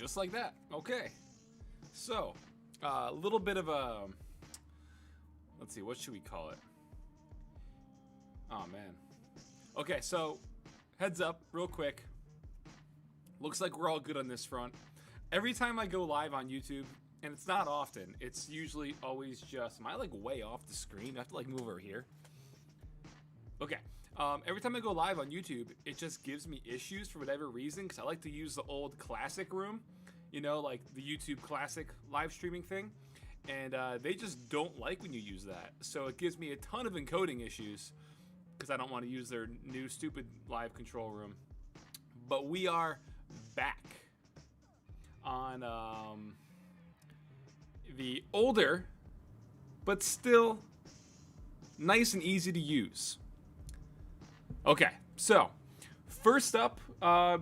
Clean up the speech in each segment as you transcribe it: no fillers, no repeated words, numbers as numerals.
Just like that. Okay. So, a little bit of a, let's see, what should we call it? Oh, man. Okay, so, heads up, real quick. Looks like we're all good on this front. Every time I go live on YouTube, and it's not often, it's usually always just, am I like way off the screen? I have to like move over here. Okay. Every time I go live on YouTube, it just gives me issues for whatever reason, because I like to use the old classic room, you know, like the YouTube classic live streaming thing, and they just don't like when you use that. So it gives me a ton of encoding issues, because I don't want to use their new stupid live control room. But we are back on the older, but still nice and easy to use. Okay, so first up,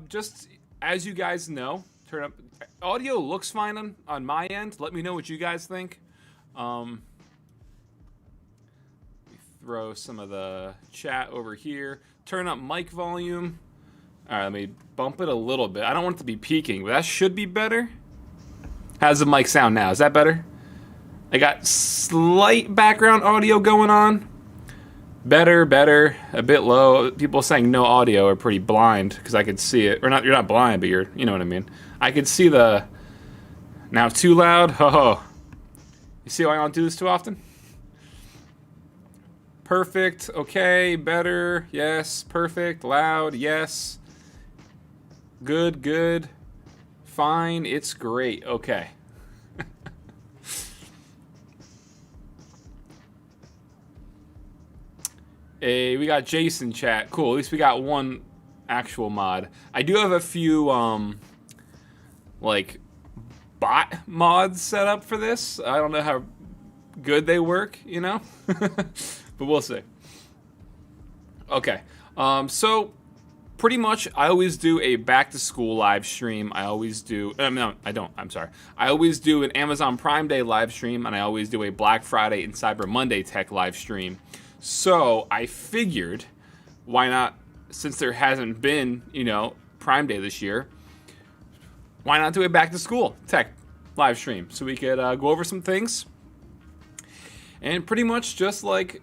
just as you guys know, turn up. Audio looks fine on my end. Let me know what you guys think. Throw some of the chat over here. Turn up mic volume. All right, let me bump it a little bit. I don't want it to be peaking, but that should be better. How's the mic sound now? Is that better? I got slight background audio going on. Better, a bit low. People saying no audio are pretty blind because I could see it. Or not, you're not blind, but you know what I mean. I could see the, now too loud. Oh, you see why I don't do this too often? Perfect, okay, better, yes, perfect, loud, yes. Good, fine, it's great, okay. Hey, we got Jason chat. Cool. At least we got one actual mod. I do have a few like bot mods set up for this. I don't know how good they work, you know, but we'll see. Okay. So pretty much I always do a back to school live stream. I always do. No, I don't. I'm sorry. I always do an Amazon Prime Day live stream, and I always do a Black Friday and Cyber Monday tech live stream. So I figured, why not, since there hasn't been, you know, Prime Day this year, why not do a back to school tech live stream so we could go over some things and pretty much just like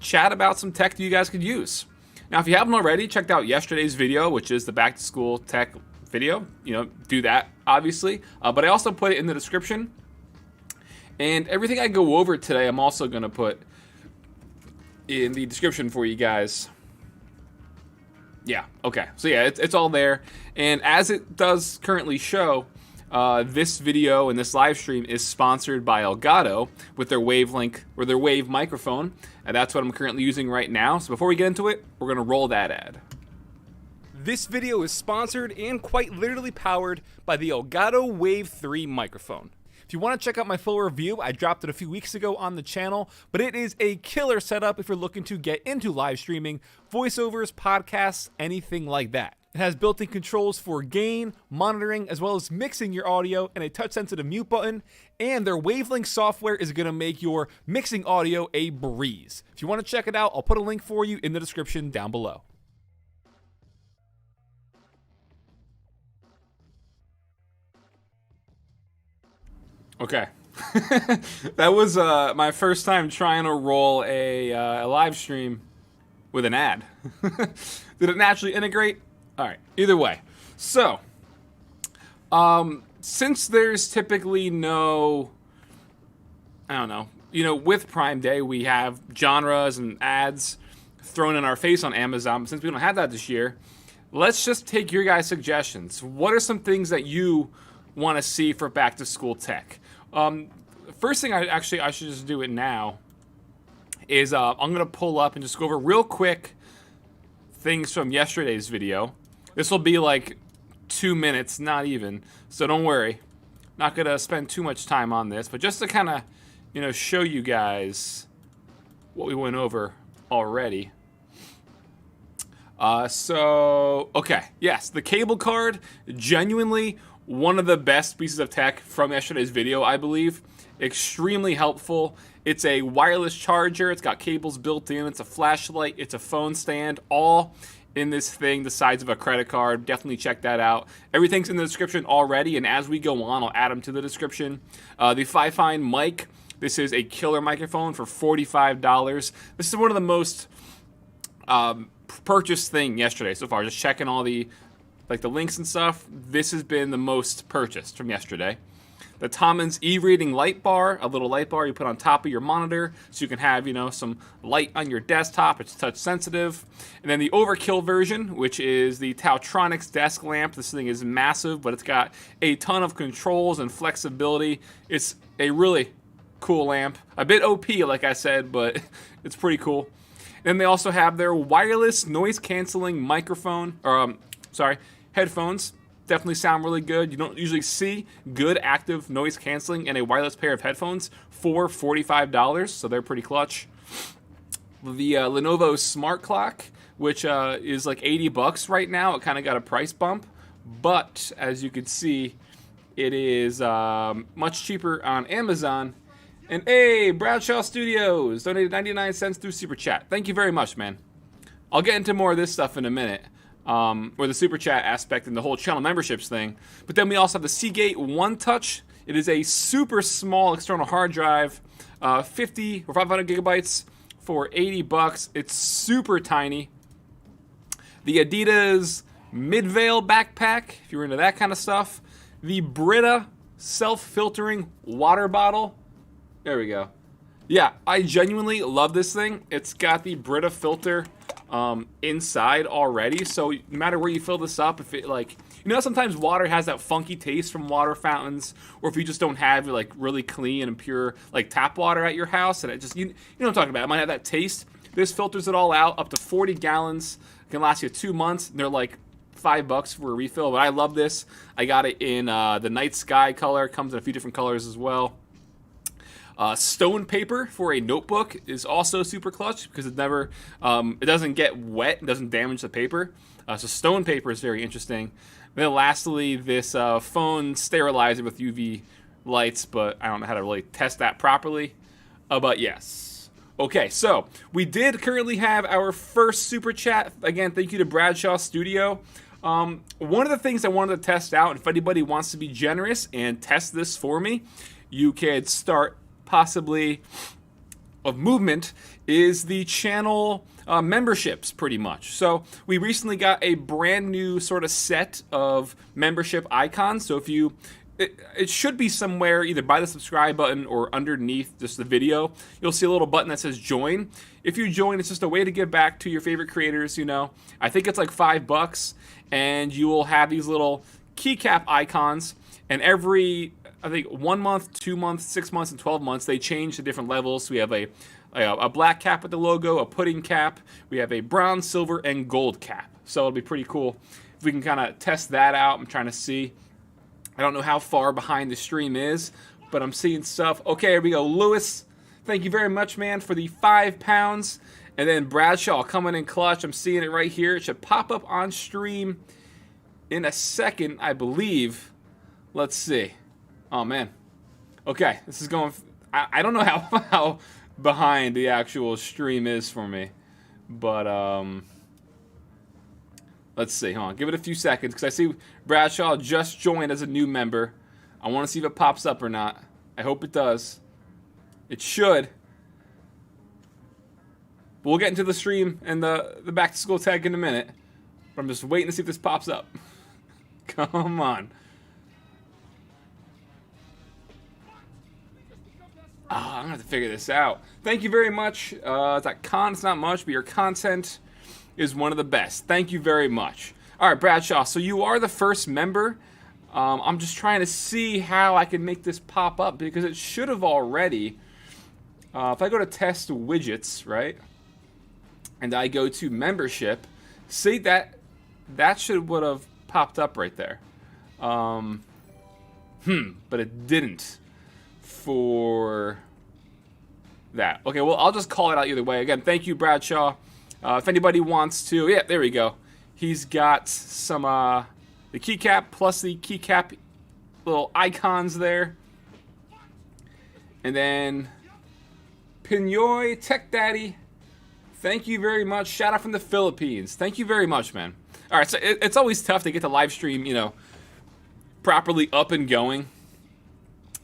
chat about some tech that you guys could use. Now, if you haven't already checked out yesterday's video, which is the back to school tech video, you know, do that obviously. But I also put it in the description, and everything I go over today, I'm also going to put in the description for you guys. Yeah, okay. So yeah, it's all there. And as it does currently show, this video and this live stream is sponsored by Elgato with their Wavelink or their Wave microphone. And that's what I'm currently using right now. So before we get into it, we're going to roll that ad. This video is sponsored and quite literally powered by the Elgato Wave 3 microphone. If you want to check out my full review, I dropped it a few weeks ago on the channel, but it is a killer setup if you're looking to get into live streaming, voiceovers, podcasts, anything like that. It has built-in controls for gain, monitoring, as well as mixing your audio, and a touch-sensitive mute button, and their Wavelink software is going to make your mixing audio a breeze. If you want to check it out, I'll put a link for you in the description down below. Okay, that was my first time trying to roll a live stream with an ad. Did it naturally integrate? All right, either way. So, since there's typically no, I don't know, you know, with Prime Day, we have genres and ads thrown in our face on Amazon. But since we don't have that this year, let's just take your guys' suggestions. What are some things that you want to see for back to school tech? First thing I should just do it now is I'm going to pull up and just go over real quick things from yesterday's video. This will be like 2 minutes, not even, so don't worry. Not going to spend too much time on this, but just to kind of, you know, show you guys what we went over already. Okay, yes, the cable card, genuinely one of the best pieces of tech from yesterday's video, I believe. Extremely helpful. It's a wireless charger. It's got cables built in. It's a flashlight. It's a phone stand, all in this thing the size of a credit card. Definitely check that out. Everything's in the description already, and as we go on, I'll add them to the description. The Fifine mic. This is a killer microphone for $45. This is one of the most purchased thing yesterday so far. Just checking all the links and stuff. This has been the most purchased from yesterday. The Thomann e-reading light bar, a little light bar you put on top of your monitor so you can have, some light on your desktop. It's touch sensitive. And then the overkill version, which is the Tautronics desk lamp. This thing is massive, but it's got a ton of controls and flexibility. It's a really cool lamp. A bit OP, like I said, but it's pretty cool. Then they also have their wireless noise canceling microphone, or headphones. Definitely sound really good. You don't usually see good active noise canceling in a wireless pair of headphones for $45, so they're pretty clutch. The Lenovo Smart Clock, which is like $80 right now. It kind of got a price bump, but as you can see, it is much cheaper on Amazon. And hey, Bradshaw Studios donated 99 cents through Super Chat. Thank you very much, man. I'll get into more of this stuff in a minute. Or the Super Chat aspect and the whole channel memberships thing. But then we also have the Seagate One Touch. It is a super small external hard drive, 50 or 500 gigabytes for $80. It's super tiny. The Adidas Midvale backpack, if you're into that kind of stuff. The Brita self-filtering water bottle. There we go. Yeah, I genuinely love this thing. It's got the Brita filter inside already, so no matter where you fill this up, if it sometimes water has that funky taste from water fountains, or if you just don't have really clean and pure tap water at your house, and it just you know what I'm talking about. It might have that taste. This filters it all out, up to 40 gallons. It can last you 2 months. They're like $5 for a refill, but I love this. I got it in the night sky color. It comes in a few different colors as well. Stone paper for a notebook is also super clutch because it never, it doesn't get wet, it doesn't damage the paper. So stone paper is very interesting. Then lastly, this phone sterilizer with UV lights, but I don't know how to really test that properly. But yes. Okay, so we did currently have our first super chat. Again, thank you to Bradshaw Studio. One of the things I wanted to test out, if anybody wants to be generous and test this for me, you could start possibly of movement, is the channel memberships pretty much. So we recently got a brand new sort of set of membership icons. So if it should be somewhere either by the subscribe button or underneath just the video. You'll see a little button that says join. If you join, it's just a way to give back to your favorite creators, I think it's like $5, and you will have these little keycap icons, and every, I think, 1 month, 2 months, 6 months, and 12 months, they change to different levels. So we have a black cap with the logo, a pudding cap. We have a bronze, silver, and gold cap. So it'll be pretty cool if we can kind of test that out. I'm trying to see. I don't know how far behind the stream is, but I'm seeing stuff. Okay, here we go. Lewis, thank you very much, man, for the £5. And then Bradshaw coming in clutch. I'm seeing it right here. It should pop up on stream in a second, I believe. Let's see. Oh, man. Okay, this is going... I don't know how behind the actual stream is for me. But, let's see. Hold on. Give it a few seconds, because I see Bradshaw just joined as a new member. I want to see if it pops up or not. I hope it does. It should. But we'll get into the stream and the back-to-school tag in a minute. But I'm just waiting to see if this pops up. Come on. I'm going to have to figure this out. Thank you very much. It's not much, but your content is one of the best. Thank you very much. All right, Bradshaw, so you are the first member. I'm just trying to see how I can make this pop up, because it should have already. If I go to test widgets, right, and I go to membership, see that would have popped up right there. But it didn't for that. Okay, well, I'll just call it out either way. Again, thank you, Bradshaw. If anybody wants to, yeah, there we go. He's got some the keycap plus the keycap little icons there, and then Pinoy Tech Daddy, Thank you very much. Shout out from the Philippines. Thank you very much, man. All right, so it's always tough to get the live stream, you know, properly up and going,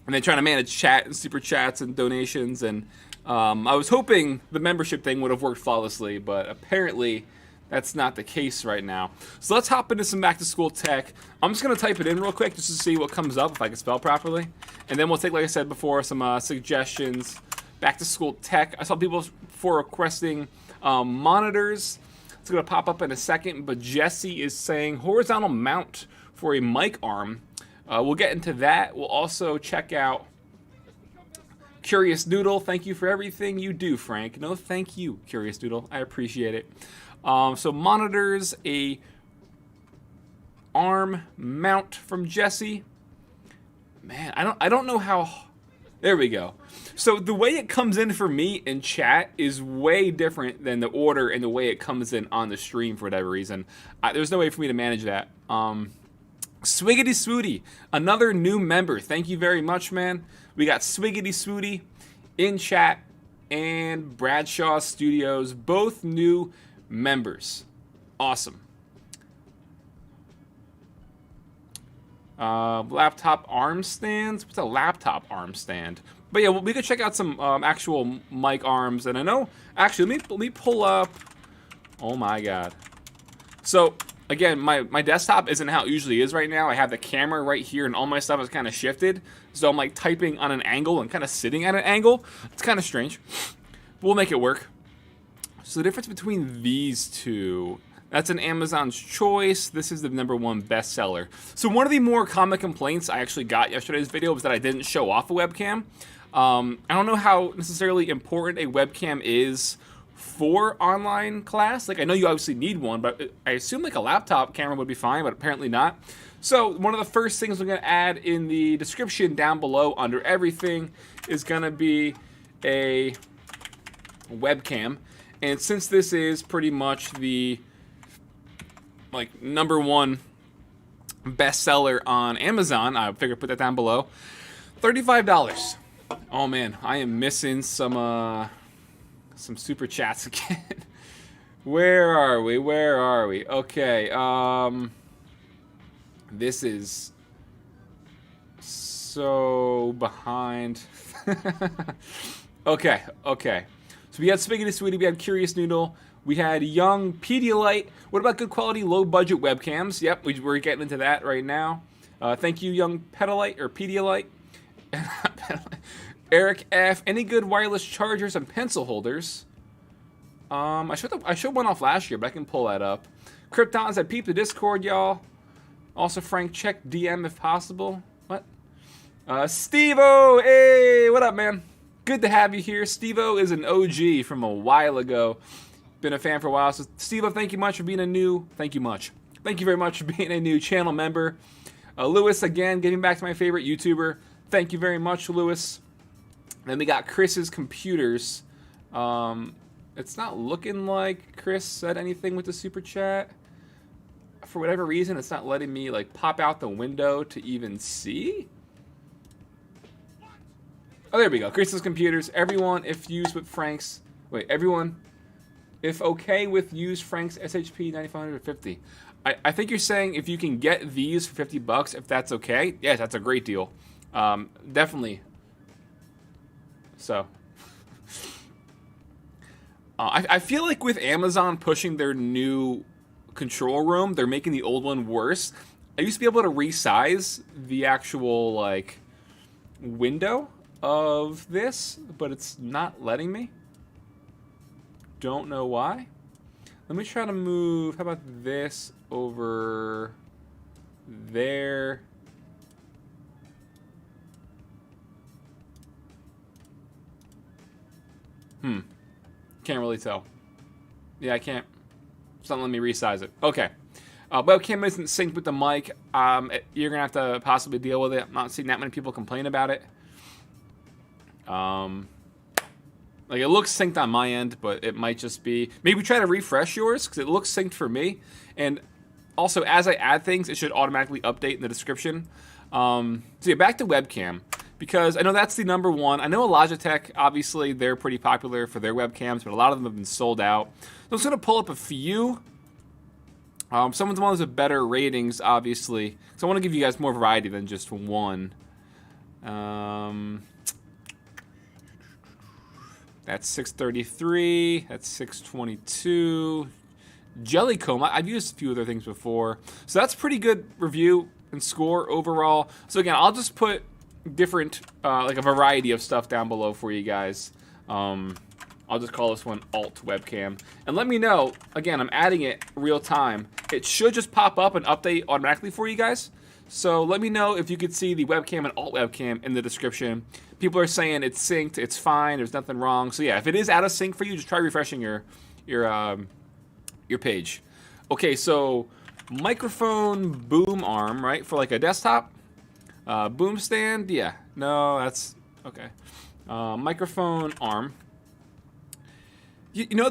and then trying to manage chat and super chats and donations. And I was hoping the membership thing would have worked flawlessly, but apparently that's not the case right now. So let's hop into some back to school tech. I'm just gonna type it in real quick just to see what comes up if I can spell properly, and then we'll take, like I said before, some suggestions. Back to school tech. I saw people for requesting monitors. It's going to pop up in a second, but Jesse is saying horizontal mount for a mic arm. We'll get into that. We'll also check out Curious Noodle. Thank you for everything you do, Frank. No, thank you, Curious Noodle. I appreciate it. So monitors, a arm mount from Jesse. Man, I don't know how. There we go. So the way it comes in for me in chat is way different than the order and the way it comes in on the stream for whatever reason. There's no way for me to manage that. Swiggity Swooty, another new member. Thank you very much, man. We got Swiggity Swooty in chat and Bradshaw Studios, both new members. Awesome. Laptop arm stands. What's a laptop arm stand? But yeah, we could check out some actual mic arms. And I know, actually, let me pull up. Oh my god. So again, my desktop isn't how it usually is right now. I have the camera right here, and all my stuff is kind of shifted. So I'm like typing on an angle and kind of sitting at an angle. It's kind of strange, but we'll make it work. So the difference between these two. That's an Amazon's Choice. This is the #1 bestseller. So one of the more common complaints I actually got yesterday's video was that I didn't show off a webcam. I don't know how necessarily important a webcam is for online class. Like, I know you obviously need one, but I assume like a laptop camera would be fine, but apparently not. So one of the first things I'm going to add in the description down below under everything is going to be a webcam. And since this is pretty much the like #1 bestseller on Amazon, I figured put that down below. $35. Oh man, I am missing some super chats again. Where are we? Where are we? Okay, this is so behind. Okay. So we had Spiggity Sweetie, we had Curious Noodle, we had Young Pedialyte. What about good quality, low budget webcams? Yep, we're getting into that right now. Thank you, Young Pedalite or Pedialyte. Eric F. Any good wireless chargers and pencil holders? I showed one off last year, but I can pull that up. Krypton said, peep the Discord, y'all. Also, Frank, check DM if possible. What? Steve-O, hey, what up, man? Good to have you here. Steve-O is an OG from a while ago. Been a fan for a while. So, Steve-O, thank you much for being a new... Thank you very much for being a new channel member. Lewis, again, getting back to my favorite YouTuber. Thank you very much, Lewis. Then we got Chris's Computers. It's not looking like Chris said anything with the super chat. For whatever reason, it's not letting me like pop out the window to even see. Oh, there we go. Chris's Computers. Everyone, if used with Frank's... Wait, everyone, if okay with use Frank's SHP 9550. I think you're saying if you can get these for $50, if that's okay. Yeah, that's a great deal. Definitely. So... I feel like with Amazon pushing their new control room, they're making the old one worse. I used to be able to resize the actual, like, window of this, but it's not letting me. Don't know why. Let me try to move, how about this over there. Can't really tell. Yeah, I can't. It's not letting me resize it. Okay. Webcam isn't synced with the mic. You're going to have to possibly deal with it. I'm not seeing that many people complain about it. Like, it looks synced on my end, but it might just be... Maybe try to refresh yours, because it looks synced for me. And also, as I add things, it should automatically update in the description. So yeah, back to webcam. because I know that's the number one. I know Logitech, obviously, they're pretty popular for their webcams, but a lot of them have been sold out. So I'm just going to pull up a few. Some of the ones with better ratings, obviously. So I want to give you guys more variety than just one. That's 633. That's 622. Jellycomb. I've used a few other things before. So that's pretty good review and score overall. So again, I'll just put different, like a variety of stuff down below for you guys. I'll just call this one Alt Webcam. And let me know, again, I'm adding it real time. It should just pop up and update automatically for you guys. So let me know if you could see the webcam and Alt Webcam in the description. People are saying it's synced, it's fine, there's nothing wrong. So yeah, if it is out of sync for you, just try refreshing your page. Okay, so microphone boom arm, right, for like a desktop. Boom stand, yeah, no, that's, okay. Microphone arm. You know,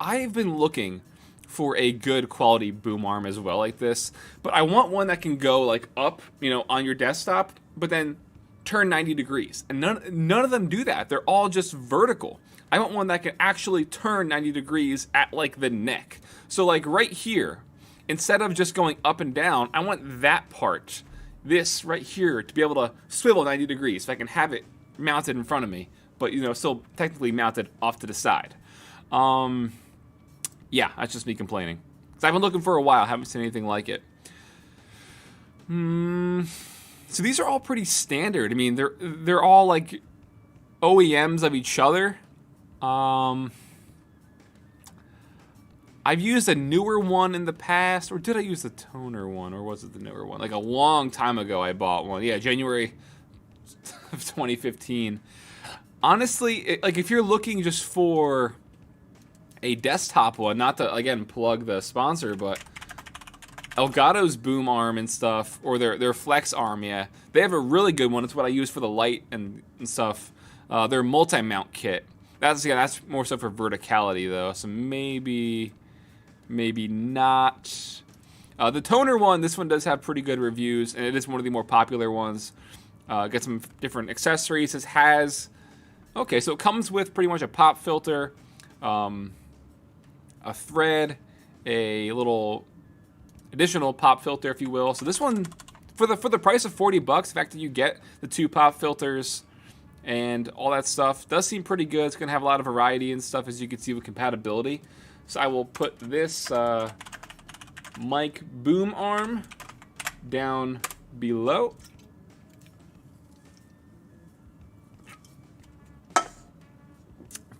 I've been looking for a good quality boom arm as well like this, but I want one that can go like up, you know, on your desktop, but then turn 90 degrees. And none of them do that. They're all just vertical. I want one that can actually turn 90 degrees at like the neck. So like right here, instead of just going up and down, I want that part, this right here, to be able to swivel 90 degrees so I can have it mounted in front of me, but you know, still technically mounted off to the side. Yeah, that's just me complaining. Because I've been looking for a while, haven't seen anything like it. So these are all pretty standard. I mean, they're all like OEMs of each other. I've used a newer one in the past, or did I use the toner one, or was it the newer one? Like a long time ago I bought one. Yeah, January of 2015. Honestly, like if you're looking just for a desktop one, not to, again, plug the sponsor, but Elgato's boom arm and stuff, or their flex arm, yeah, they have a really good one. It's what I use for the light and stuff. Their multi-mount kit. That's more so for verticality, though, so maybe not. The toner one, this one does have pretty good reviews, and it is one of the more popular ones. Get some different accessories. It has, okay, so it comes with pretty much a pop filter, a thread, a little additional pop filter, if you will. So this one, for the price of $40, the fact that you get the 2 pop filters and all that stuff does seem pretty good. It's gonna have a lot of variety and stuff, as you can see, with compatibility. So I will put this mic boom arm down below.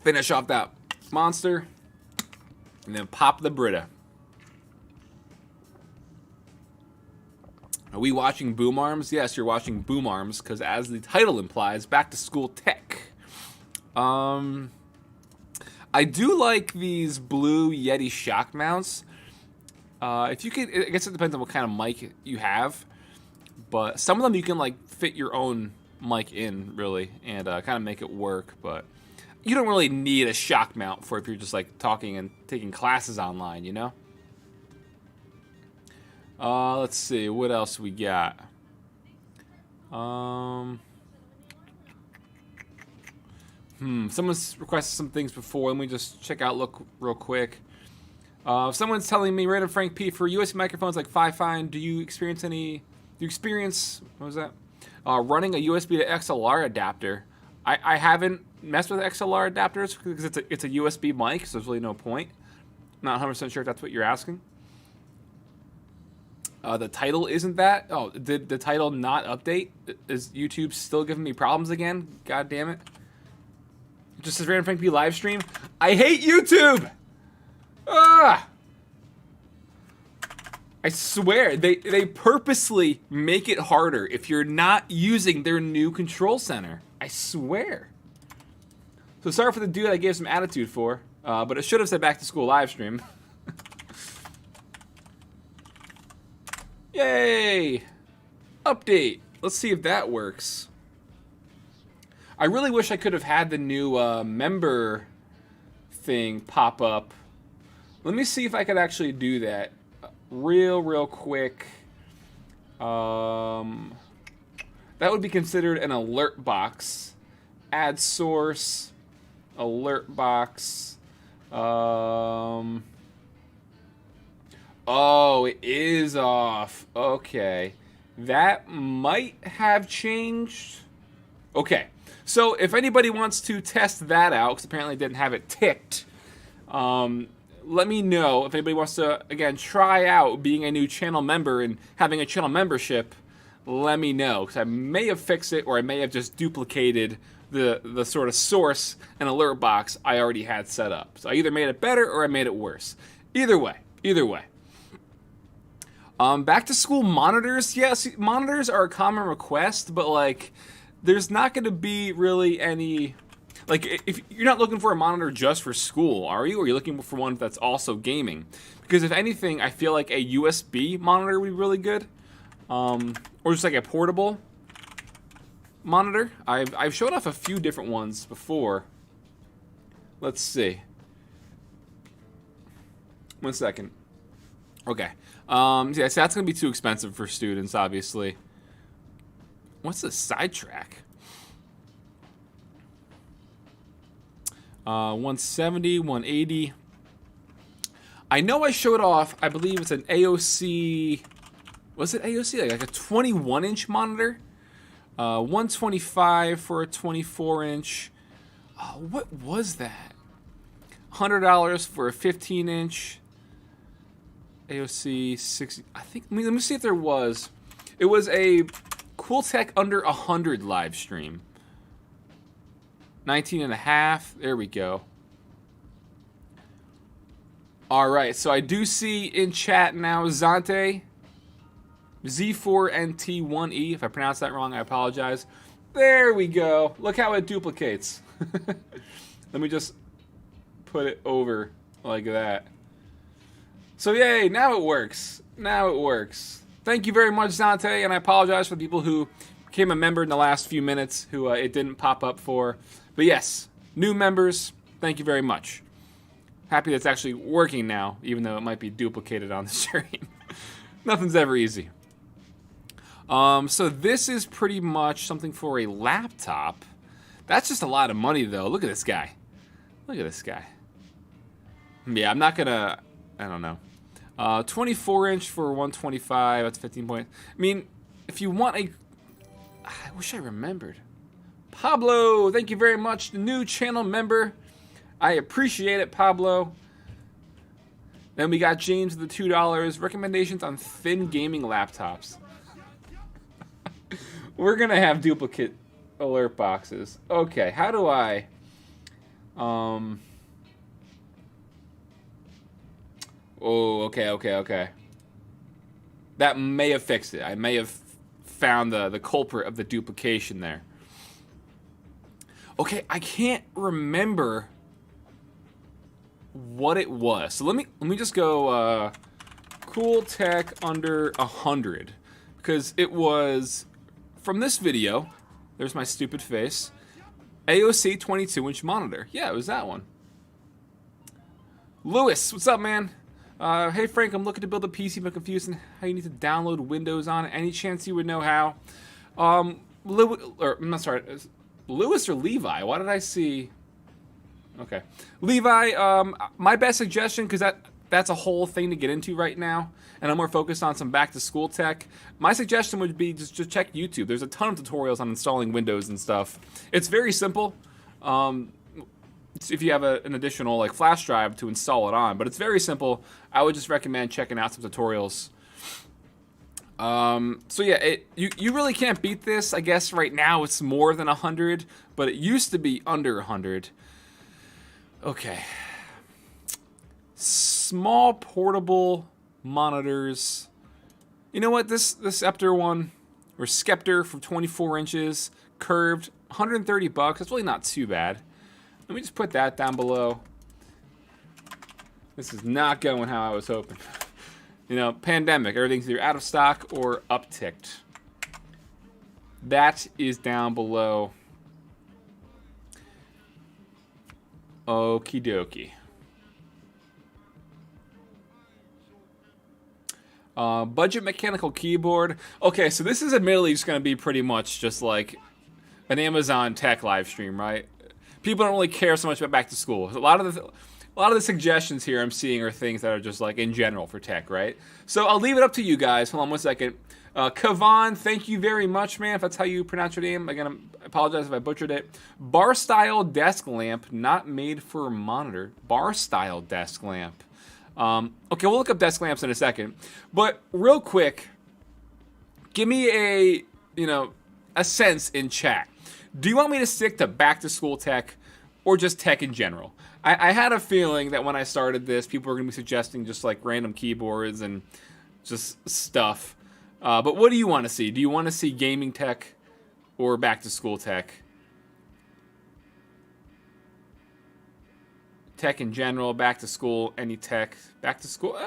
Finish off that monster, and then pop the Brita. Are we watching boom arms? Yes, you're watching boom arms, because as the title implies, back to school tech. I do like these blue Yeti shock mounts. If you could, I guess it depends on what kind of mic you have, but some of them you can like fit your own mic in, really, and kind of make it work, but you don't really need a shock mount for if you're just like talking and taking classes online, you know? Let's see, what else we got? Someone's requested some things before. Let me just check Outlook real quick. Someone's telling me, Random Frank P, for USB microphones like Fi-Fine, do you experience, what was that? Running a USB to XLR adapter. I haven't messed with XLR adapters because it's a USB mic, so there's really no point. Not 100% sure if that's what you're asking. The title isn't that. Oh, did the title not update? Is YouTube still giving me problems again? God damn it. It just says Random Frank P Livestream. I hate YouTube! Ah! I swear, they purposely make it harder if you're not using their new control center. I swear. So sorry for the dude I gave some attitude for, but it should have said back to school live stream. Yay! Update. Let's see if that works. I really wish I could have had the new member thing pop up. Let me see if I could actually do that real quick. that would be considered an alert box. Add source, alert box. Oh, it is off. Okay. That might have changed. Okay. So if anybody wants to test that out, because apparently I didn't have it ticked, let me know. If anybody wants to, again, try out being a new channel member and having a channel membership, let me know. Because I may have fixed it, or I may have just duplicated the sort of source and alert box I already had set up. So I either made it better or I made it worse. Either way. Back to school monitors. Yes, monitors are a common request, but like, there's not going to be really any, like, if you're not looking for a monitor just for school, are you? Or are you looking for one that's also gaming? Because if anything, I feel like a USB monitor would be really good, or just like a portable monitor. I've shown off a few different ones before. Let's see. 1 second. Okay. Yeah, so that's gonna be too expensive for students, obviously. What's the sidetrack? 170, 180. I know I showed off, I believe it's an AOC. Was it AOC? Like a 21-inch monitor? 125 for a 24-inch. What was that? $100 for a 15-inch. AOC 60. I think. Let me see if there was. It was a Cool Tech under 100 live stream. 19.5. There we go. All right. So I do see in chat now Zante Z4NT1E. If I pronounced that wrong, I apologize. There we go. Look how it duplicates. Let me just put it over like that. So yay, now it works. Thank you very much, Zante, and I apologize for the people who became a member in the last few minutes who it didn't pop up for. But yes, new members, thank you very much. Happy that it's actually working now, even though it might be duplicated on the stream. Nothing's ever easy. So this is pretty much something for a laptop. That's just a lot of money, though. Look at this guy. Yeah, I'm not gonna, I don't know. 24-inch for 125, that's 15 points. I mean, if you want a, I wish I remembered. Pablo, thank you very much, the new channel member. I appreciate it, Pablo. Then we got James with the $2. Recommendations on thin gaming laptops. We're gonna have duplicate alert boxes. Okay, how do I, Oh, okay. That may have fixed it. I may have found the culprit of the duplication there. Okay, I can't remember what it was. So let me just go Cool Tech under 100, because it was from this video. There's my stupid face. AOC 22-inch monitor. Yeah, it was that one. Lewis, what's up, man? Hey Frank, I'm looking to build a PC, but confused on how you need to download Windows on it. Any chance you would know how? Lewis or Levi? Why did I see? Okay, Levi. My best suggestion, because that's a whole thing to get into right now, and I'm more focused on some back to school tech. My suggestion would be just check YouTube. There's a ton of tutorials on installing Windows and stuff. It's very simple. If you have an additional like flash drive to install it on, but it's very simple. I would just recommend checking out some tutorials. So yeah, you really can't beat this. I guess right now it's more than 100, but it used to be under 100. Okay. Small portable monitors. You know what? This Scepter one, or Skeptor from 24 inches, curved, $130. That's really not too bad. Let me just put that down below. This is not going how I was hoping. You know, pandemic, everything's either out of stock or upticked. That is down below. Okie dokie. Budget mechanical keyboard. Okay, so this is admittedly just going to be pretty much just like an Amazon tech live stream, right? People don't really care so much about back to school. A lot of the suggestions here I'm seeing are things that are just like in general for tech, right? So I'll leave it up to you guys. Hold on one second. Kavan, thank you very much, man. If that's how you pronounce your name, again, I apologize if I butchered it. Bar style desk lamp, not made for a monitor. Bar style desk lamp. Okay, we'll look up desk lamps in a second. But real quick, give me a sense in chat. Do you want me to stick to back to school tech or just tech in general? I had a feeling that when I started this, people were going to be suggesting just like random keyboards and just stuff. But what do you want to see? Do you want to see gaming tech or back to school tech? Tech in general, back to school, any tech, back to school.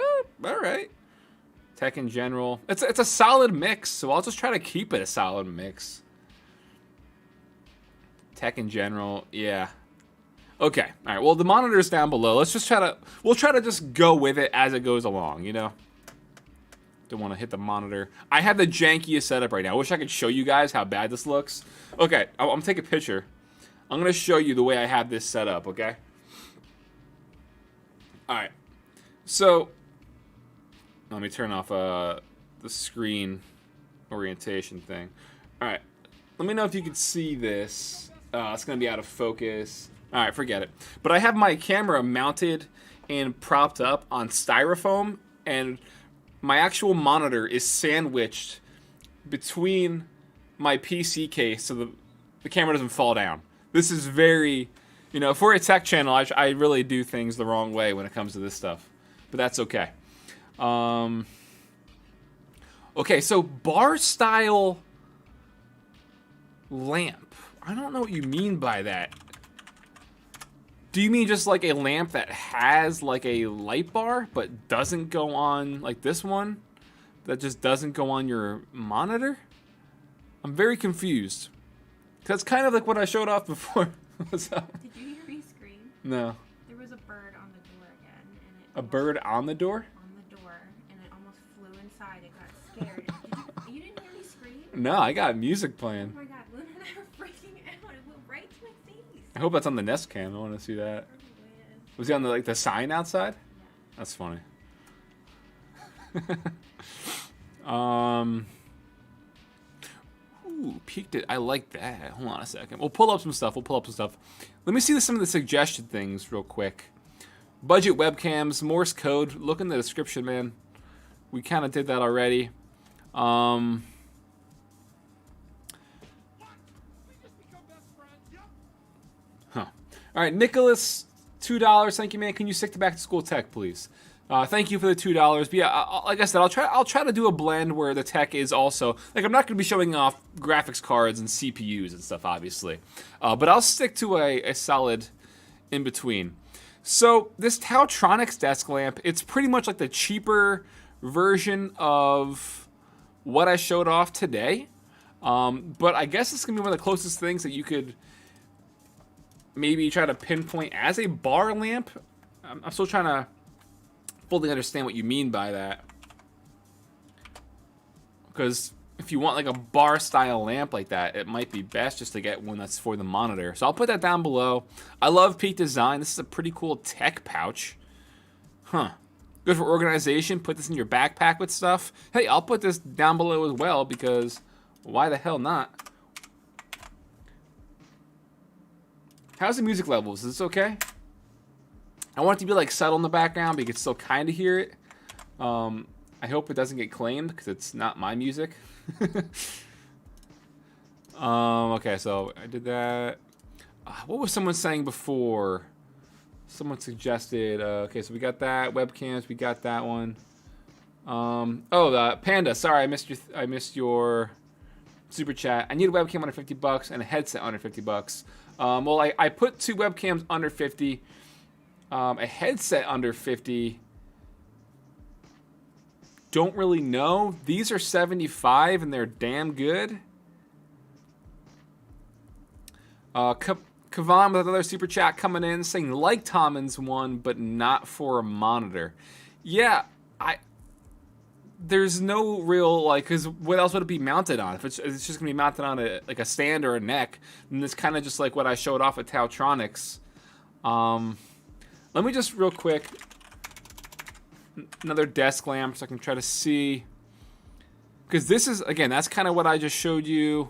All right. Tech in general. It's a solid mix, so I'll just try to keep it a solid mix. Tech in general, yeah. Okay, all right. Well, the monitor's down below. We'll try to just go with it as it goes along, you know? Don't want to hit the monitor. I have the jankiest setup right now. I wish I could show you guys how bad this looks. Okay, I'm gonna take a picture. I'm gonna show you the way I have this set up, okay? All right, so let me turn off the screen orientation thing. All right, let me know if you can see this. It's gonna be out of focus. All right, forget it. But I have my camera mounted and propped up on styrofoam, and my actual monitor is sandwiched between my PC case so the camera doesn't fall down. This is very... You know, if we're a tech channel, I really do things the wrong way when it comes to this stuff. But that's okay. Okay, so bar style lamp. I don't know what you mean by that. Do you mean just like a lamp that has like a light bar but doesn't go on like this one? That just doesn't go on your monitor? I'm very confused. That's kind of like what I showed off before. What's up? Did you hear me scream? No. There was a bird on the door again, and it A bird on the door? on the door, and it almost flew inside. It got scared. You didn't hear me scream? No, I got music Oh playing. my god, Luna and I were freaking out. It went right to my face. I hope that's on the Nest Cam. I want to see that. Probably is. Was he on the sign outside? Yeah. That's funny. Ooh, peeked it. I like that. Hold on a second. We'll pull up some stuff. Let me see some of the suggested things real quick. Budget webcams, Morse code. Look in the description, man. We kind of did that already. Huh. All right, Nicholas, $2. Thank you, man. Can you stick to back to school tech, please? Thank you for the $2. But yeah, like I said, I'll try to do a blend where the tech is also like I'm not going to be showing off graphics cards and CPUs and stuff, obviously, but I'll stick to a solid in between. So this Tautronics desk lamp, it's pretty much like the cheaper version of what I showed off today, but I guess it's gonna be one of the closest things that you could maybe try to pinpoint as a bar lamp. I'm still trying to fully understand what you mean by that, because if you want like a bar style lamp like that, it might be best just to get one that's for the monitor. So I'll put that down below. I love Peak Design. This is a pretty cool tech pouch. Huh. Good for organization. Put this in your backpack with stuff. Hey, I'll put this down below as well, because why the hell not? How's the music levels? Is this okay? I want it to be like subtle in the background, but you can still kind of hear it. I hope it doesn't get claimed, because it's not my music. Okay, so I did that. What was someone saying before? Someone suggested. Okay, so we got that webcams. We got that one. The Panda. Sorry, I missed your super chat. I need a webcam under $50 and a headset under $50. Well, I put 2 webcams under 50. A headset under 50. Don't really know. These are 75 and they're damn good. Kavan with another super chat coming in saying like Tommen's one, but not for a monitor. Yeah, there's no real, like, because what else would it be mounted on? If it's just gonna be mounted on a stand or a neck, then it's kind of just like what I showed off at Tautronics. Let me just real quick, another desk lamp so I can try to see, because this is, again, that's kind of what I just showed you.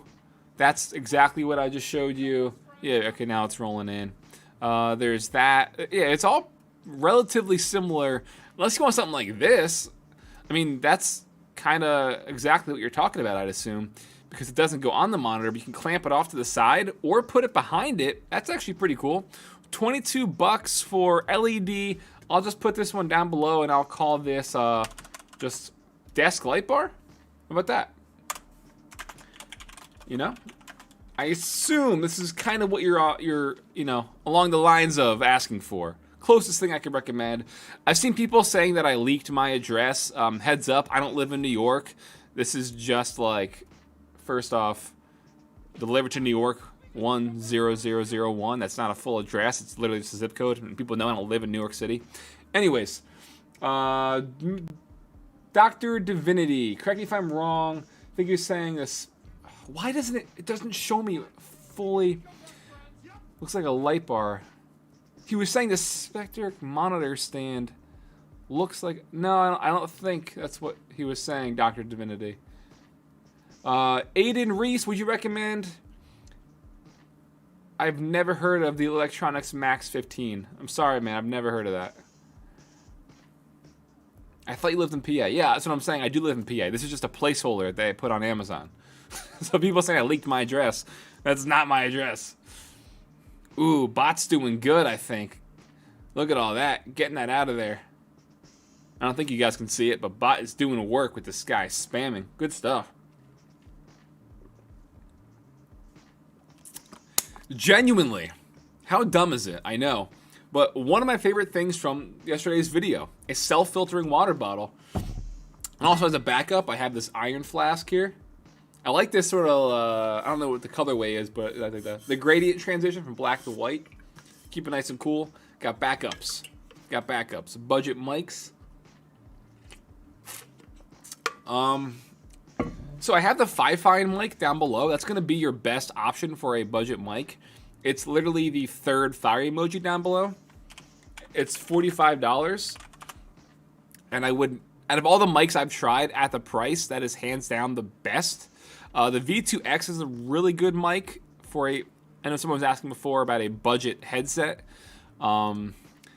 That's exactly what I just showed you. Yeah, okay, now it's rolling in. There's that. Yeah, it's all relatively similar. Unless you want something like this. I mean, that's kind of exactly what you're talking about, I'd assume, because it doesn't go on the monitor, but you can clamp it off to the side or put it behind it. That's actually pretty cool. $22 for LED. I'll just put this one down below, and I'll call this just desk light bar. How about that? You know, I assume this is kind of what you're you know, along the lines of asking for. Closest thing I could recommend. I've seen people saying that I leaked my address. Heads up, I don't live in New York. This is just like, first off, delivered to New York 10001. That's not a full address. It's literally just a zip code. And people know I don't live in New York City. Anyways, Dr. Divinity. Correct me if I'm wrong. I think you're saying this. Why doesn't it doesn't show me fully? Looks like a light bar. He was saying the Spectre monitor stand looks like... No, I don't think that's what he was saying, Dr. Divinity. Aiden Reese, would you recommend? I've never heard of the Electronics Max 15. I'm sorry, man. I've never heard of that. I thought you lived in PA. Yeah, that's what I'm saying. I do live in PA. This is just a placeholder that I put on Amazon. So people saying I leaked my address. That's not my address. Ooh, bot's doing good, I think. Look at all that. Getting that out of there. I don't think you guys can see it, but bot is doing work with this guy. Spamming. Good stuff. Genuinely. How dumb is it? I know. But one of my favorite things from yesterday's video, a self-filtering water bottle. And also as a backup, I have this iron flask here. I like this sort of, I don't know what the colorway is, but I think the gradient transition from black to white. Keep it nice and cool. Got backups. Budget mics. So I have the Fi-Fine mic down below. That's going to be your best option for a budget mic. It's literally the third fire emoji down below. It's $45. And I would, out of all the mics I've tried at the price, that is hands down the best. The V2X is a really good mic for a... I know someone was asking before about a budget headset. This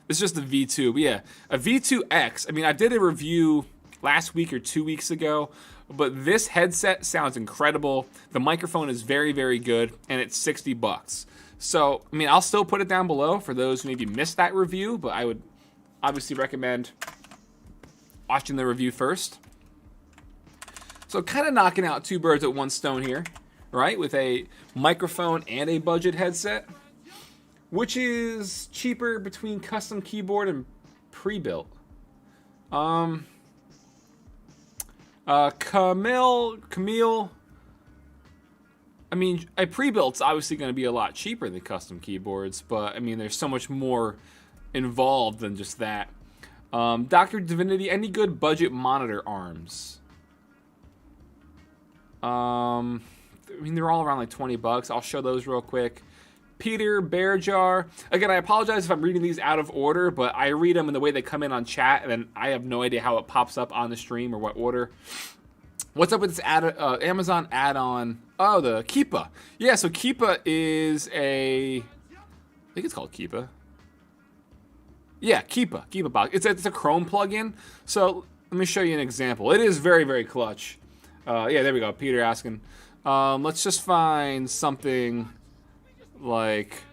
is just the V2. But yeah, a V2X. I mean, I did a review last week or 2 weeks ago, but this headset sounds incredible. The microphone is very, very good, and it's $60. So, I mean, I'll still put it down below for those who maybe missed that review, but I would obviously recommend watching the review first. So kind of knocking out two birds with one stone here, right? With a microphone and a budget headset. Which is cheaper between custom keyboard and pre-built? Camille. I mean, a pre-built's obviously going to be a lot cheaper than custom keyboards, but I mean, there's so much more involved than just that. Dr. Divinity, any good budget monitor arms? I mean, they're all around like $20. I'll show those real quick. Peter Bearjar. Again, I apologize if I'm reading these out of order, but I read them in the way they come in on chat, and then I have no idea how it pops up on the stream or what order. What's up with this Amazon add-on? Oh, the Keepa. Yeah, so Keepa is a... I think it's called Keepa. Yeah, Keepa box. It's a Chrome plugin. So let me show you an example. It is very, very clutch. Yeah, there we go. Peter asking. Let's just find something like...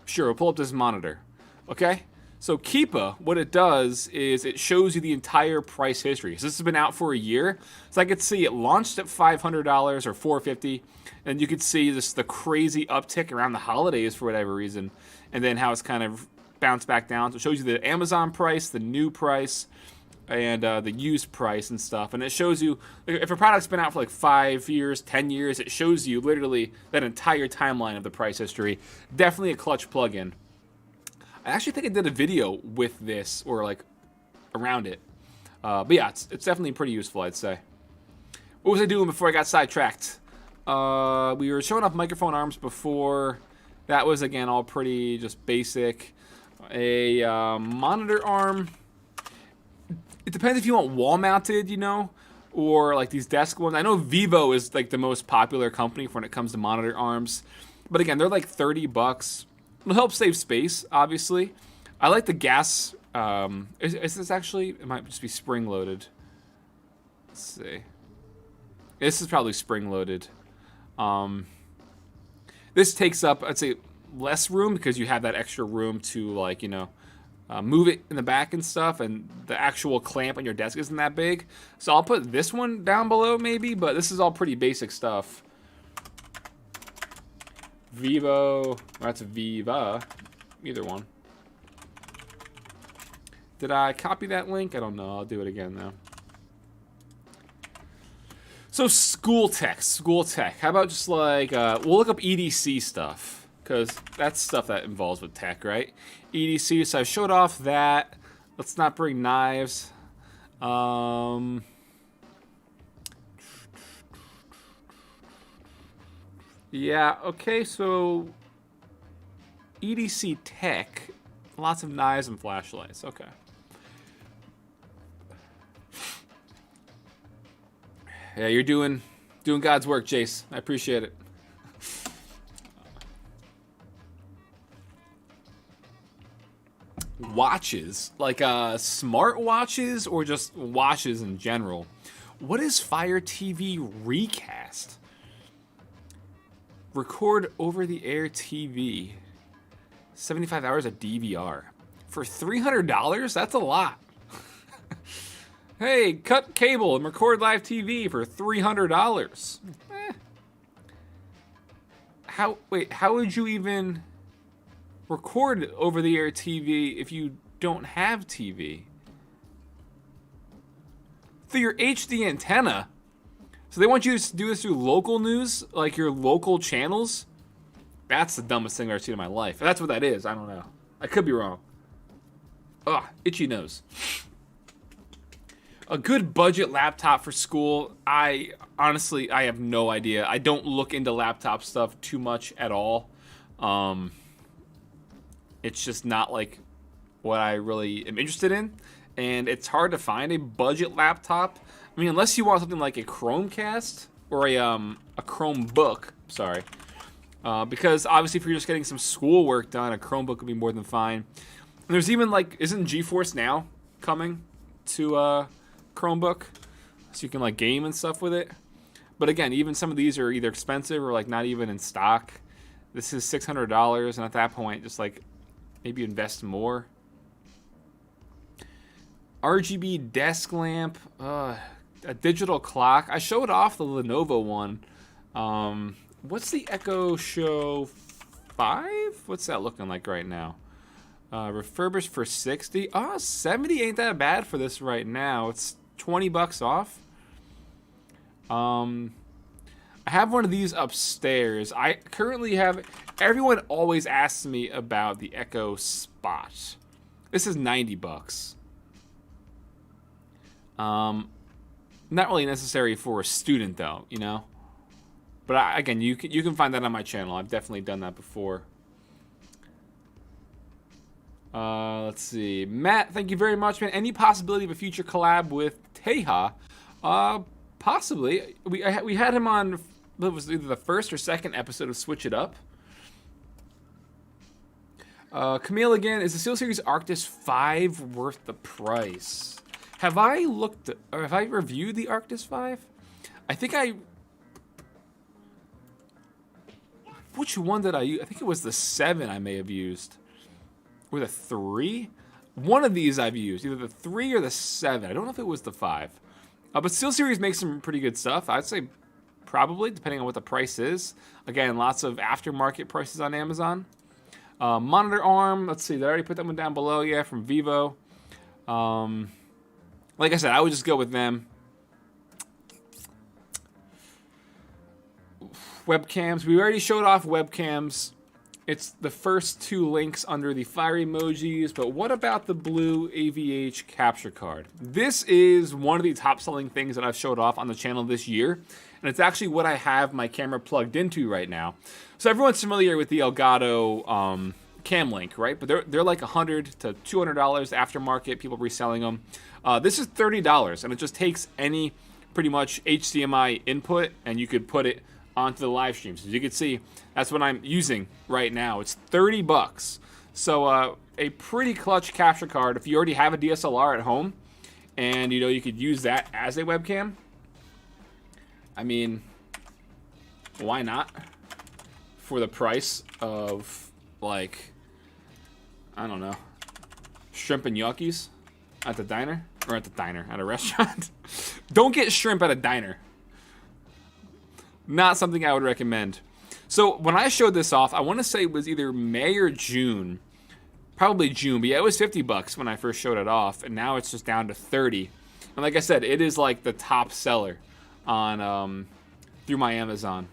Sure, we'll pull up this monitor. Okay? So Keepa, what it does is it shows you the entire price history. So this has been out for a year. So I could see it launched at $500 or $450, and you could see just the crazy uptick around the holidays for whatever reason, and then how it's kind of bounced back down. So it shows you the Amazon price, the new price, and the used price and stuff. And it shows you, if a product's been out for like 5 years, 10 years, it shows you literally that entire timeline of the price history. Definitely a clutch plugin. I actually think I did a video with this, or like around it. But yeah, it's definitely pretty useful, I'd say. What was I doing before I got sidetracked? We were showing off microphone arms before. That was, again, all pretty just basic. A monitor arm. It depends if you want wall-mounted, you know, or like these desk ones. I know Vivo is like the most popular company when it comes to monitor arms. But again, they're like $30. It'll help save space, obviously. I like the gas. Is this actually? It might just be spring-loaded. Let's see. This is probably spring-loaded. This takes up, I'd say, less room because you have that extra room to, like, you know, move it in the back and stuff, and the actual clamp on your desk isn't that big. So I'll put this one down below maybe, but this is all pretty basic stuff. Vivo, that's Viva, either one. Did I copy that link? I don't know. I'll do it again though. So school tech. How about just like, we'll look up EDC stuff, because that's stuff that involves with tech, right? EDC, so I showed off that. Let's not bring knives. Yeah, okay, so EDC tech, lots of knives and flashlights, okay. Yeah, you're doing God's work, Jace. I appreciate it. Watches, like smart watches or just watches in general. What is Fire TV Recast? Record over-the-air TV. 75 hours of DVR. For $300? That's a lot. Hey, cut cable and record live TV for $300. How would you even record over-the-air TV if you don't have TV? Through your HD antenna? So they want you to do this through local news, like your local channels? That's the dumbest thing I've ever seen in my life. If that's what that is, I don't know. I could be wrong. Ugh, itchy nose. A good budget laptop for school, I have no idea. I don't look into laptop stuff too much at all. It's just not like what I really am interested in. And it's hard to find a budget laptop. I mean, unless you want something like a Chromecast or a Chromebook, sorry. Because obviously if you're just getting some schoolwork done, a Chromebook would be more than fine. And there's even like, isn't GeForce Now coming to Chromebook? So you can like game and stuff with it. But again, even some of these are either expensive or like not even in stock. This is $600, and at that point, just like maybe invest more. RGB desk lamp, a digital clock. I showed off the Lenovo one. What's the Echo Show 5? What's that looking like right now? Refurbished for $60. Oh, $70 ain't that bad for this right now. It's $20 off. I have one of these upstairs. I currently have. Everyone always asks me about the Echo Spot. This is $90. Not really necessary for a student though, you know. But again, you can find that on my channel. I've definitely done that before. Let's see, Matt. Thank you very much, man. Any possibility of a future collab with Teja? Possibly. We had him on. It was either the first or second episode of Switch It Up. Camille again. Is the SteelSeries Arctis 5 worth the price? Have I looked, or have I reviewed the Arctis 5? I think which one did I use? I think it was the 7 I may have used. Or the 3? One of these I've used, either the 3 or the 7. I don't know if it was the 5. But SteelSeries makes some pretty good stuff. I'd say probably, depending on what the price is. Again, lots of aftermarket prices on Amazon. Monitor arm, let's see, did I already put that one down below? Yeah, from Vivo. Like I said, I would just go with them. Webcams, we already showed off webcams. It's the first 2 links under the fire emojis, but what about the blue AVH capture card? This is one of the top selling things that I've showed off on the channel this year, and it's actually what I have my camera plugged into right now. So everyone's familiar with the Elgato Cam Link, right? But they're like $100 to $200 aftermarket, people reselling them. This is $30, and it just takes any pretty much HDMI input, and you could put it onto the live stream. So as you can see, that's what I'm using right now. It's 30 bucks. So a pretty clutch capture card. If you already have a DSLR at home and you could use that as a webcam, I mean, why not? For the price of, like, I don't know, shrimp and gnocchis at the diner, or at a restaurant. Don't get shrimp at a diner. Not something I would recommend. So when I showed this off, I want to say it was either May or June. Probably June, but yeah, it was 50 bucks when I first showed it off, and now it's just down to 30. And like I said, it is like the top seller on through my Amazon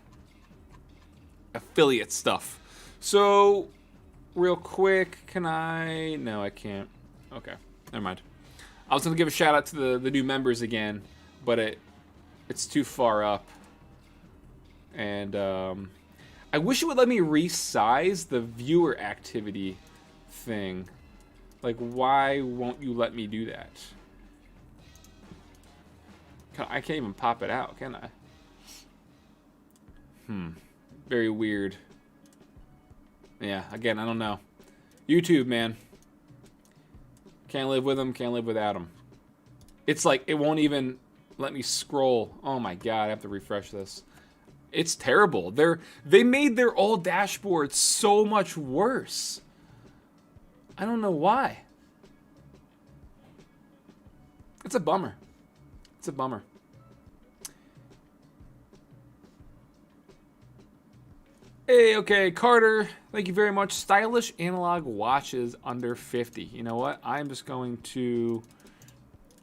affiliate stuff. So real quick, can I? No, I can't. Okay, never mind. I was gonna give a shout out to the new members again, but it's too far up. And I wish it would let me resize the viewer activity thing. Like, why won't you let me do that? I can't even pop it out, can I? Very weird. Yeah, again, I don't know. YouTube, man. Can't live with them, can't live without them. It's like, it won't even let me scroll. Oh my god, I have to refresh this. It's terrible. They made their old dashboard so much worse. I don't know why. It's a bummer. It's a bummer. Hey, okay, Carter, thank you very much. Stylish analog watches under 50. You know what? I'm just going to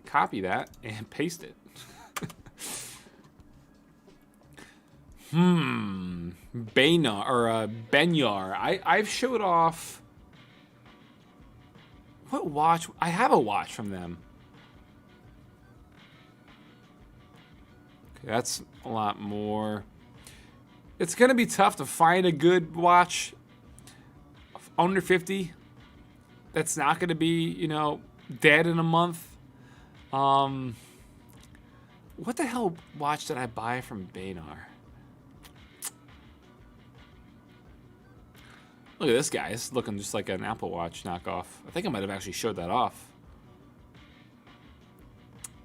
copy that and paste it. Benyar or Benyar. I've showed off. What watch? I have a watch from them. Okay, that's a lot more. It's gonna be tough to find a good watch under 50. That's not gonna be, dead in a month. What the hell watch did I buy from Benyar? Look at this guy. It's looking just like an Apple Watch knockoff. I think I might have actually showed that off.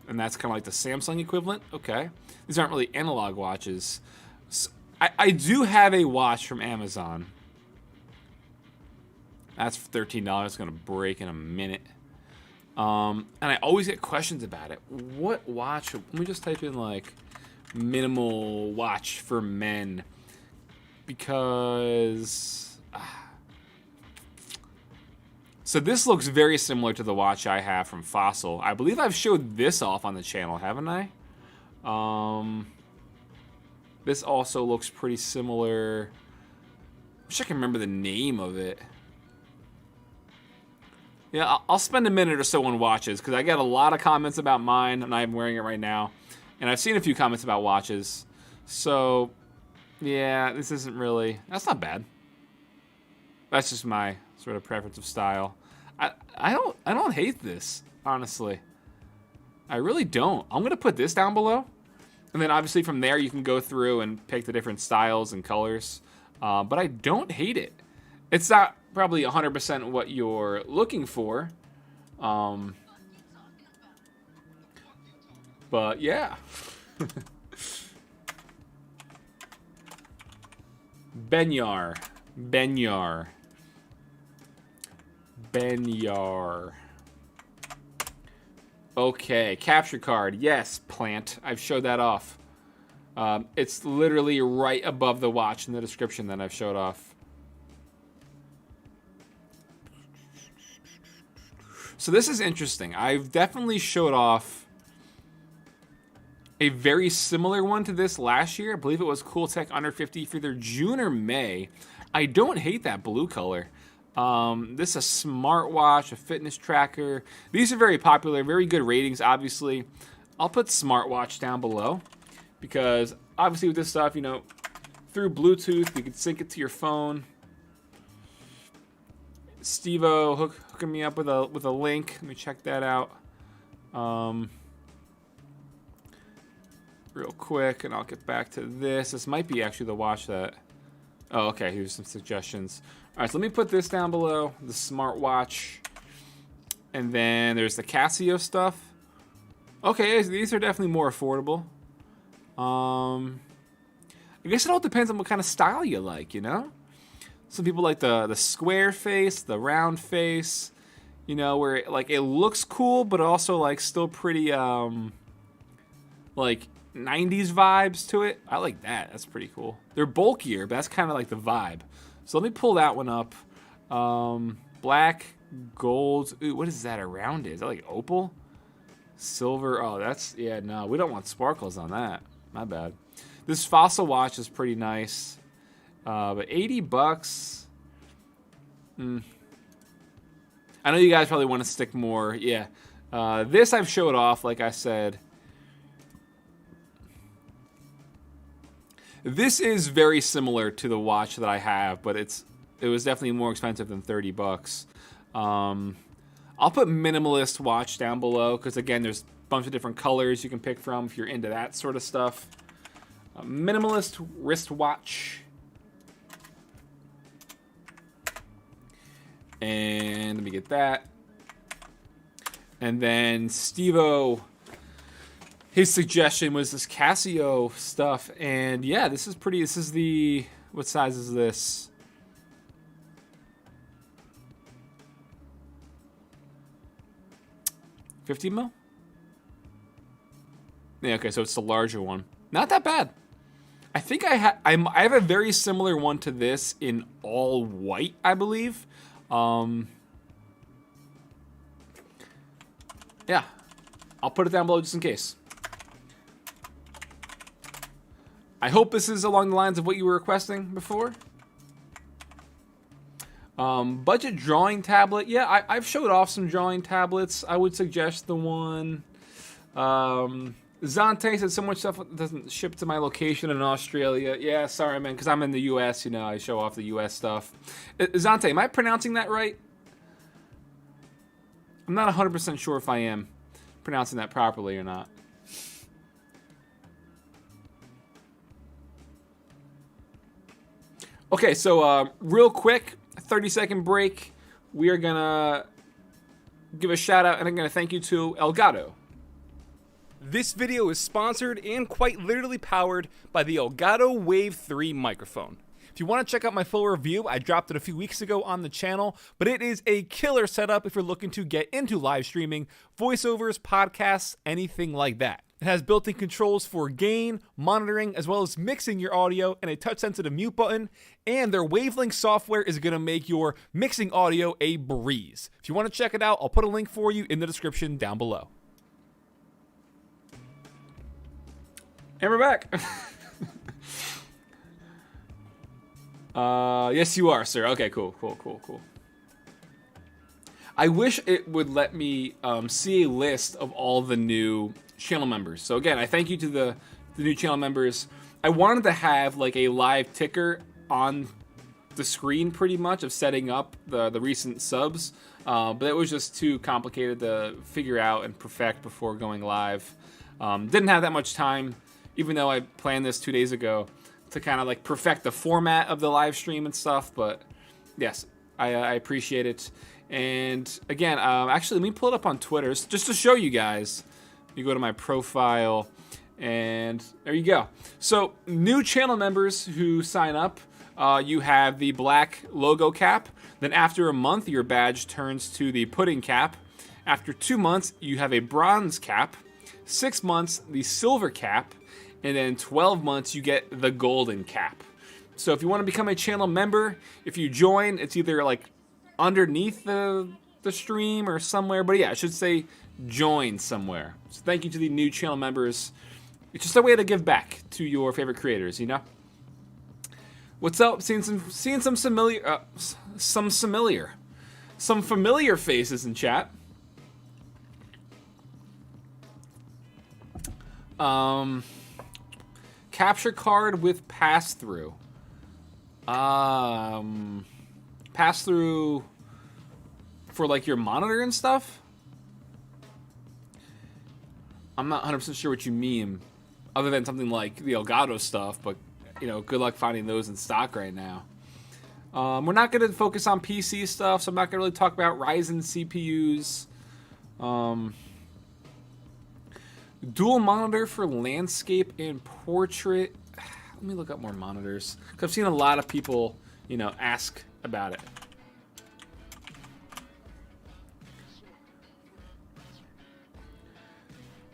And that's kind of like the Samsung equivalent. Okay. These aren't really analog watches. So I do have a watch from Amazon. That's $13. It's going to break in a minute. And I always get questions about it. What watch? Let me just type in like minimal watch for men. Because... So this looks very similar to the watch I have from Fossil. I believe I've showed this off on the channel, haven't I? This also looks pretty similar. I wish I can remember the name of it. Yeah, I'll spend a minute or so on watches because I got a lot of comments about mine, and I'm wearing it right now. And I've seen a few comments about watches. So, yeah, this isn't really... That's not bad. That's just my sort of preference of style. I don't hate this, honestly. I really don't. I'm gonna put this down below, and then obviously from there you can go through and pick the different styles and colors. But I don't hate it. It's not probably 100% what you're looking for. But yeah. Benyar. Okay, capture card. Yes, plant. I've showed that off. It's literally right above the watch in the description that I've showed off. So this is interesting. I've definitely showed off a very similar one to this last year. I believe it was Cool Tech Under 50 for either June or May. I don't hate that blue color. This is a smartwatch, a fitness tracker. These are very popular, very good ratings, obviously. I'll put smartwatch down below because obviously with this stuff, you know, through Bluetooth, you can sync it to your phone. Steve-O hooking me up with a link. Let me check that out. Real quick, and I'll get back to this. This might be actually the watch that... Oh, okay, here's some suggestions. All right, so let me put this down below, the smartwatch. And then there's the Casio stuff. Okay, these are definitely more affordable. I guess it all depends on what kind of style you like, you know? Some people like the square face, the round face, you know, where like it looks cool, but also like still pretty like 90s vibes to it. I like that. That's pretty cool. They're bulkier, but that's kind of like the vibe. So let me pull that one up. Black, gold. Ooh, what is that around it? Is that like opal? Silver. Oh, that's, yeah, no, we don't want sparkles on that. My bad. This Fossil watch is pretty nice. But $80. I know you guys probably want to stick more. Yeah. This I've showed off, like I said. This is very similar to the watch that I have, but it was definitely more expensive than $30. I'll put minimalist watch down below because again, there's a bunch of different colors you can pick from if you're into that sort of stuff. A minimalist wristwatch. And let me get that. And then Steve-O, his suggestion was this Casio stuff. And yeah, this is pretty, this is the, what size is this? $50 mil? Yeah, okay, so it's the larger one. Not that bad. I think I have a very similar one to this in all white, I believe. Yeah, I'll put it down below just in case. I hope this is along the lines of what you were requesting before. Budget drawing tablet. Yeah, I've showed off some drawing tablets. I would suggest the one. Zante said so much stuff doesn't ship to my location in Australia. Yeah, sorry, man, because I'm in the U.S., you know, I show off the U.S. stuff. Zante, am I pronouncing that right? I'm not 100% sure if I am pronouncing that properly or not. Okay, so real quick, 30-second break. We are going to give a shout out and I'm going to thank you to Elgato. This video is sponsored and quite literally powered by the Elgato Wave 3 microphone. If you want to check out my full review, I dropped it a few weeks ago on the channel, but it is a killer setup if you're looking to get into live streaming, voiceovers, podcasts, anything like that. It has built-in controls for gain, monitoring, as well as mixing your audio and a touch-sensitive mute button, and their Wavelength software is going to make your mixing audio a breeze. If you want to check it out, I'll put a link for you in the description down below. And we're back. Yes, you are, sir. Okay, cool. I wish it would let me see a list of all the new channel members. So again, I thank you to the new channel members. I wanted to have like a live ticker on the screen pretty much of setting up the recent subs, but it was just too complicated to figure out and perfect before going live. Didn't have that much time, even though I planned this 2 days ago, to kind of like perfect the format of the live stream and stuff. But yes, I appreciate it. And again, actually, let me pull it up on Twitter just to show you guys. You go to my profile, and there you go. So new channel members who sign up, you have the black logo cap. Then after a month, your badge turns to the pudding cap. After 2 months, you have a bronze cap. 6 months, the silver cap. And then 12 months, you get the golden cap. So if you want to become a channel member, if you join, it's either like underneath the stream or somewhere. But yeah, I should say join somewhere. So thank you to the new channel members. It's just a way to give back to your favorite creators, you know? What's up? Seeing some familiar faces in chat. Capture card with pass through. Pass through for like your monitor and stuff. I'm not 100% sure what you mean, other than something like the Elgato stuff, but you know, good luck finding those in stock right now. We're not going to focus on PC stuff, so I'm not going to really talk about Ryzen CPUs. Dual monitor for landscape and portrait. Let me look up more monitors, because I've seen a lot of people, you know, ask about it.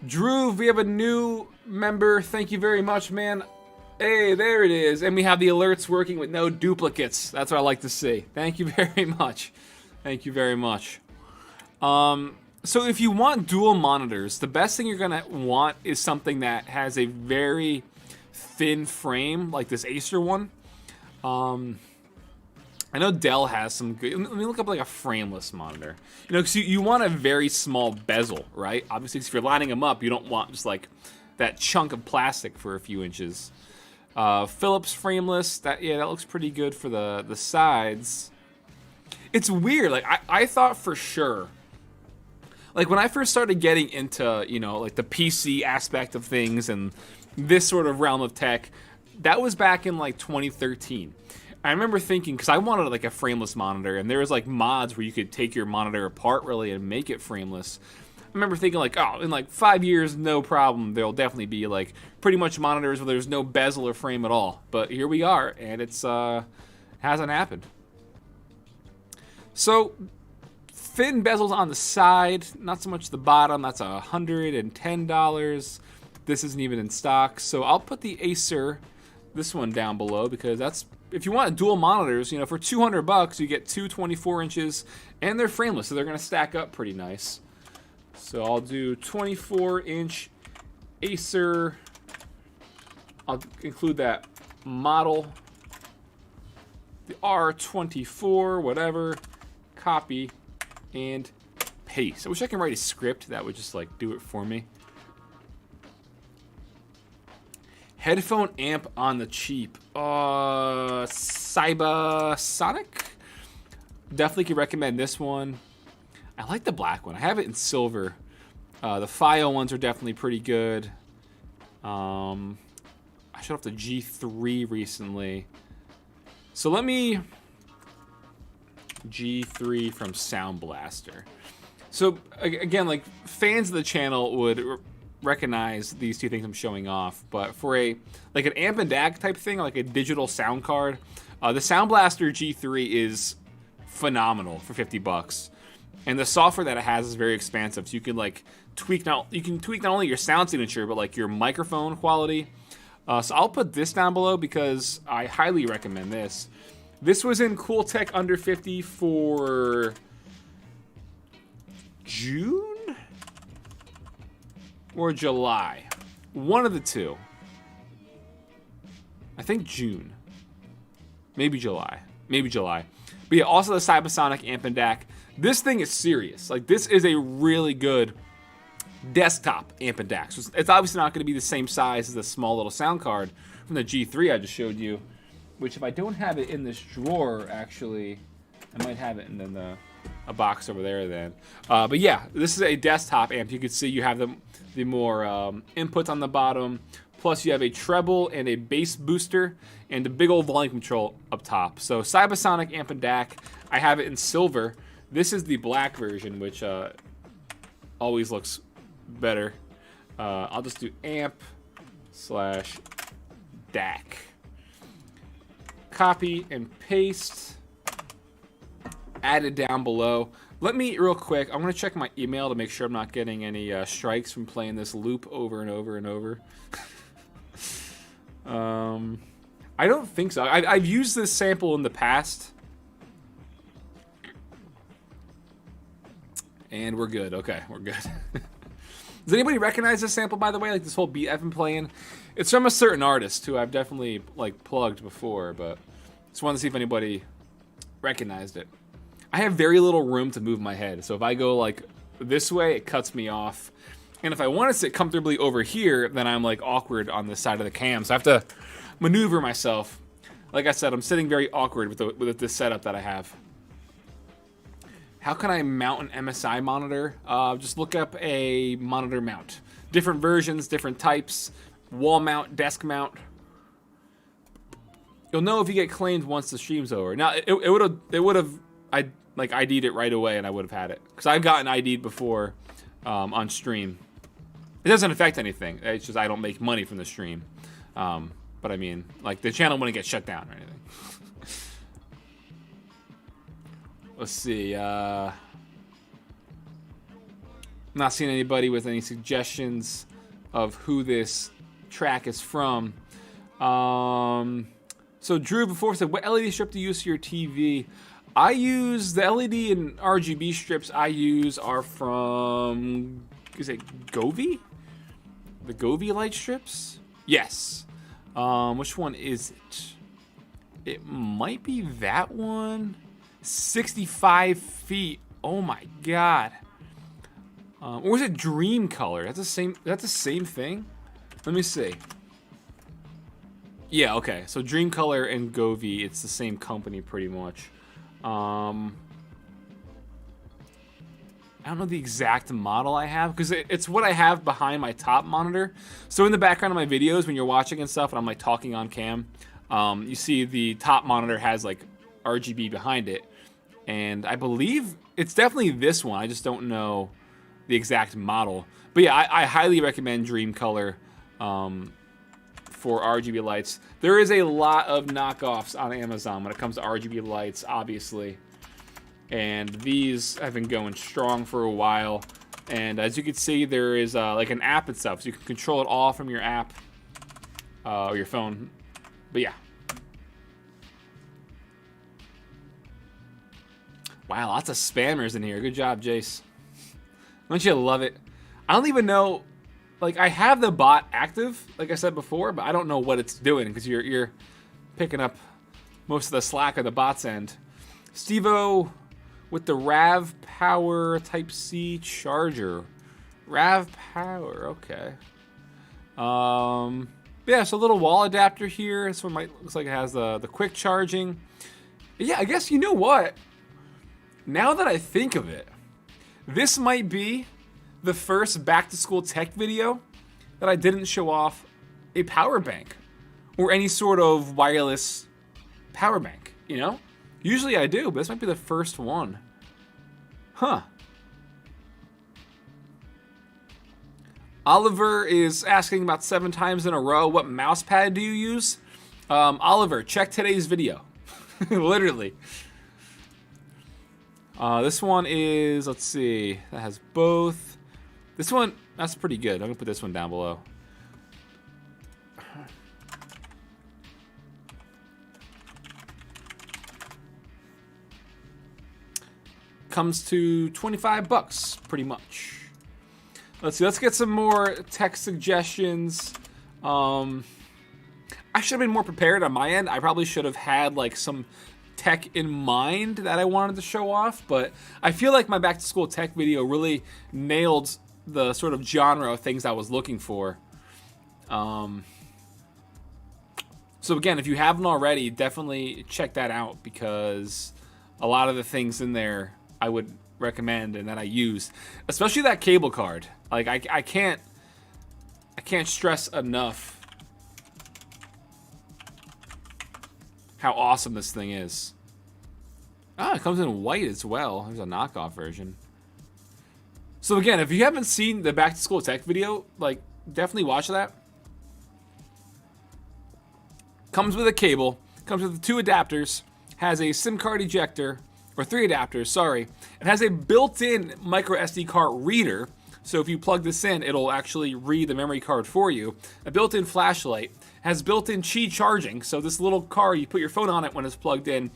Drew, we have a new member. Thank you very much, man. Hey, there it is. And we have the alerts working with no duplicates. That's what I like to see. Thank you very much. Thank you very much. So if you want dual monitors, the best thing you're going to want is something that has a very thin frame, like this Acer one. I know Dell has some good. Let me look up like a frameless monitor. You know, because you want a very small bezel, right? Obviously, if you're lining them up, you don't want just like that chunk of plastic for a few inches. Philips frameless. That looks pretty good for the sides. It's weird. Like I thought for sure. Like when I first started getting into, you know, like the PC aspect of things and this sort of realm of tech, that was back in like 2013. I remember thinking, because I wanted like a frameless monitor, and there was like mods where you could take your monitor apart really and make it frameless. I remember thinking like, oh, in like 5 years, no problem. There'll definitely be like pretty much monitors where there's no bezel or frame at all. But here we are, and it's hasn't happened. So thin bezels on the side, not so much the bottom. That's $110. This isn't even in stock. So I'll put the Acer, this one down below, because that's, if you want dual monitors, you know, for $200 you get two 24 inches, and they're frameless, so they're going to stack up pretty nice. So I'll do 24-inch Acer. I'll include that model, the R24, whatever. Copy and paste. I wish I could write a script that would just like do it for me. Headphone amp on the cheap. Cybasonic? Definitely could recommend this one. I like the black one. I have it in silver. The FiO ones are definitely pretty good. I showed off the G3 recently. So let me... G3 from Sound Blaster. So again, like fans of the channel would recognize these two things I'm showing off, but for a like an amp and DAC type thing, like a digital sound card, the Sound Blaster G3 is phenomenal for $50, and the software that it has is very expansive. So you can like tweak not only your sound signature but like your microphone quality. So I'll put this down below because I highly recommend this. This was in Cool Tech Under 50 for June or July. One of the two. I think June. Maybe July. Maybe July. But yeah, also the Cybasonic amp and DAC. This thing is serious. Like, this is a really good desktop amp and DAC. So it's obviously not going to be the same size as the small little sound card from the G3 I just showed you. Which, if I don't have it in this drawer, actually, I might have it in a box over there then. But yeah, this is a desktop amp. You can see you have the more inputs on the bottom. Plus, you have a treble and a bass booster and a big old volume control up top. So, Cybasonic amp and DAC. I have it in silver. This is the black version, which always looks better. I'll just do amp/DAC. Copy and paste. Add it down below. Let me, real quick, I'm going to check my email to make sure I'm not getting any strikes from playing this loop over and over and over. I don't think so. I've used this sample in the past. And we're good. Okay, we're good. Does anybody recognize this sample, by the way? Like this whole beat I've been playing? It's from a certain artist who I've definitely like plugged before, but just wanted to see if anybody recognized it. I have very little room to move my head, so if I go like this way, it cuts me off. And if I want to sit comfortably over here, then I'm like awkward on this side of the cam, so I have to maneuver myself. Like I said, I'm sitting very awkward with this setup that I have. How can I mount an MSI monitor? Just look up a monitor mount. Different versions, different types. Wall mount, desk mount. You'll know if you get claimed once the stream's over. Now, it would have I like ID'd it right away and I would have had it. Because I've gotten ID'd before on stream. It doesn't affect anything. It's just I don't make money from the stream. But I mean, like the channel wouldn't get shut down or anything. Let's see. Not seeing anybody with any suggestions of who this track is from. So Drew before said, what LED strip do you use for your TV? I use the LED and RGB strips I use are from, is it Govee? The Govee light strips? Yes. Which one is it? It might be that one. 65 feet. Oh my god. Or is it Dream Color? That's the same thing? Let me see. Yeah, okay. So Dream Color and Govee, it's the same company pretty much. I don't know the exact model I have because it's what I have behind my top monitor. So in the background of my videos when you're watching and stuff and I'm like talking on cam, you see the top monitor has like RGB behind it. And I believe it's definitely this one. I just don't know the exact model. But yeah, I highly recommend Dream Color for RGB lights. There is a lot of knockoffs on Amazon when it comes to RGB lights, obviously. And these have been going strong for a while. And as you can see, there is like an app itself. So you can control it all from your app or your phone. But yeah. Wow, lots of spammers in here. Good job, Jace. Don't you love it? I don't even know. Like, I have the bot active, like I said before, but I don't know what it's doing because you're picking up most of the slack on the bot's end. Steve-O with the RAV Power Type-C charger. RAV Power, okay. Yeah, so a little wall adapter here. This one looks like it has the quick charging. Yeah, I guess you know what? Now that I think of it, this might be the first back-to-school tech video that I didn't show off a power bank or any sort of wireless power bank, you know? Usually I do, but this might be the first one. Huh. Oliver is asking about 7 times in a row, what mouse pad do you use? Oliver, check today's video. Literally. This one is, let's see, that has both. This one, that's pretty good. I'm gonna put this one down below. Comes to 25 bucks, pretty much. Let's see, let's get some more tech suggestions. I should have been more prepared on my end. I probably should have had like some tech in mind that I wanted to show off, but I feel like my back to school tech video really nailed the sort of genre of things I was looking for. So again, if you haven't already, definitely check that out because a lot of the things in there I would recommend and that I use, especially that cable card. Like I can't stress enough how awesome this thing is. Ah, it comes in white as well. There's a knockoff version. So again, if you haven't seen the back to school tech video, like definitely watch that. Comes with a cable, comes with 2 adapters, has a SIM card ejector, or 3 adapters, sorry. It has a built-in micro SD card reader, so if you plug this in, it'll actually read the memory card for you. A built-in flashlight, has built-in Qi charging, so this little card, you put your phone on it when it's plugged in,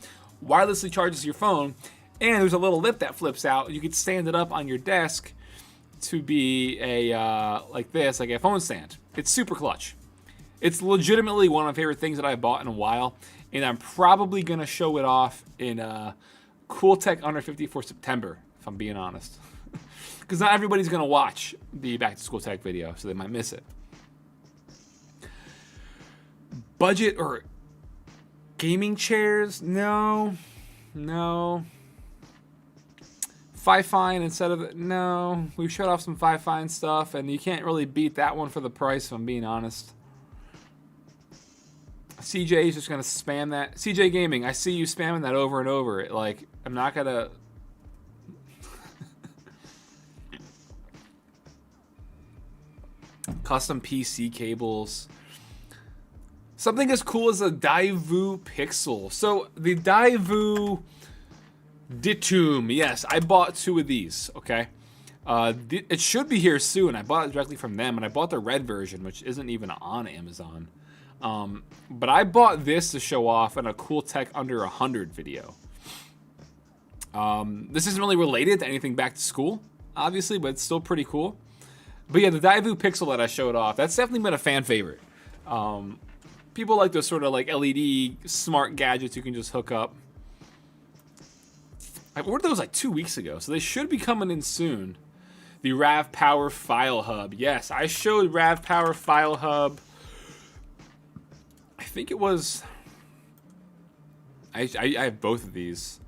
wirelessly charges your phone, and there's a little lip that flips out. You can stand it up on your desk, to be a like this, like a phone stand. It's super clutch. It's legitimately one of my favorite things that I've bought in a while, and I'm probably gonna show it off in Cool Tech Under 50 for September, if I'm being honest. Because not everybody's gonna watch the Back to School Tech video, so they might miss it. Budget or gaming chairs? No. Fi-Fine instead of no. We've showed off some Fi-Fine stuff, and you can't really beat that one for the price, if I'm being honest. CJ is just gonna spam that. CJ Gaming, I see you spamming that over and over. Like, I'm not gonna. Custom PC cables. Something as cool as a Daewoo Pixel. So the Daewoo Ditum, yes, I bought 2 of these. Okay, it should be here soon. I bought it directly from them, and I bought the red version, which isn't even on Amazon. But I bought this to show off in a Cool Tech Under 100 video. This isn't really related to anything back to school, obviously, but it's still pretty cool. But yeah, the Daewoo Pixel that I showed off, that's definitely been a fan favorite. People like those sort of like LED smart gadgets you can just hook up. I ordered those like 2 weeks ago, so they should be coming in soon. The RAV Power File Hub. Yes, I showed RAV Power File Hub. I think it was... I have both of these.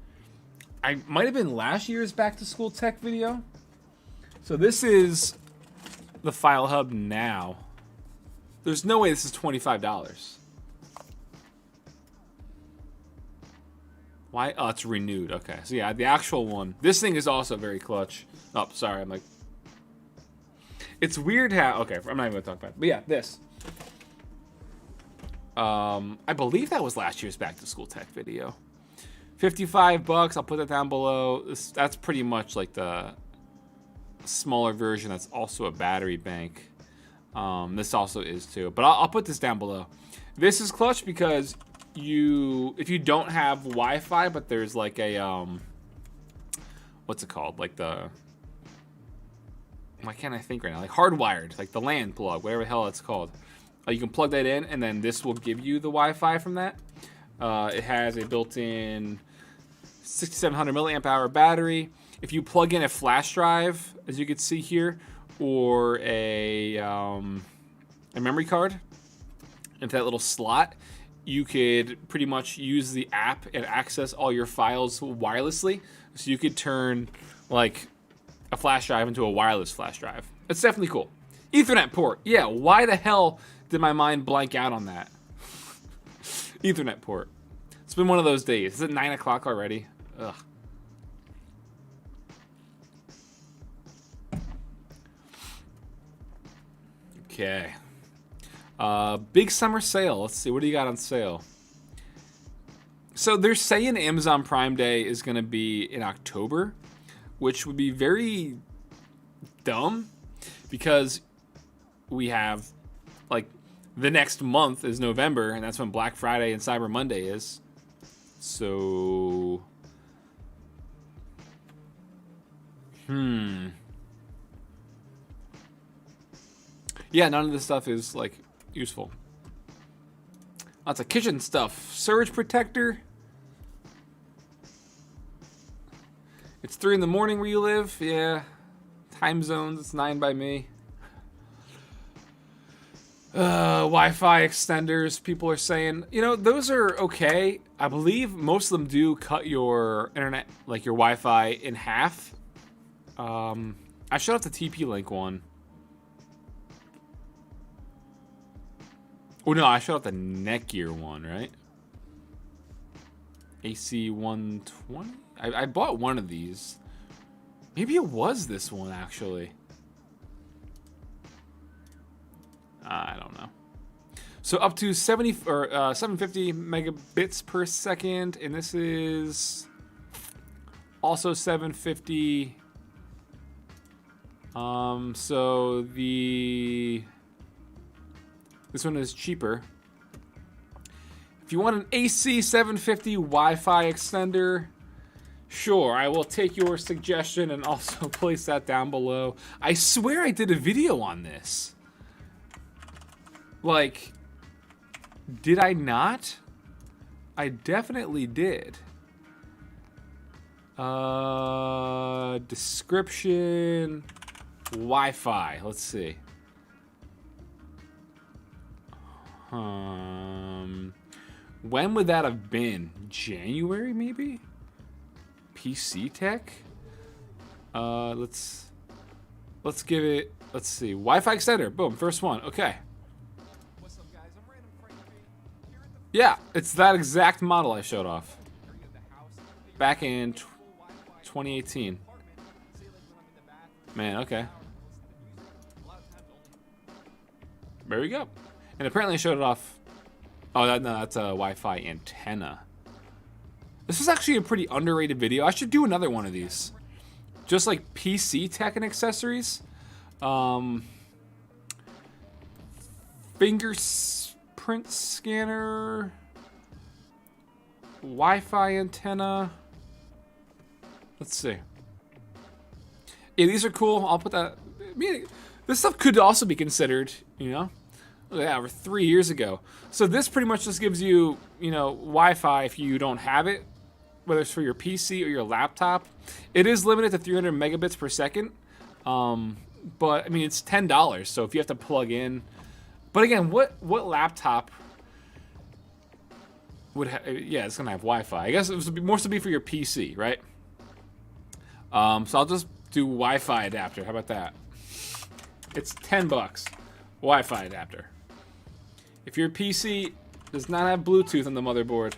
I might have been last year's Back to School Tech video. So this is the File Hub now. There's no way this is $25. Why? Oh, it's renewed. Okay. So yeah, the actual one. This thing is also very clutch. Oh, sorry. I'm like... It's weird how... Okay, I'm not even going to talk about it. But yeah, this. I believe that was last year's Back to School Tech video. $55. I'll put that down below. That's pretty much like the smaller version. That's also a battery bank. This also is too. But I'll put this down below. This is clutch because if you don't have Wi-Fi, but there's like a what's it called? Like the... Why can't I think right now? Like hardwired, like the LAN plug, whatever the hell it's called. You can plug that in, and then this will give you the Wi-Fi from that. It has a built-in 6,700 milliamp hour battery. If you plug in a flash drive, as you can see here, or a memory card into that little slot, you could pretty much use the app and access all your files wirelessly. So you could turn like a flash drive into a wireless flash drive. It's definitely cool. Ethernet port. Yeah, why the hell did my mind blank out on that? Ethernet port. It's been one of those days. Is it 9 o'clock already? Ugh. Okay. Big summer sale. Let's see. What do you got on sale? So they're saying Amazon Prime Day is going to be in October, which would be very dumb because we have like the next month is November, and that's when Black Friday and Cyber Monday is. So, yeah, none of this stuff is like useful. Lots of kitchen stuff. Surge protector. It's 3 in the morning where you live. Yeah. Time zones. It's 9 by me. Wi-Fi extenders, people are saying, you know, those are okay. I believe most of them do cut your internet, like your Wi-Fi, in half. I showed off the TP-Link one. Oh no, I showed off the Netgear one, right? AC 120? I bought one of these. Maybe it was this one, actually. I don't know. So up to 750 megabits per second, and this is also 750. So this one is cheaper. If you want an AC 750 Wi-Fi extender, Sure, I will take your suggestion and also place that down below. I swear I did a video on this. Like, did I not? I definitely did. Description, Wi-Fi. Let's see. When would that have been? January, maybe? PC Tech? Let's give it, let's see. Wi-Fi extender. Boom, first one. Okay. What's up, guys? I'm Random Frank here at the Yeah, it's that exact model I showed off back in 2018. Man, okay. There we go. And apparently I showed it off. Oh, no, that's a Wi-Fi antenna. This is actually a pretty underrated video. I should do another one of these. Just like PC tech and accessories. Fingerprint scanner. Wi-Fi antenna. Let's see. Yeah, these are cool. I'll put that. I mean, this stuff could also be considered, you know. Look at that, over 3 years ago. So this pretty much just gives you, you know, Wi-Fi if you don't have it, whether it's for your PC or your laptop. It is limited to 300 megabits per second. But I mean, it's $10. So if you have to plug in, but again, what laptop would yeah, it's gonna have Wi-Fi. I guess it was more to be for your PC, right? So I'll just do Wi-Fi adapter. How about that? It's $10. Wi-Fi adapter. If your PC does not have Bluetooth on the motherboard,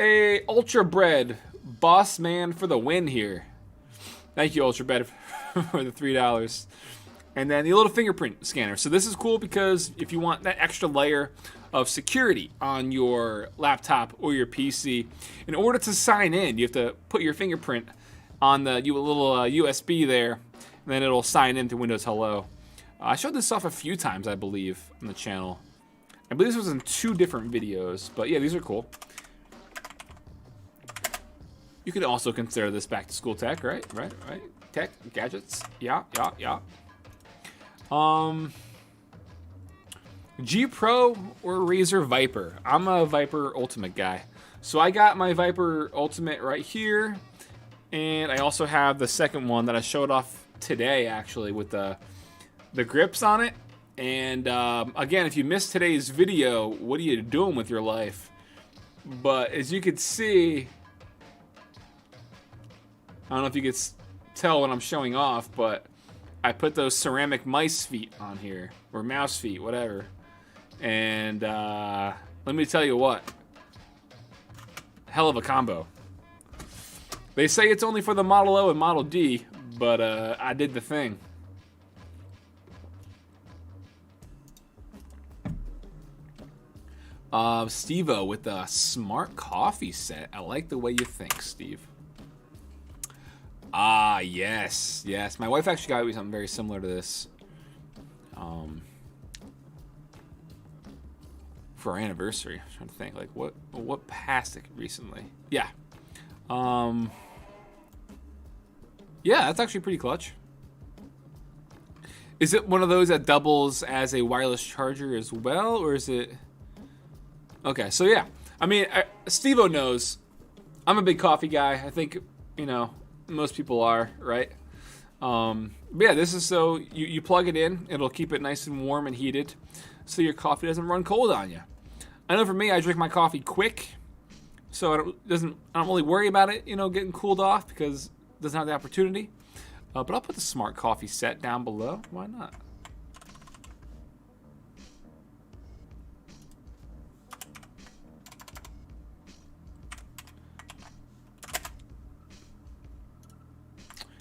a Ultra Bread boss man for the win here. Thank you, Ultra Bread, for the $3. And then the little fingerprint scanner. So this is cool because if you want that extra layer of security on your laptop or your PC, in order to sign in, you have to put your fingerprint on the little USB there, and then it'll sign in to Windows Hello. I showed this off a few times, I believe, on the channel. I believe this was in 2 different videos, but yeah, these are cool. You could also consider this back to school tech, right? Right. Tech, gadgets, yeah. G Pro or Razer Viper? I'm a Viper Ultimate guy. So I got my Viper Ultimate right here, and I also have the second one that I showed off today, actually, with the grips on it. And again, if you missed today's video, what are you doing with your life? But as you can see, I don't know if you could tell what I'm showing off, but I put those ceramic mice feet on here, or mouse feet, whatever. And let me tell you what, hell of a combo. They say it's only for the Model O and Model D, but I did the thing. Steve-O with a smart coffee set. I like the way you think, Steve. Ah, yes. My wife actually got me something very similar to this. For our anniversary. I'm trying to think, like, what passed it recently? Yeah. Yeah, that's actually pretty clutch. Is it one of those that doubles as a wireless charger as well, or is it... Okay, so yeah. I mean, Steve-O knows I'm a big coffee guy. I think, you know, most people are, right? But yeah, this is so you plug it in, it'll keep it nice and warm and heated, so your coffee doesn't run cold on you. I know for me, I drink my coffee quick, so I don't really worry about it, you know, getting cooled off because it doesn't have the opportunity. But I'll put the smart coffee set down below. Why not?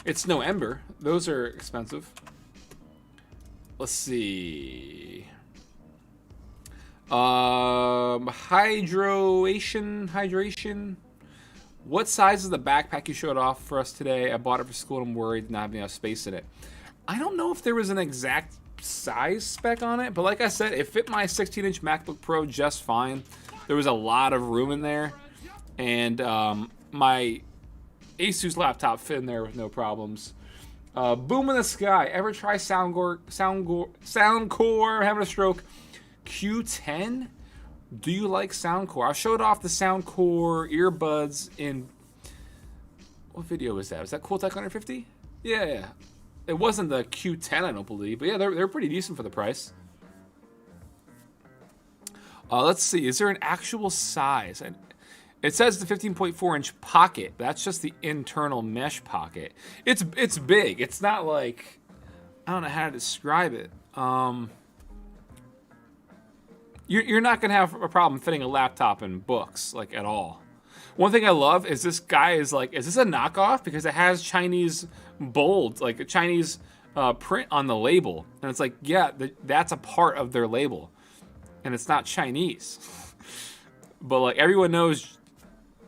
It's no Ember. Those are expensive. Let's see. Hydration. What size is the backpack you showed off for us today? I bought it for school and I'm worried not having enough space in it. I don't know if there was an exact size spec on it, but like I said, it fit my 16-inch MacBook Pro just fine. There was a lot of room in there, and my Asus laptop fit in there with no problems. Boom in the Sky. Ever try Soundcore? I'm having a stroke. Q10? Do you like Soundcore? I showed off the Soundcore earbuds in... What video was that? Was that Cooltech 150? Yeah. It wasn't the Q10, I don't believe. But yeah, they're pretty decent for the price. Let's see. Is there an actual size? It says the 15.4-inch pocket. That's just the internal mesh pocket. It's big. It's not like... I don't know how to describe it. You're not going to have a problem fitting a laptop in books, like, at all. One thing I love is this guy is like, is this a knockoff? Because it has Chinese bold, like a Chinese print on the label. And it's like, yeah, that's a part of their label. And it's not Chinese. But like everyone knows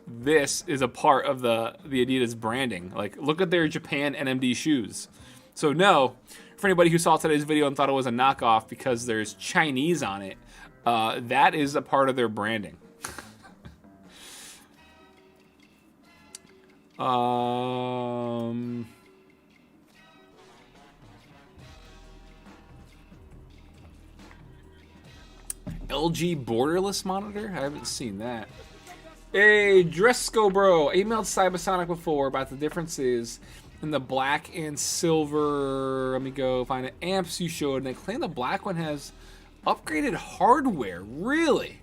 this is a part of the Adidas branding. Like, look at their Japan NMD shoes. So no, for anybody who saw today's video and thought it was a knockoff because there's Chinese on it, that is a part of their branding. LG borderless monitor? I haven't seen that. Hey, Dresco bro, I emailed Cybasonic before about the differences in the black and silver. Let me go find it. Amps you showed, and they claim the black one has upgraded hardware. Really?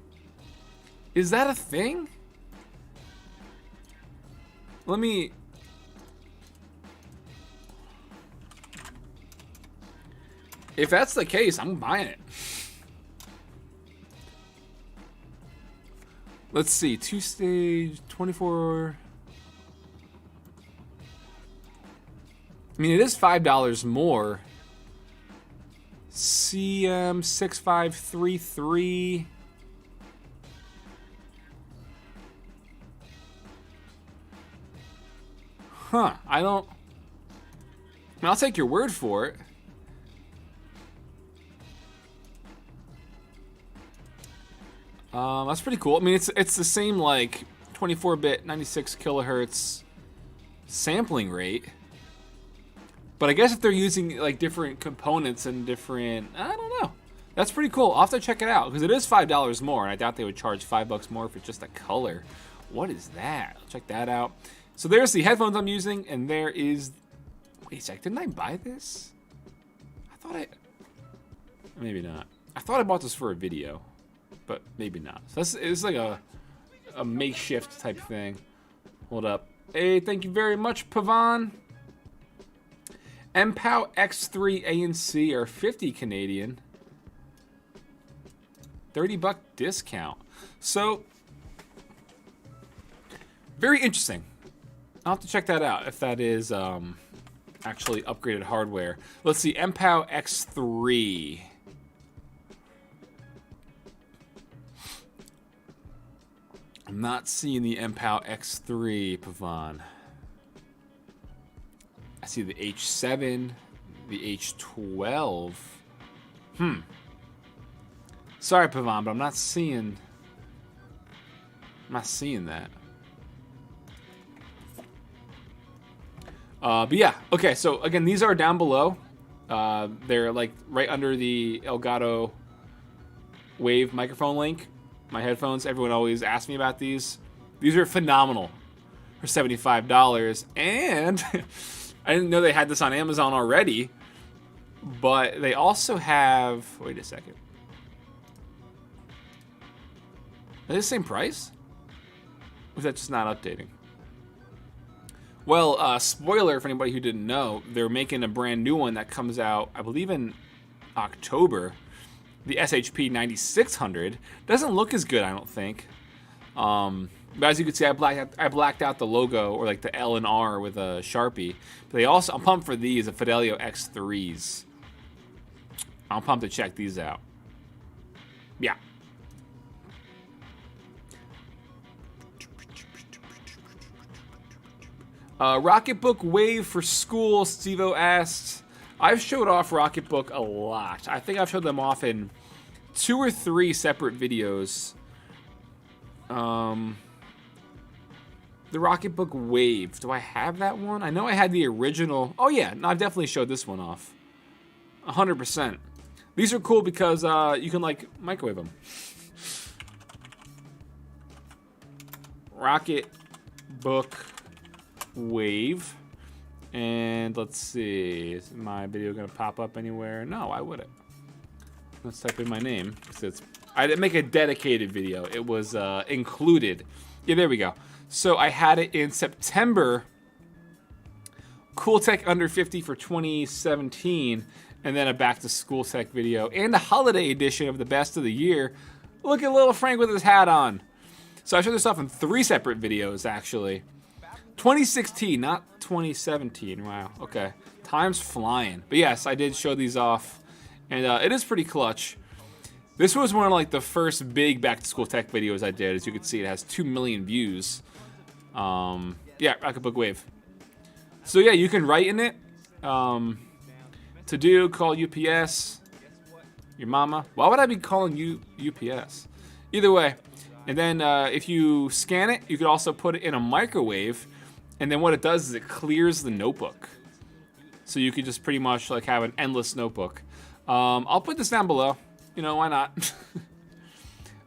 Is that a thing? Let me... If that's the case, I'm buying it. Let's see, 2-stage, 24... I mean, it is $5 more. CM6533... Huh, I mean, I'll take your word for it. That's pretty cool. I mean, it's the same, like, 24-bit, 96 kilohertz sampling rate. But I guess if they're using, like, different components and different... I don't know. That's pretty cool. I'll have to check it out, because it is $5 more, and I doubt they would charge $5 more for just a color. What is that? I'll check that out. So there's the headphones I'm using, and there is... Wait a sec, didn't I buy this? I thought I... Maybe not. I thought I bought this for a video, but maybe not. So it's like a makeshift type thing. Hold up. Hey, thank you very much, Pavan. MPOW X3 A and C are 50 Canadian. $30 discount. So, very interesting. I'll have to check that out if that is actually upgraded hardware. Let's see, MPOW X3. I'm not seeing the MPOW X3, Pavan. I see the H7, the H12. Sorry, Pavan, but I'm not seeing that. But yeah, okay, so again, these are down below. They're like right under the Elgato Wave microphone link. My headphones, everyone always asks me about these. These are phenomenal for $75. And I didn't know they had this on Amazon already, but they also have, wait a second. Are they the same price? Or is that just not updating? Well, spoiler for anybody who didn't know, they're making a brand new one that comes out, I believe, in October. The SHP 9600 doesn't look as good, I don't think. But as you can see, I blacked out the logo, or like the L and R with a Sharpie. But they also, I'm pumped for these, the Fidelio X3s. I'm pumped to check these out. Yeah. Rocketbook Wave for school, Stevo asked. I've showed off Rocketbook a lot. I think I've showed them off in 2 or 3 separate videos. The Rocketbook Wave. Do I have that one? I know I had the original. Oh yeah, no, I've definitely showed this one off. 100%. These are cool because you can like microwave them. Rocketbook Wave. And let's see, is my video gonna pop up anywhere? No, I wouldn't. Let's type in my name. I didn't make a dedicated video. It was included. Yeah, there we go. So I had it in September. Cool Tech Under 50 for 2017. And then a back to school tech video. And a holiday edition of the best of the year. Look at little Frank with his hat on. So I showed this off in 3 separate videos, actually. 2016, not 2017. Wow, okay. Time's flying. But yes, I did show these off. And it is pretty clutch. This was one of like the first big back to school tech videos I did. As you can see, it has 2 million views. Yeah, Rocketbook Wave. So yeah, you can write in it. To do, call UPS. Your mama. Why would I be calling you UPS? Either way. And then if you scan it, you could also put it in a microwave. And then what it does is it clears the notebook. So you could just pretty much like have an endless notebook. I'll put this down below. You know, why not?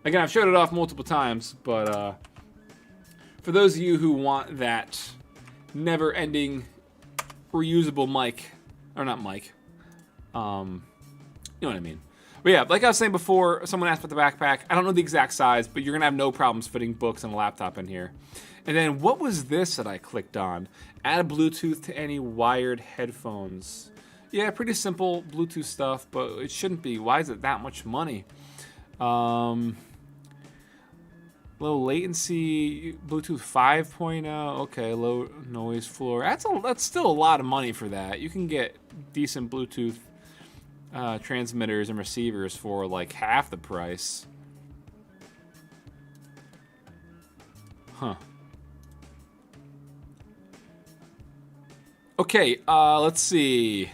Again, I've showed it off multiple times, but for those of you who want that never-ending reusable mic, or not mic, you know what I mean. But yeah, like I was saying before, someone asked about the backpack. I don't know the exact size, but you're gonna have no problems fitting books and a laptop in here. And then what was this that I clicked on? Add Bluetooth to any wired headphones. Yeah, pretty simple Bluetooth stuff, but it shouldn't be. Why is it that much money? Low latency, Bluetooth 5.0. Okay, low noise floor. That's still a lot of money for that. You can get decent Bluetooth transmitters and receivers for like half the price. Huh. Okay, let's see.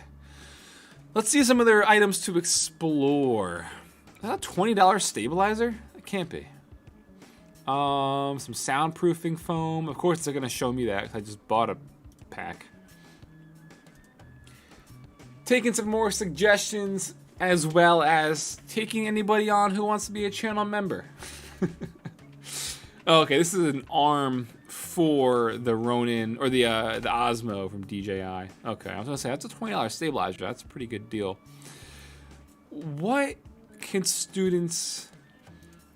Let's see some other items to explore. Is that a $20 stabilizer? It can't be. Some soundproofing foam. Of course, they're gonna show me that 'cause I just bought a pack. Taking some more suggestions, as well as taking anybody on who wants to be a channel member. Okay, this is an arm for the Ronin, or the Osmo from DJI. Okay, I was gonna say, that's a $20 stabilizer. That's a pretty good deal. What can students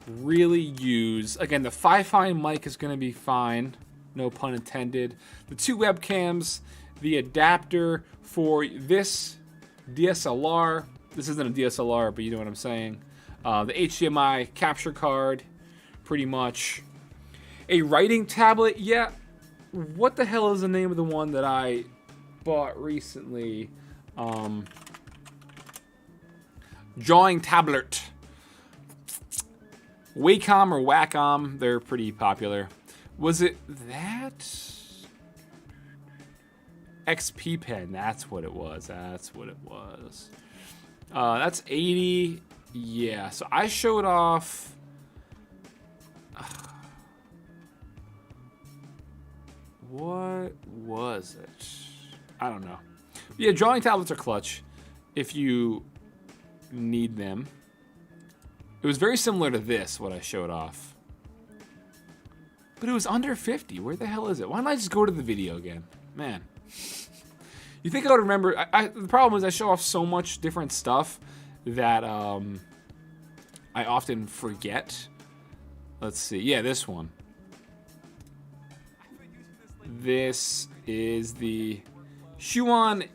really use? Again, the Fi-Fi mic is gonna be fine. No pun intended. The 2 webcams, the adapter for this DSLR. This isn't a DSLR, but you know what I'm saying. The HDMI capture card, pretty much. A writing tablet, yeah. What the hell is the name of the one that I bought recently? Drawing tablet. Wacom or Wacom, they're pretty popular. Was it that? XP pen, that's what it was. That's what it was. That's 80. Yeah, so I showed off. What was it? I don't know. Yeah, drawing tablets are clutch if you need them. It was very similar to this, what I showed off. But it was under 50. Where the hell is it? Why don't I just go to the video again? Man. You think I would remember? The problem is I show off so much different stuff that I often forget. Let's see. Yeah, this one. This is the Shuan.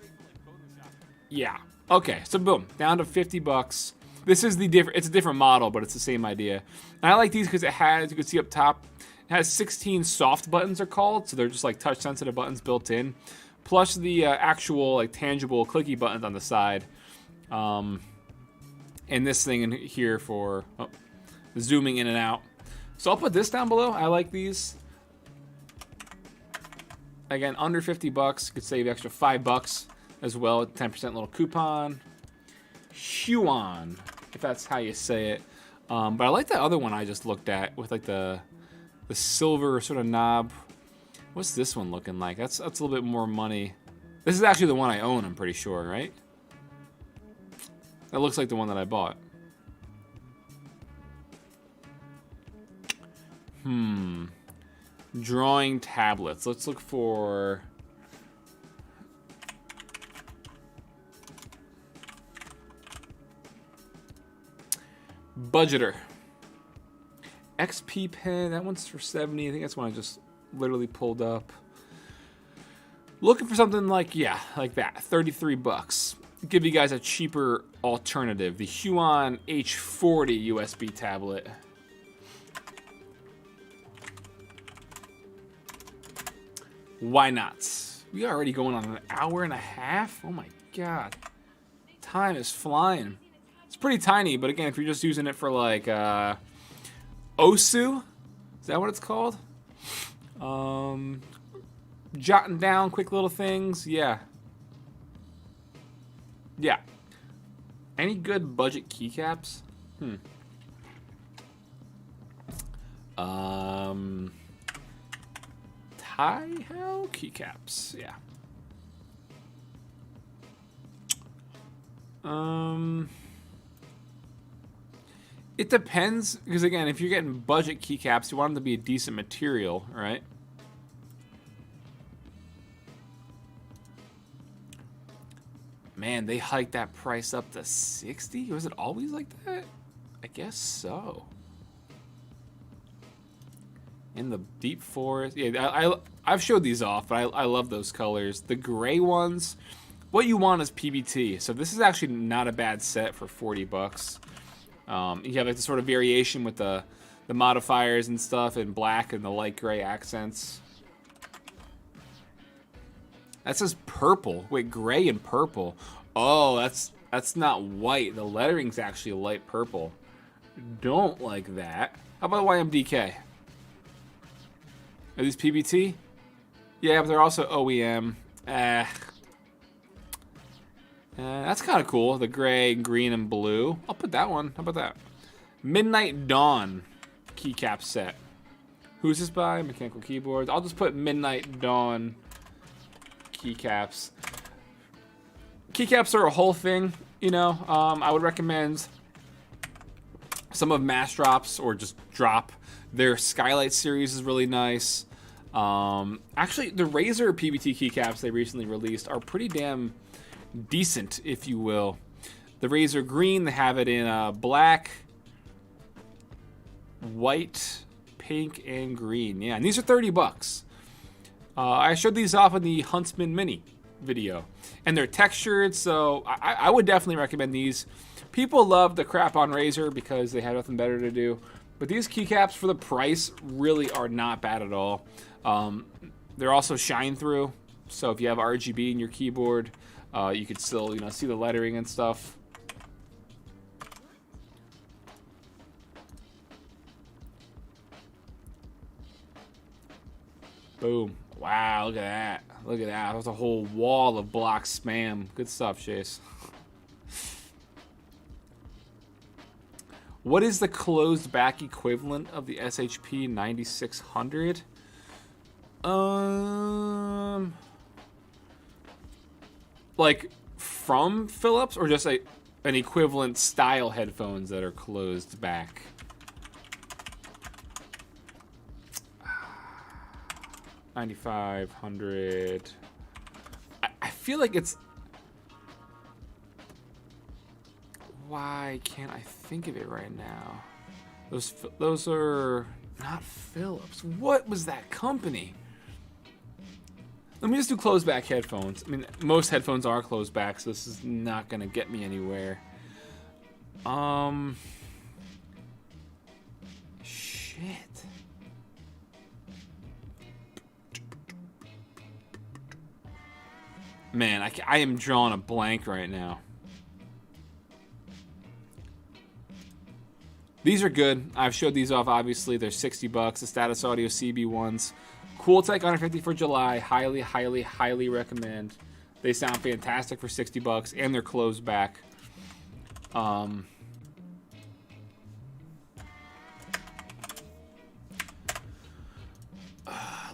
Yeah. Okay. So boom, down to 50 bucks. This is the different. It's a different model, but it's the same idea. And I like these because it has. You can see up top, it has 16 soft buttons are called, so they're just like touch sensitive buttons built in, plus the actual like tangible clicky buttons on the side. And this thing in here for zooming in and out. So I'll put this down below. I like these. Again, under 50 bucks. You could save extra $5 as well. 10% little coupon. Huan, if that's how you say it. But I like that other one I just looked at with like the silver sort of knob. What's this one looking like? That's a little bit more money. This is actually the one I own, I'm pretty sure, right? That looks like the one that I bought. Drawing tablets. Let's look for... Budgeter. XP pen. That one's for 70. I think that's one I just literally pulled up. Looking for something like, yeah, like that. 33 bucks. Give you guys a cheaper alternative. The Huon H40 USB tablet. Why not? We are already going on an hour and a half. Oh my god. Time is flying. It's pretty tiny, but again, if you're just using it for like OSU, is that what it's called? Jotting down quick little things, yeah. Yeah. Any good budget keycaps? Taiho keycaps, yeah. It depends, because again, if you're getting budget keycaps, you want them to be a decent material, right? Man, they hiked that price up to 60? Was it always like that? I guess so. In the deep forest. Yeah, I've showed these off, but I love those colors. The gray ones, what you want is PBT. So this is actually not a bad set for 40 bucks. You have like the sort of variation with the modifiers and stuff in black and the light gray accents. That says purple. Wait, gray and purple. Oh, that's not white. The lettering's actually light purple. Don't like that. How about YMDK? Are these PBT? Yeah, but they're also OEM. That's kind of cool. The gray, green, and blue. I'll put that one. How about that? Midnight Dawn keycap set. Who's this by? Mechanical Keyboards. I'll just put Midnight Dawn keycaps. Keycaps are a whole thing, you know. I would recommend some of Massdrop's or just Drop. Their Skylight series is really nice. Actually, the Razer PBT keycaps they recently released are pretty damn decent, if you will. The Razer Green, they have it in black, white, pink, and green. Yeah, and these are 30 bucks. I showed these off in the Huntsman Mini video. And they're textured, so I would definitely recommend these. People love the crap on Razer because they have nothing better to do. But these keycaps, for the price, really are not bad at all. They're also shine through, so if you have RGB in your keyboard, you could still, you know, see the lettering and stuff. Boom. Wow, look at that. Look at that. There's a whole wall of block spam. Good stuff, Chase. What is the closed back equivalent of the SHP 9600? Like from Philips, or just an equivalent style headphones that are closed back? $9,500. I feel like it's... Why can't I think of it right now? Those are not Philips. What was that company? Let me just do closed back headphones. I mean, most headphones are closed back, so this is not gonna get me anywhere. Shit. Man, I am drawing a blank right now. These are good. I've showed these off, obviously. They're 60 bucks. The Status Audio CB ones. Cooltech 150 for July. Highly, highly, highly recommend. They sound fantastic for 60 bucks, and they're closed back.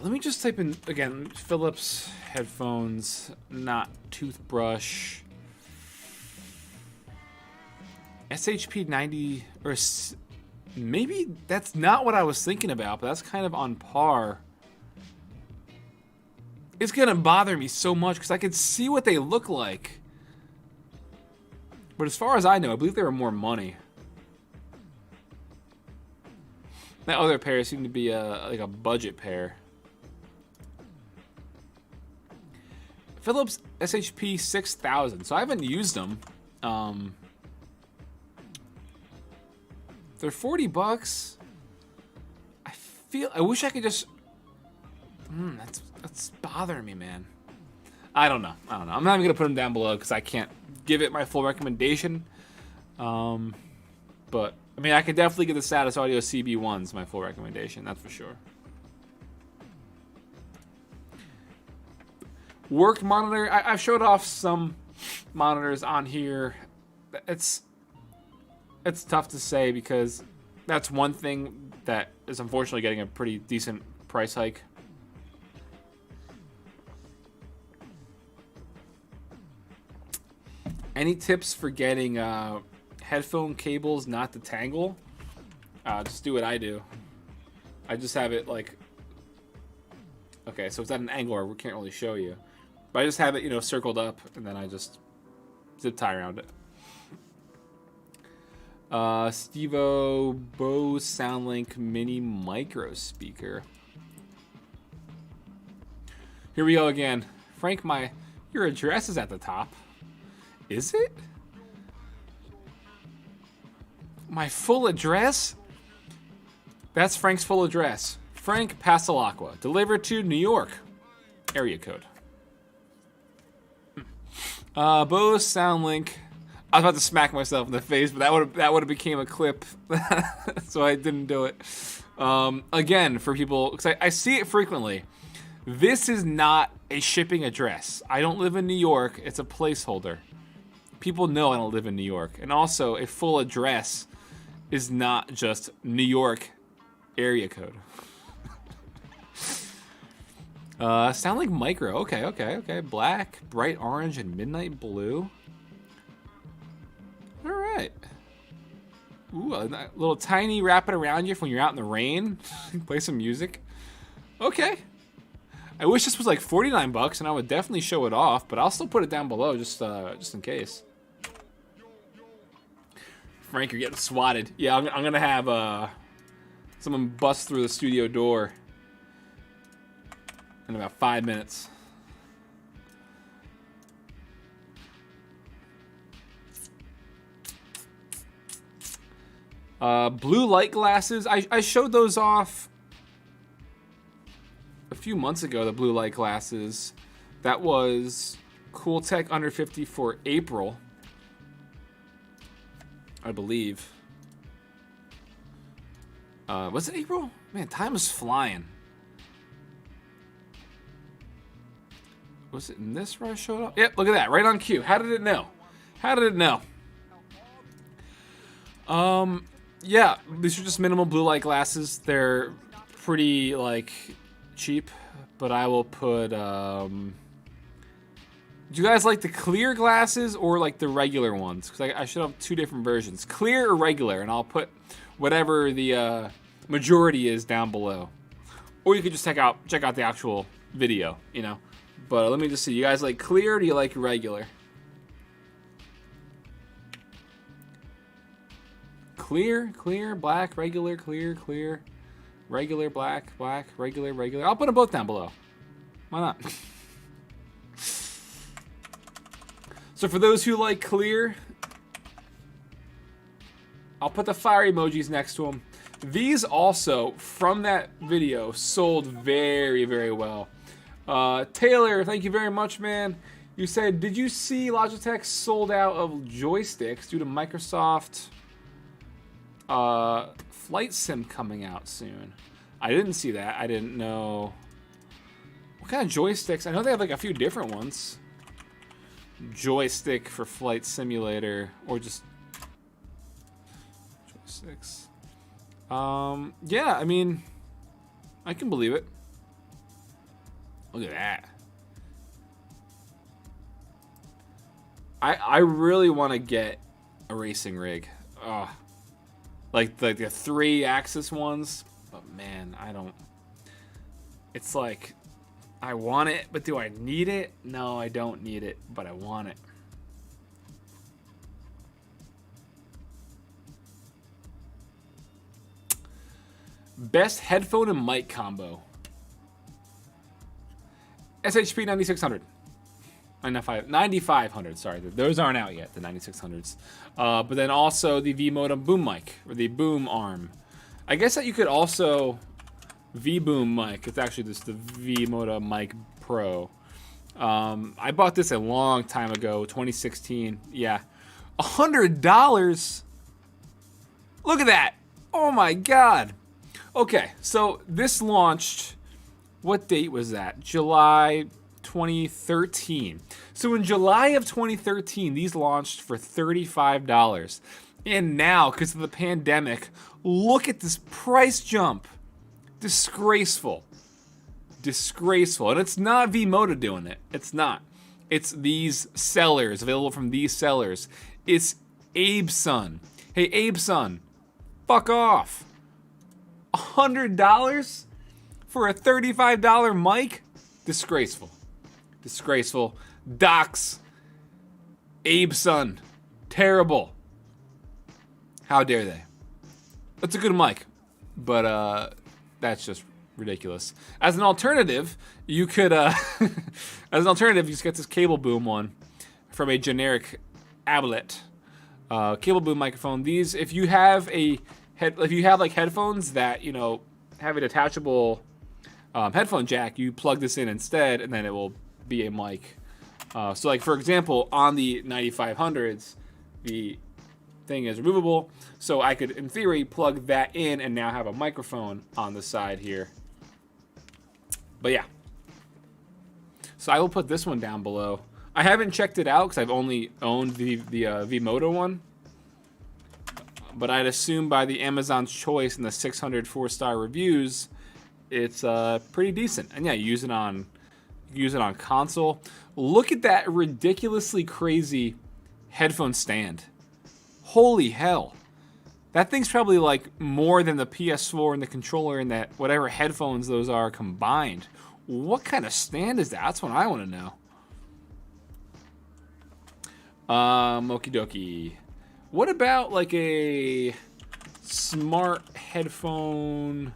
Let me just type in again, Philips headphones, not toothbrush. SHP 90 or maybe that's not what I was thinking about, but that's kind of on par. It's gonna bother me so much because I can see what they look like. But as far as I know, I believe they were more money. That other pair seemed to be like a budget pair. Philips SHP 6000. So I haven't used them. They're $40. I wish I could just. That's bothering me, man. I don't know. I'm not even gonna put them down below because I can't give it my full recommendation. But I mean, I could definitely give the Status Audio CB1s my full recommendation. That's for sure. Work monitor. I've showed off some monitors on here. It's tough to say because that's one thing that is unfortunately getting a pretty decent price hike. Any tips for getting headphone cables not to tangle? Just do what I do. I just have it like... Okay, so it's at an angle where we can't really show you. But I just have it, you know, circled up, and then I just zip tie around it. Stevo Bose SoundLink Mini Micro Speaker. Here we go again. Frank, your address is at the top. Is it? My full address? That's Frank's full address. Frank Pasalacqua. Delivered to New York. Area code. Bose SoundLink. I was about to smack myself in the face, but that would have became a clip, so I didn't do it. Again, for people, because I see it frequently. This is not a shipping address. I don't live in New York. It's a placeholder. People know I don't live in New York, and also a full address is not just New York area code. Sound like micro. Okay. Black, bright orange, and midnight blue. All right. Ooh, a little tiny wrap it around you when you're out in the rain. Play some music. Okay. I wish this was like $49 and I would definitely show it off, but I'll still put it down below just in case. Frank, you're getting swatted. Yeah, I'm gonna have someone bust through the studio door in about 5 minutes. Blue light glasses. I showed those off a few months ago, the blue light glasses. That was Cool Tech Under 50 for April, I believe. Was it April? Man, time is flying. Was it in this where I showed up? Yep, look at that. Right on cue. How did it know? Yeah, these are just minimal blue light glasses. They're pretty, like, cheap, but I will put, do you guys like the clear glasses or like the regular ones? Because I should have two different versions, clear or regular, and I'll put whatever the majority is down below. Or you could just check out the actual video, you know. But let me just see. You guys like clear or do you like regular? Clear, black, regular, clear, regular, black, regular. I'll put them both down below. Why not? So for those who like clear, I'll put the fire emojis next to them. These also, from that video, sold very, very well. Taylor, thank you very much, man. You said, did you see Logitech sold out of joysticks due to Microsoft Flight Sim coming out soon? I didn't see that. I didn't know. What kind of joysticks? I know they have like a few different ones. Joystick for Flight Simulator, or just joysticks. Yeah, I mean, I can believe it. Look at that. I really want to get a racing rig. Oh, like the 3-axis ones. But man, I don't. It's like, I want it, but do I need it? No, I don't need it, but I want it. Best headphone and mic combo. SHP 9600. 9500, sorry. Those aren't out yet, the 9600s. But then also the V-Modem boom mic, or the boom arm. I guess that you could also V-boom mic. It's actually just the V-Modem mic Pro. I bought this a long time ago, 2016. Yeah, $100. Look at that. Oh my God. Okay, so this launched, what date was that? July 2013. So in July of 2013, these launched for $35. And now, because of the pandemic, look at this price jump. Disgraceful. Disgraceful. And it's not V-Moda doing it. It's not. It's these sellers, available from these sellers. It's Abe's son. Hey, Abe's son, fuck off. $100 for a $35 mic? Disgraceful. Disgraceful. Docs. Abe's son. Terrible. How dare they? That's a good mic, but that's just ridiculous. As an alternative, you could, you just get this cable boom one from a generic Ablet cable boom microphone. These, if you have like headphones that, you know, have a detachable headphone jack, you plug this in instead, and then it will be a mic. So, like, for example, on the 9500s, the thing is removable, so I could, in theory, plug that in and now have a microphone on the side here. But yeah. So I will put this one down below. I haven't checked it out because I've only owned the V-Moda one. But I'd assume by the Amazon's choice and the 600 4-star reviews, it's pretty decent. And yeah, use it on console. Look at that ridiculously crazy headphone stand. Holy hell. That thing's probably like more than the PS4 and the controller and that whatever headphones those are combined. What kind of stand is that? That's what I want to know. Okie dokie. What about like a smart headphone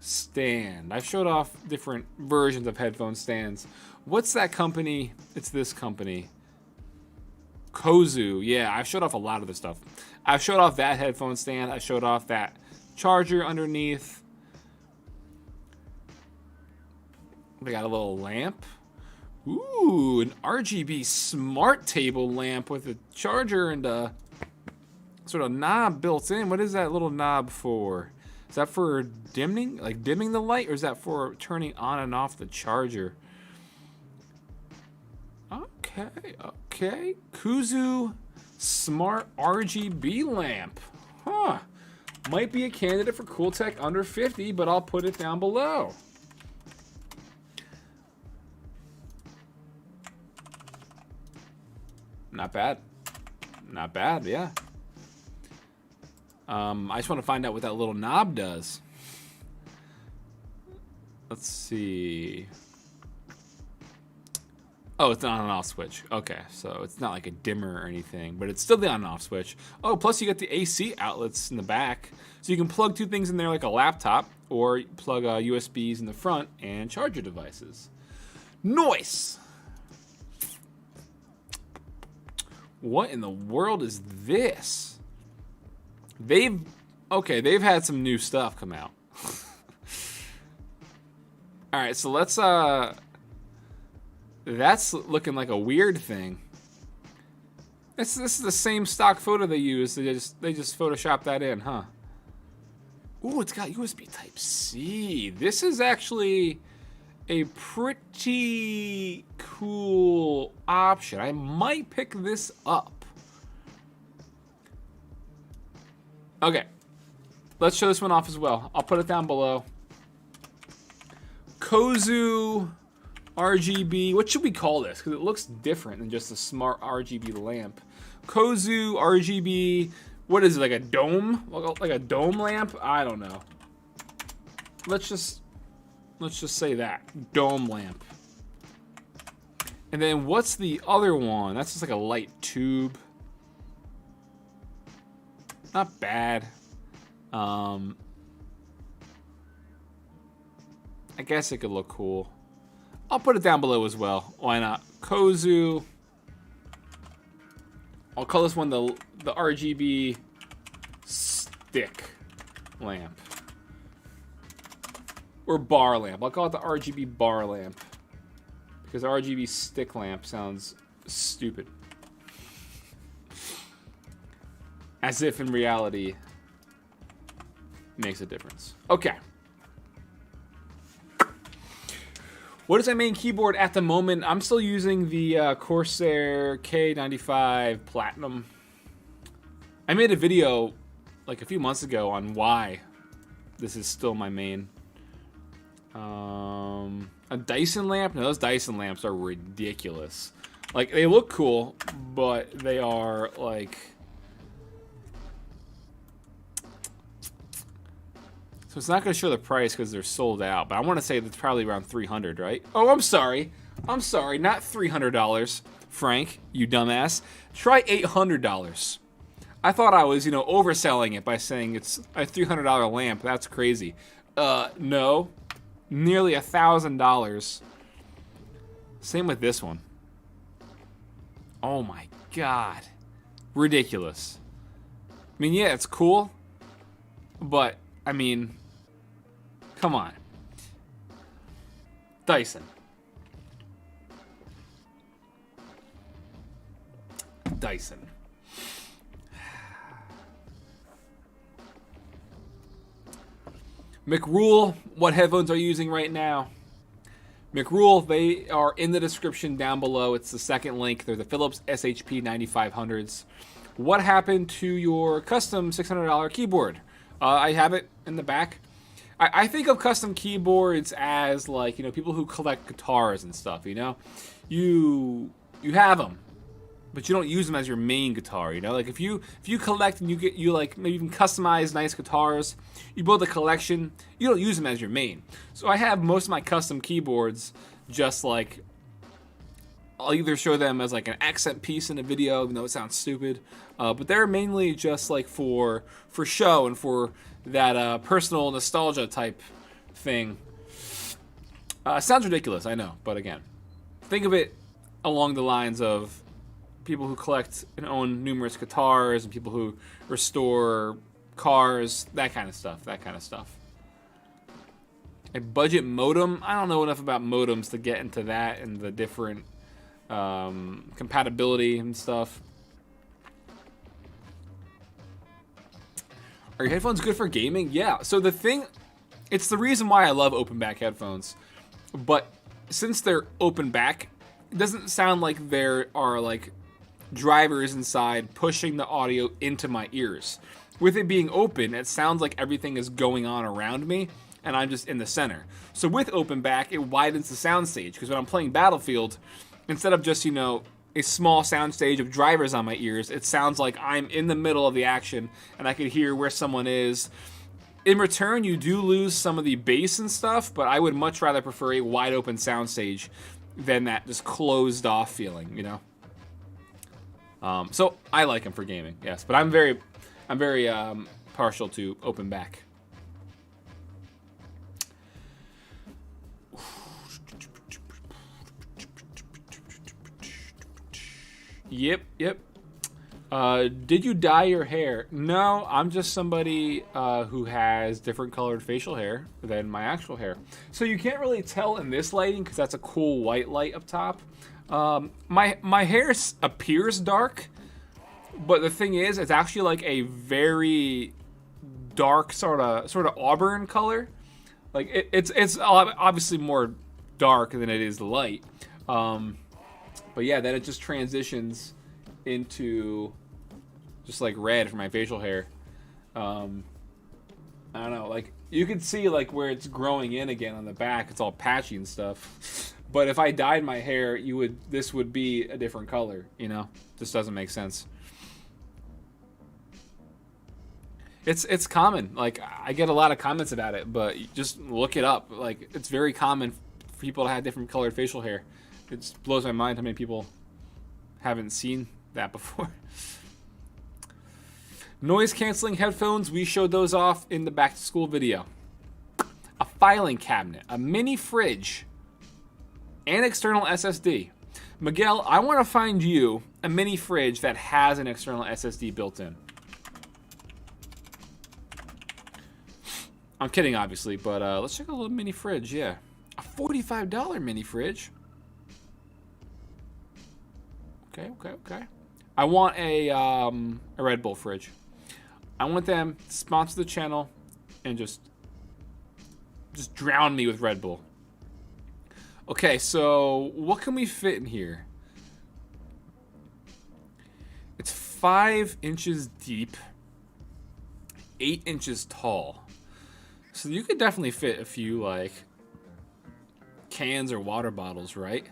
stand? I've showed off different versions of headphone stands. What's that company? It's this company. Kozu. Yeah, I've showed off a lot of this stuff. I've showed off that headphone stand. I showed off that charger underneath. They got a little lamp. Ooh, an RGB smart table lamp with a charger and a sort of knob built in. What is that little knob for? Is that for dimming, like dimming the light, or is that for turning on and off the charger? Okay. Kuzu smart RGB lamp. Huh. Might be a candidate for Cool Tech under 50, but I'll put it down below. Not bad. Not bad, yeah. I just want to find out what that little knob does. Let's see. Oh, it's an on and off switch. Okay, so it's not like a dimmer or anything, but it's still the on and off switch. Oh, plus you get the AC outlets in the back. So you can plug two things in there like a laptop, or plug USBs in the front and charge your devices. Nice! What in the world is this? They've had some new stuff come out. All right, so let's that's looking like a weird thing. This is the same stock photo they use. They just photoshopped that in, huh? Ooh, it's got USB Type-C. This is actually a pretty cool option. I might pick this up. Okay, let's show this one off as well. I'll put it down below. Kozu RGB. What should we call this? Because it looks different than just a smart RGB lamp. Kozu RGB. What is it, like a dome? Like a dome lamp? I don't know. Let's just say that. Dome lamp. And then what's the other one? That's just like a light tube. Not bad. I guess it could look cool. I'll put it down below as well. Why not? Kozu. I'll call this one the RGB stick lamp. Or bar lamp. I'll call it the RGB bar lamp. Because RGB stick lamp sounds stupid. As if in reality makes a difference. Okay. What is my main keyboard at the moment? I'm still using the Corsair K95 Platinum. I made a video like a few months ago on why this is still my main. A Dyson lamp? No, those Dyson lamps are ridiculous. Like, they look cool, but they are like... So it's not going to show the price because they're sold out, but I want to say that's probably around $300, right? Oh, I'm sorry. I'm sorry, not $300, Frank, you dumbass. Try $800. I thought I was, overselling it by saying it's a $300 lamp. That's crazy. No. Nearly $1,000. Same with this one. Oh my God. Ridiculous. I mean, yeah, it's cool, but, I mean... Come on. Dyson. Dyson. McRule, what headphones are you using right now? McRule, they are in the description down below. It's the second link. They're the Philips SHP 9500s. What happened to your custom $600 keyboard? I have it in the back. I think of custom keyboards as like, people who collect guitars and stuff, You have them, but you don't use them as your main guitar, Like if you collect and you like maybe even customize nice guitars, you build a collection, you don't use them as your main. So I have most of my custom keyboards just like I'll either show them as like an accent piece in a video, even though it sounds stupid, but they're mainly just like for show and for that personal nostalgia type thing. Sounds ridiculous, I know, but again, think of it along the lines of people who collect and own numerous guitars and people who restore cars, that kind of stuff. A budget modem? I don't know enough about modems to get into that and the different compatibility and stuff. Are your headphones good for gaming? Yeah. So it's the reason why I love open back headphones. But since they're open back, it doesn't sound like there are like drivers inside pushing the audio into my ears. With it being open, it sounds like everything is going on around me and I'm just in the center. So with open back, it widens the soundstage because when I'm playing Battlefield, instead of just, a small soundstage of drivers on my ears, it sounds like I'm in the middle of the action and I can hear where someone is. In return, you do lose some of the bass and stuff, but I would much rather prefer a wide open soundstage than that just closed off feeling, So I like them for gaming, yes, but I'm very partial to open back. Yep. Did you dye your hair? No, I'm just somebody who has different colored facial hair than my actual hair. So you can't really tell in this lighting because that's a cool white light up top. My hair appears dark, but the thing is, it's actually like a very dark sort of auburn color. Like it's obviously more dark than it is light. But yeah, then it just transitions into just like red for my facial hair. I don't know, like you can see like where it's growing in again on the back. It's all patchy and stuff. But if I dyed my hair, this would be a different color, you know? This doesn't make sense. It's common. Like, I get a lot of comments about it, but just look it up. Like, it's very common for people to have different colored facial hair. It just blows my mind how many people haven't seen that before. Noise canceling headphones, we showed those off in the back to school video. A filing cabinet, a mini fridge, and external SSD. Miguel, I want to find you a mini fridge that has an external SSD built in. I'm kidding, obviously, but let's check out a little mini fridge, yeah. A $45 mini fridge. Okay. I want a Red Bull fridge. I want them to sponsor the channel and just drown me with Red Bull. Okay, so what can we fit in here? It's 5 inches deep, 8 inches tall. So you could definitely fit a few, like, cans or water bottles, right?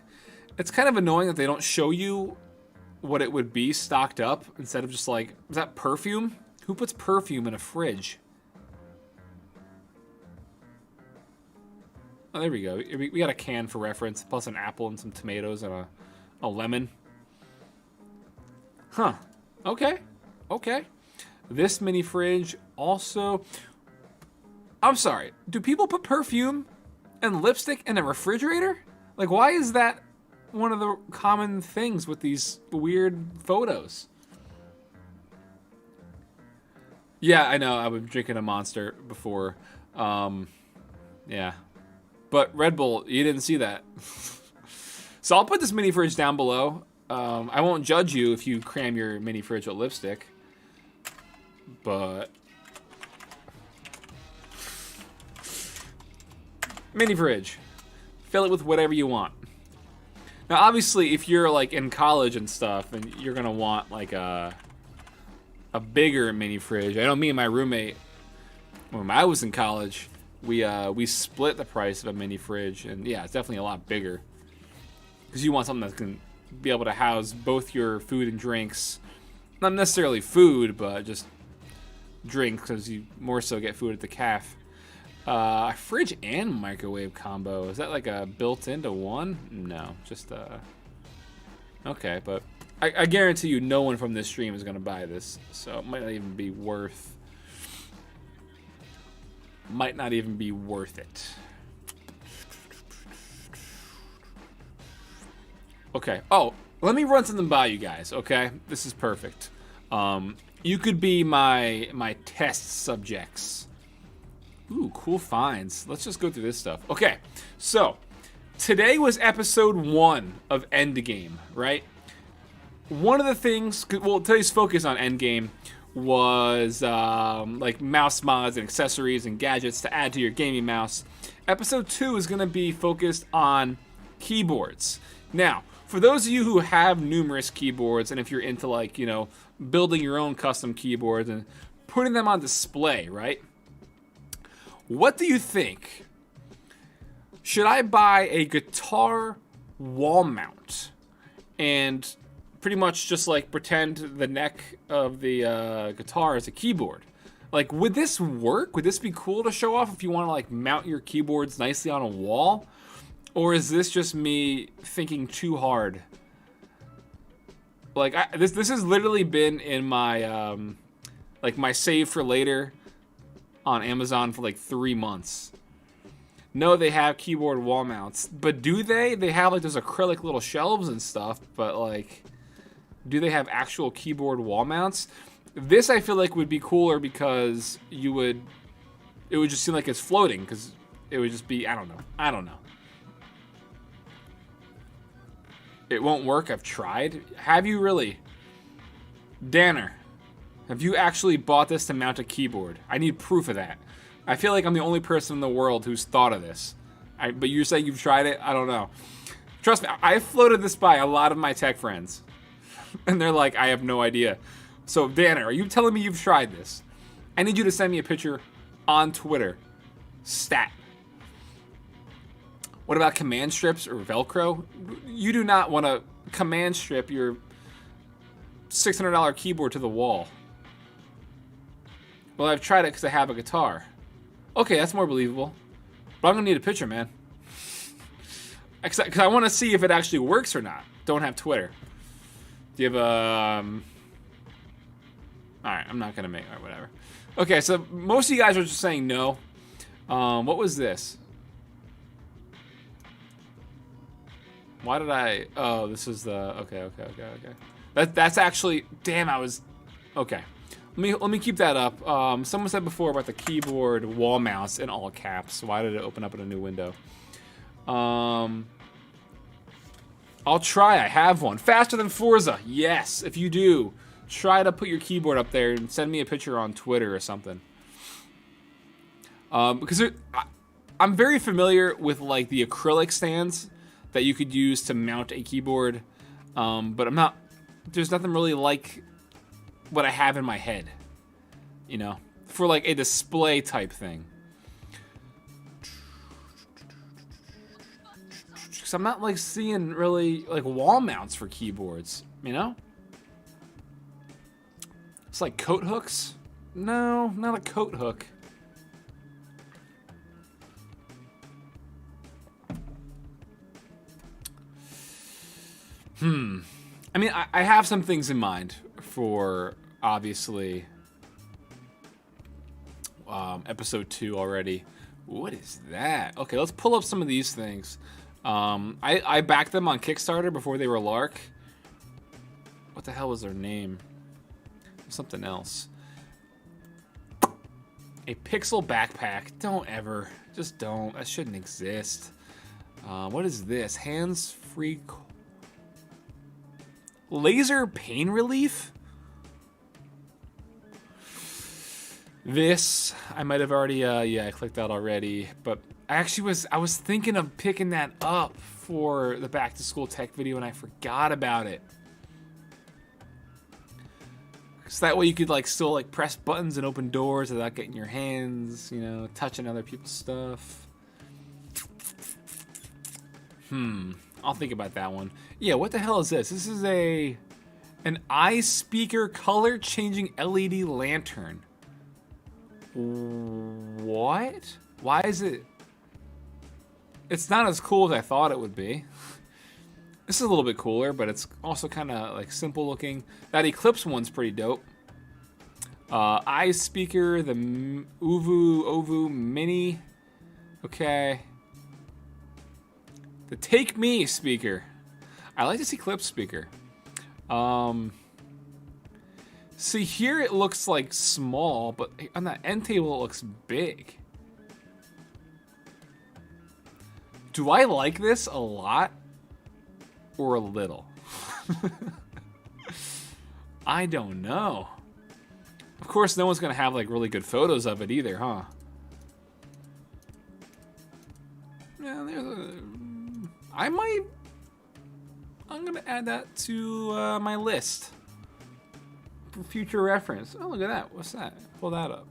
It's kind of annoying that they don't show you what it would be stocked up instead of just like, is that perfume? Who puts perfume in a fridge? Oh, there we go. We got a can for reference, plus an apple and some tomatoes and a lemon. Huh. Okay. This mini fridge also... I'm sorry. Do people put perfume and lipstick in a refrigerator? Like, why is that one of the common things with these weird photos? Yeah, I know. I've been drinking a Monster before. Yeah. But Red Bull, you didn't see that. So I'll put this mini fridge down below. I won't judge you if you cram your mini fridge with lipstick. But... mini fridge. Fill it with whatever you want. Now, obviously, if you're like in college and stuff, then you're gonna want like a bigger mini fridge. I know me and my roommate, when I was in college, we split the price of a mini fridge, and yeah, it's definitely a lot bigger. Because you want something that can be able to house both your food and drinks. Not necessarily food, but just drinks, because you more so get food at the caf. Fridge and microwave combo. Is that like a built into one? No, just okay, but I guarantee you no one from this stream is gonna buy this, so it might not even be worth it. Okay. Oh, let me run something by you guys, okay? This is perfect. You could be my test subjects. Ooh, cool finds. Let's just go through this stuff. Okay, so today was episode 1 of Endgame, right? One of the things, well, today's focus on Endgame was like mouse mods and accessories and gadgets to add to your gaming mouse. Episode 2 is going to be focused on keyboards. Now, for those of you who have numerous keyboards, and if you're into like, you know, building your own custom keyboards and putting them on display, right? What do you think? Should I buy a guitar wall mount and pretty much just like pretend the neck of the guitar is a keyboard? Like, would this work? Would this be cool to show off if you want to like mount your keyboards nicely on a wall? Or is this just me thinking too hard? Like, this has literally been in my like my save for later on Amazon for like 3 months. No, they have keyboard wall mounts, but do they? They have like those acrylic little shelves and stuff, but like, do they have actual keyboard wall mounts? This I feel like would be cooler because it would just seem like it's floating, because it would just be, I don't know. It won't work. I've tried. Have you really? Danner, have you actually bought this to mount a keyboard? I need proof of that. I feel like I'm the only person in the world who's thought of this. But you're saying you've tried it? I don't know. Trust me, I've floated this by a lot of my tech friends. And they're like, I have no idea. So, Danner, are you telling me you've tried this? I need you to send me a picture on Twitter. Stat. What about command strips or Velcro? You do not want to command strip your $600 keyboard to the wall. Well, I've tried it because I have a guitar. Okay, that's more believable. But I'm going to need a picture, man. Because I want to see if it actually works or not. Don't have Twitter. Do you have a... Alright, I'm not going to make... Alright, whatever. Okay, so most of you guys are just saying no. What was this? Why did I... Oh, this is the... Okay. That's actually... Damn, I was... Okay. Let me keep that up. Someone said before about the keyboard wall mounts in all caps. Why did it open up in a new window? I'll try. I have one. Faster than Forza. Yes, if you do, try to put your keyboard up there and send me a picture on Twitter or something. Because I'm very familiar with like the acrylic stands that you could use to mount a keyboard, but I'm not. There's nothing really like what I have in my head, you know, for like a display type thing. Because I'm not like seeing really like wall mounts for keyboards, you know? It's like coat hooks. No, not a coat hook. I mean, I have some things in mind for, obviously, episode 2 already. What is that? Okay, let's pull up some of these things. I backed them on Kickstarter before they were Lark. What the hell was their name? Something else. A pixel backpack. Don't ever. Just don't. That shouldn't exist. What is this? Hands-free... Laser pain relief? This, I might have already, yeah, I clicked that already, but I was thinking of picking that up for the back to school tech video and I forgot about it. So that way you could like still like press buttons and open doors without getting your hands, you know, touching other people's stuff. I'll think about that one. Yeah, what the hell is this? This is an iSpeaker color changing LED lantern. What? Why is it? It's not as cool as I thought it would be. This is a little bit cooler, but it's also kind of like simple looking. That Eclipse one's pretty dope. iSpeaker, the Ovu Mini. Okay. The Take Me speaker. I like this Eclipse speaker. See, here it looks like small, but on that end table it looks big. Do I like this a lot or a little? I don't know. Of course, no one's gonna have like really good photos of it either, huh? Yeah, I'm gonna add that to my list for future reference. Oh, look at that. What's that? Pull that up.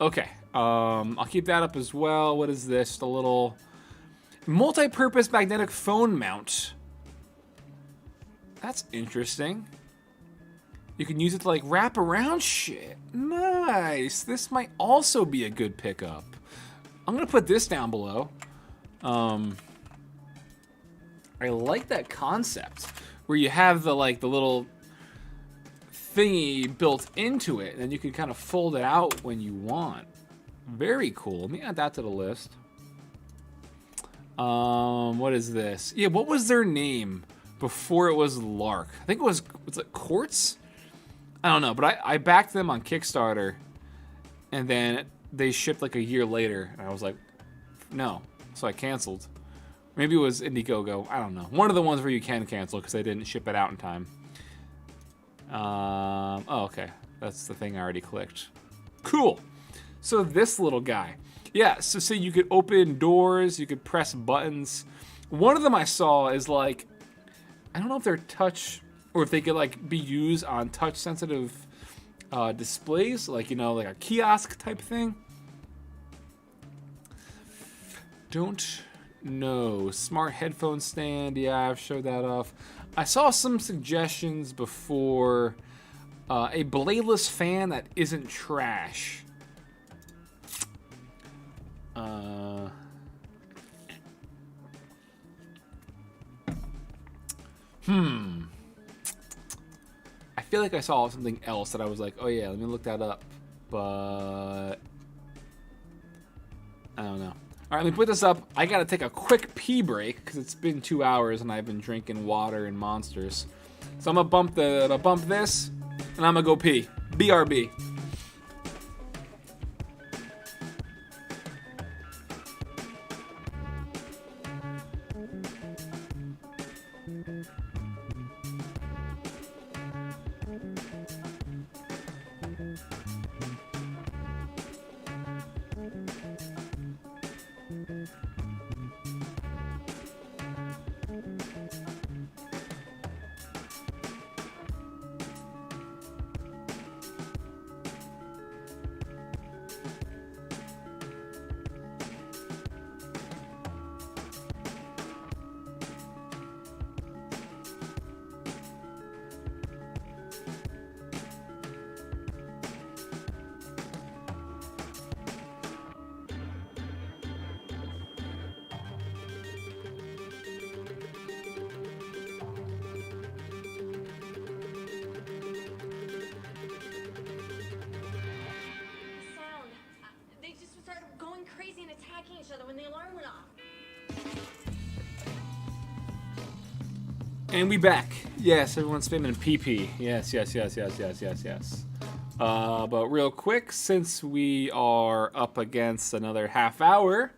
Okay. I'll keep that up as well. What is this? The little multi-purpose magnetic phone mount. That's interesting. You can use it to like wrap around shit. Nice. This might also be a good pickup. I'm gonna put this down below. I like that concept where you have the little thingy built into it, and then you can kind of fold it out when you want. Very cool. Let me add that to the list. What is this? Yeah, what was their name before it was Lark? I think it was it Quartz? I don't know, but I backed them on Kickstarter, and then they shipped like a year later, and I was like, no. So I canceled. Maybe it was Indiegogo. I don't know. One of the ones where you can cancel because they didn't ship it out in time. Oh, okay. That's the thing I already clicked. Cool. So this little guy. Yeah, so say you could open doors, you could press buttons. One of them I saw is like, I don't know if they're touch or if they could like be used on touch sensitive displays, like, you know, like a kiosk type thing. Don't No. Smart headphone stand. Yeah, I've showed that off. I saw some suggestions before. A bladeless fan that isn't trash. I feel like I saw something else that I was like, oh yeah, let me look that up. But I don't know. All right, let me put this up. I gotta take a quick pee break because it's been 2 hours and I've been drinking water and Monsters. So I'm gonna bump this, and I'm gonna go pee. BRB. Sound. They just started going crazy and attacking each other when the alarm went off. And we back. Yes, everyone's spamming PP. Yes. But real quick, since we are up against another half hour.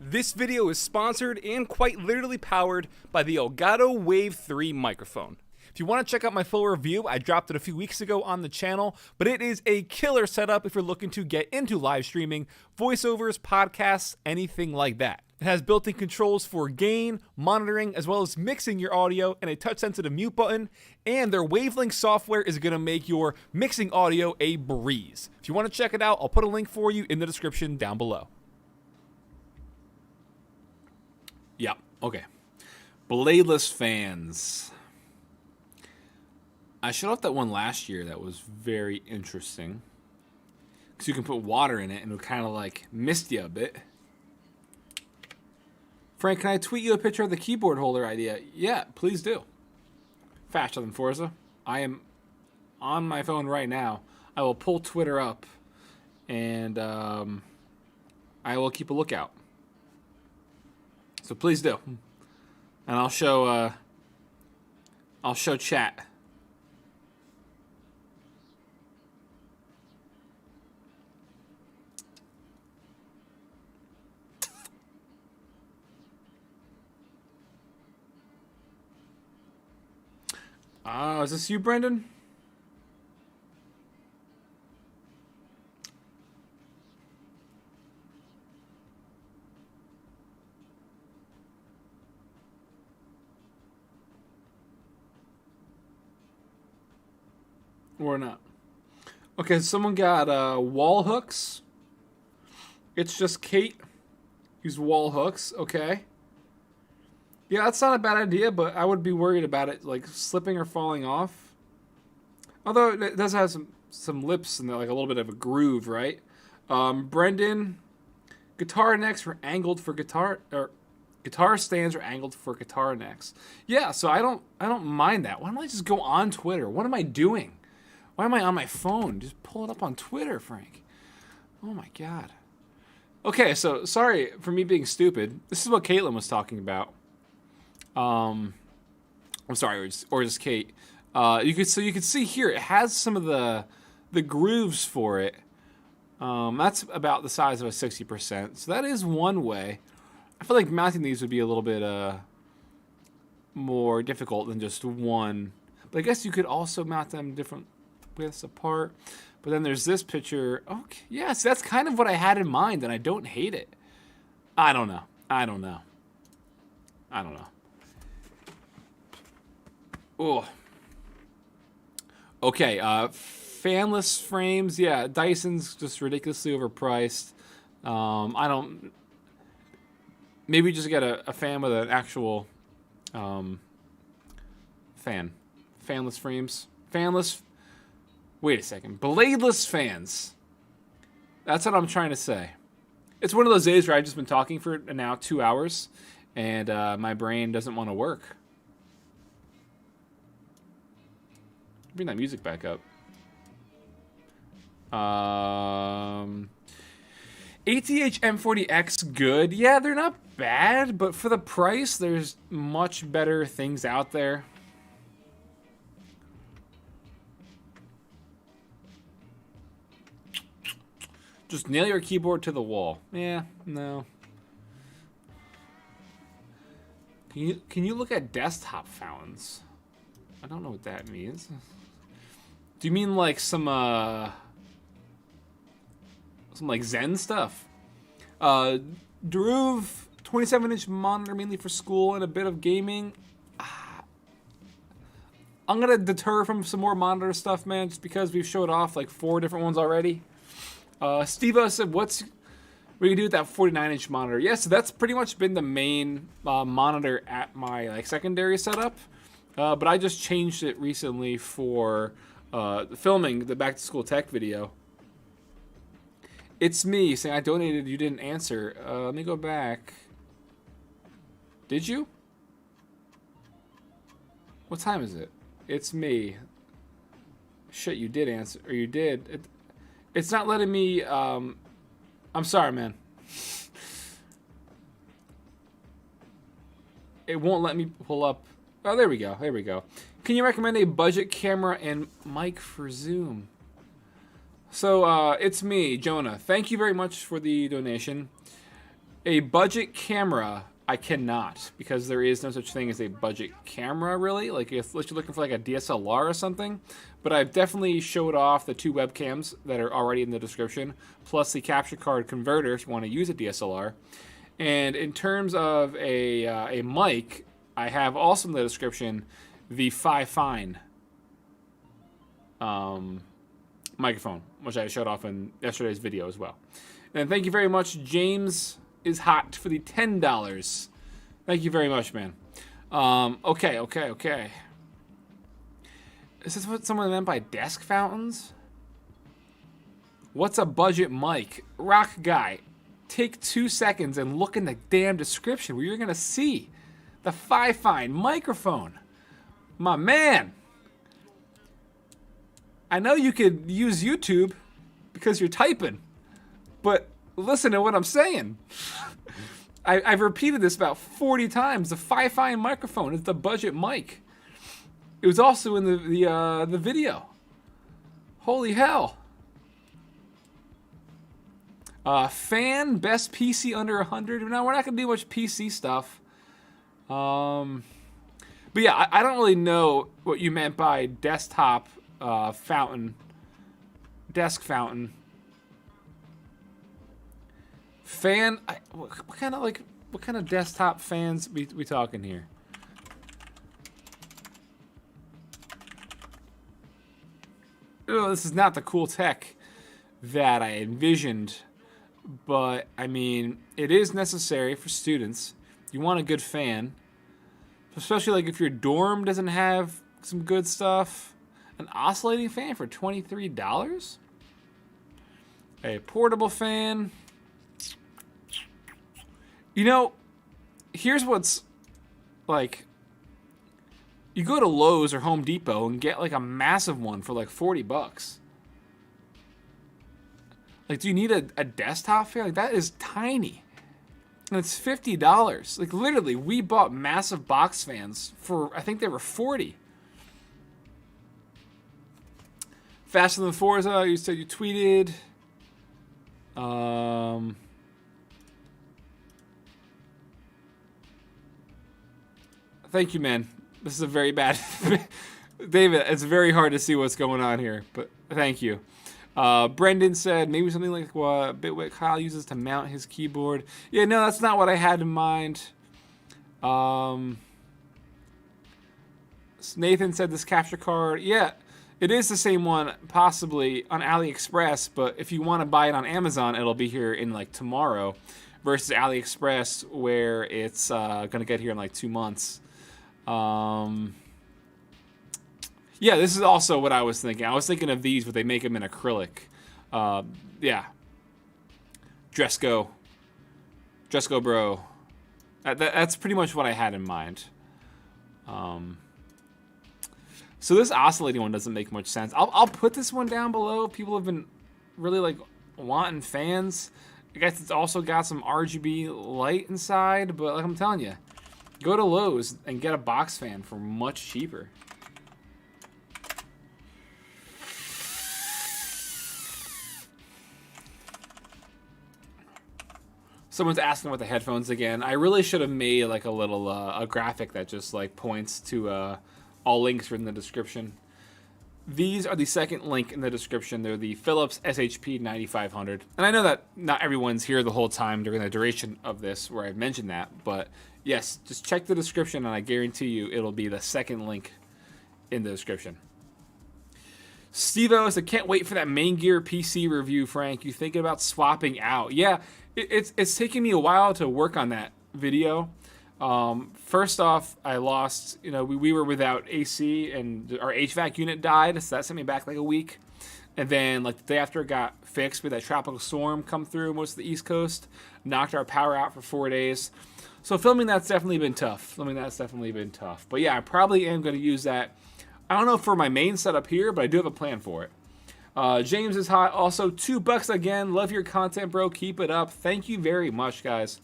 This video is sponsored and quite literally powered by the Elgato Wave 3 microphone. If you want to check out my full review, I dropped it a few weeks ago on the channel, but it is a killer setup if you're looking to get into live streaming, voiceovers, podcasts, anything like that. It has built-in controls for gain, monitoring, as well as mixing your audio, and a touch-sensitive mute button, and their Wavelength software is going to make your mixing audio a breeze. If you want to check it out, I'll put a link for you in the description down below. Yeah, okay. Bladeless fans. I showed off that one last year that was very interesting. Because you can put water in it and it'll kind of like mist you a bit. Frank, can I tweet you a picture of the keyboard holder idea? Yeah, please do. Faster than Forza. I am on my phone right now. I will pull Twitter up and I will keep a lookout. So please do. And I'll show chat. Is this you, Brendan? Or not? Okay, someone got wall hooks. It's just Kate. Use wall hooks. Okay. Yeah, that's not a bad idea, but I would be worried about it like slipping or falling off. Although it does have some lips and like a little bit of a groove, right? Brendan, guitar necks are angled for guitar, or guitar stands are angled for guitar necks. Yeah, so I don't mind that. Why don't I just go on Twitter? What am I doing? Why am I on my phone? Just pull it up on Twitter, Frank. Oh my god. Okay, so sorry for me being stupid. This is what Caitlin was talking about. I'm sorry, or just Kate. You could see here it has some of the grooves for it. That's about the size of a 60%. So that is one way. I feel like mounting these would be a little bit more difficult than just one. But I guess you could also mount them different widths apart. But then there's this picture. Okay, yes, that's kind of what I had in mind, and I don't hate it. I don't know. Oh. Okay, fanless frames. Yeah, Dyson's just ridiculously overpriced. maybe just get a fan with an actual fan. Fanless frames. Fanless. Wait a second. Bladeless fans. That's what I'm trying to say. It's one of those days where I've just been talking for now 2 hours, and my brain doesn't want to work. Bring that music back up. ATH M40X good. Yeah, they're not bad, but for the price, there's much better things out there. Just nail your keyboard to the wall. Yeah, no. Can you look at desktop fountains? I don't know what that means. Do you mean like some like Zen stuff? Druve 27-inch monitor mainly for school and a bit of gaming. I'm gonna deter from some more monitor stuff, man, just because we've showed off like 4 different ones already. Steve said, what do you do with that 49-inch monitor? Yeah, so that's pretty much been the main monitor at my like secondary setup. But I just changed it recently for filming the back to school tech video. It's me saying I donated, you didn't answer. Let me go back. Did you? What time is it? It's me. Shit, you did answer, or you did. It's not letting me, I'm sorry, man. It won't let me pull up. Oh, there we go. There we go. Can you recommend a budget camera and mic for Zoom? So, it's me, Jonah. Thank you very much for the donation. A budget camera, I cannot, because there is no such thing as a budget camera, really. Like, unless you're looking for like a DSLR or something. But I've definitely showed off the 2 webcams that are already in the description, plus the capture card converter if you want to use a DSLR. And in terms of a mic, I have also in the description the Fine microphone, which I showed off in yesterday's video as well. And thank you very much. James is hot for the $10. Thank you very much, man. Okay. Is this what someone meant by desk fountains? What's a budget mic? Rock guy, take 2 seconds and look in the damn description where you're going to see the Fine microphone. My man. I know you could use YouTube because you're typing, but listen to what I'm saying. I've repeated this about 40 times. The Fine microphone is the budget mic. It was also in the video. Holy hell. Fan, best PC under 100. No, we're not going to do much PC stuff. But yeah, I don't really know what you meant by desktop fountain. Desk fountain. Fan, what kind of desktop fans we talking here? Oh, this is not the cool tech that I envisioned, but I mean, it is necessary for students. You want a good fan, especially like if your dorm doesn't have some good stuff. An oscillating fan for $23? A portable fan. You know, here's what's like. You go to Lowe's or Home Depot and get like a massive one for like $40. Like, do you need a desktop fan? Like, that is tiny. And it's $50. Like, literally, we bought massive box fans for, I think they were $40. Faster than Forza, you said you tweeted. Thank you, man. This is a very bad... David, it's very hard to see what's going on here, but thank you. Brendan said maybe something like what Bitwit Kyle uses to mount his keyboard. Yeah, no, that's not what I had in mind. Nathan said this capture card. Yeah, it is the same one, possibly on AliExpress, but if you want to buy it on Amazon, it'll be here in like tomorrow. versus AliExpress, where it's gonna get here in like 2 months. Yeah, this is also what I was thinking. I was thinking of these, but they make them in acrylic. Yeah. Dresco bro. That's pretty much what I had in mind. So this oscillating one doesn't make much sense. I'll put this one down below. People have been really like wanting fans. I guess it's also got some RGB light inside, but like I'm telling you, go to Lowe's and get a box fan for much cheaper. Someone's asking about the headphones again. I really should have made like a little a graphic that just like points to all links are in the description. These are the second link in the description. They're the Philips SHP 9500. And I know that not everyone's here the whole time during the duration of this where I've mentioned that, but yes, just check the description and I guarantee you it'll be the second link in the description. Steve-O said, can't wait for that Main Gear PC review, Frank. You thinking about swapping out? Yeah, it's taken me a while to work on that video. First off, I lost, we were without AC and our HVAC unit died, so that sent me back like a week. And then like the day after it got fixed, we had that tropical storm come through most of the East Coast, knocked our power out for 4 days. So filming that's definitely been tough. But yeah, I probably am going to use that. I don't know for my main setup here, but I do have a plan for it. James is hot. Also, $2 again. Love your content, bro. Keep it up. Thank you very much, guys.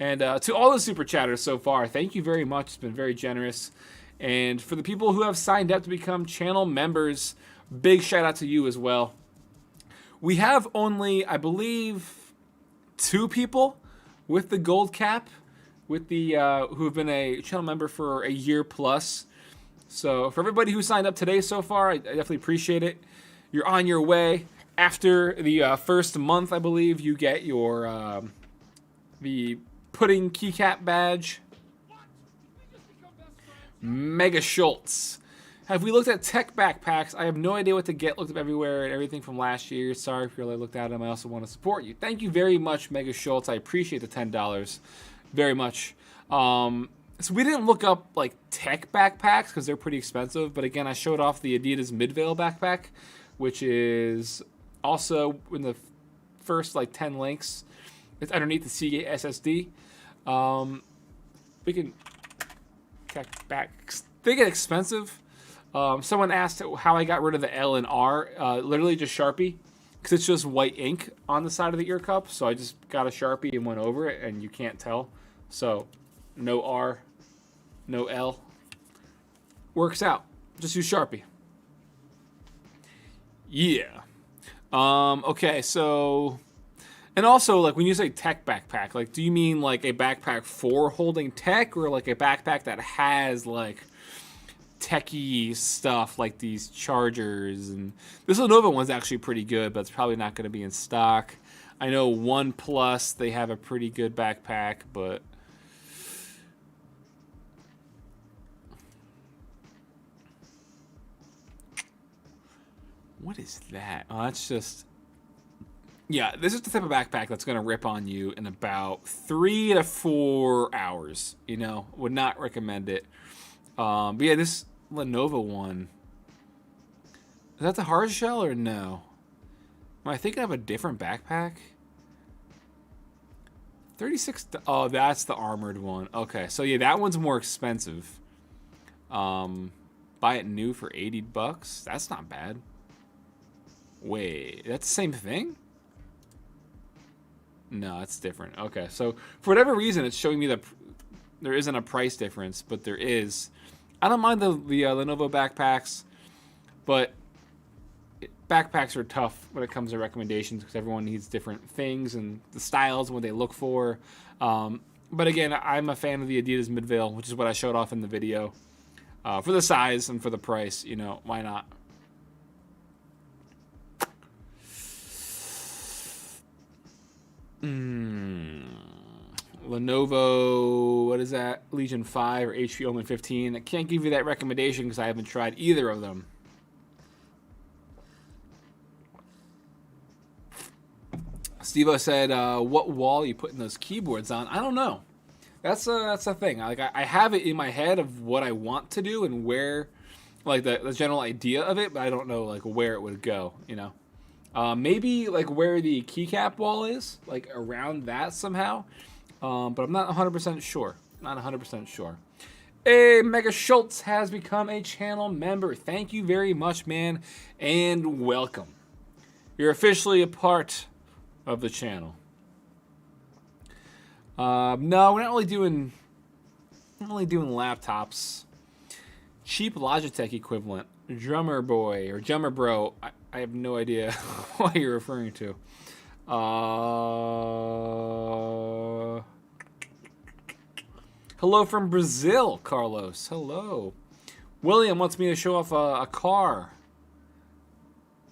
And to all the super chatters so far, thank you very much. It's been very generous. And for the people who have signed up to become channel members, big shout out to you as well. We have only, I believe, 2 people with the gold cap, with the who have been a channel member for a year plus. So for everybody who signed up today so far, I definitely appreciate it. You're on your way. After the first month, I believe, you get your the pudding keycap badge. Mega Schultz. Have we looked at tech backpacks? I have no idea what to get. Looked up everywhere and everything from last year. Sorry if you really looked at them. I also want to support you. Thank you very much, Mega Schultz. I appreciate the $10 very much. So we didn't look up like tech backpacks because they're pretty expensive. But again, I showed off the Adidas Midvale backpack, which is also in the first like 10 links. It's underneath the Seagate SSD. We can check back. They get expensive. Someone asked how I got rid of the L and R. Literally just Sharpie, because it's just white ink on the side of the ear cup. So I just got a Sharpie and went over it, and you can't tell. So no R, no L. Works out. Just use Sharpie. Yeah. Okay, so... And also, like, when you say tech backpack, like, do you mean, like, a backpack for holding tech, or, like, a backpack that has, like, techie stuff, like these chargers? And this Lenovo one's actually pretty good, but it's probably not going to be in stock. I know OnePlus, they have a pretty good backpack, but... What is that? Oh, that's just... Yeah, this is the type of backpack that's going to rip on you in about 3 to 4 hours. Would not recommend it. But yeah, this Lenovo one... Is that the hard shell or no? Am I thinking of a different backpack? 36... Oh, that's the armored one. Okay, so yeah, that one's more expensive. Buy it new for $80. That's not bad. Wait, that's the same thing? No, it's different. Okay, so for whatever reason, it's showing me that there isn't a price difference, but there is. I don't mind the Lenovo backpacks, but backpacks are tough when it comes to recommendations because everyone needs different things and the styles and what they look for. But again, I'm a fan of the Adidas Midvale, which is what I showed off in the video. For the size and for the price, why not? Lenovo, what is that? Legion 5 or HP Omen 15. I can't give you that recommendation because I haven't tried either of them. Steve-O said, what wall are you putting those keyboards on? I don't know. That's a thing. Like I have it in my head of what I want to do and where, like the general idea of it, but I don't know like where it would go, you know. Maybe like where the keycap wall is, like around that somehow. But I'm not 100% sure. Not 100% sure. Hey, Mega Schultz has become a channel member. Thank you very much, man, and welcome. You're officially a part of the channel. No, we're not really doing laptops. Cheap Logitech equivalent. Drummer boy or drummer bro. I have no idea what you're referring to. Hello from Brazil, Carlos. Hello. William wants me to show off a car.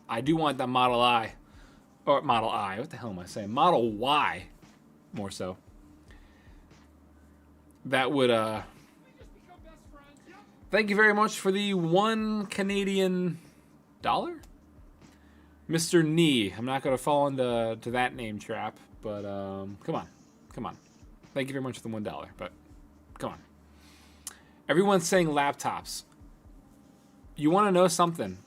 I do want that Model I. Or Model I. What the hell am I saying? Model Y. More so. That would, Thank you very much for the $1 Canadian dollar? Mr. Nee. I'm not going to fall into that name trap, but, come on. Come on. Thank you very much for the $1, but come on. Everyone's saying laptops. You want to know something?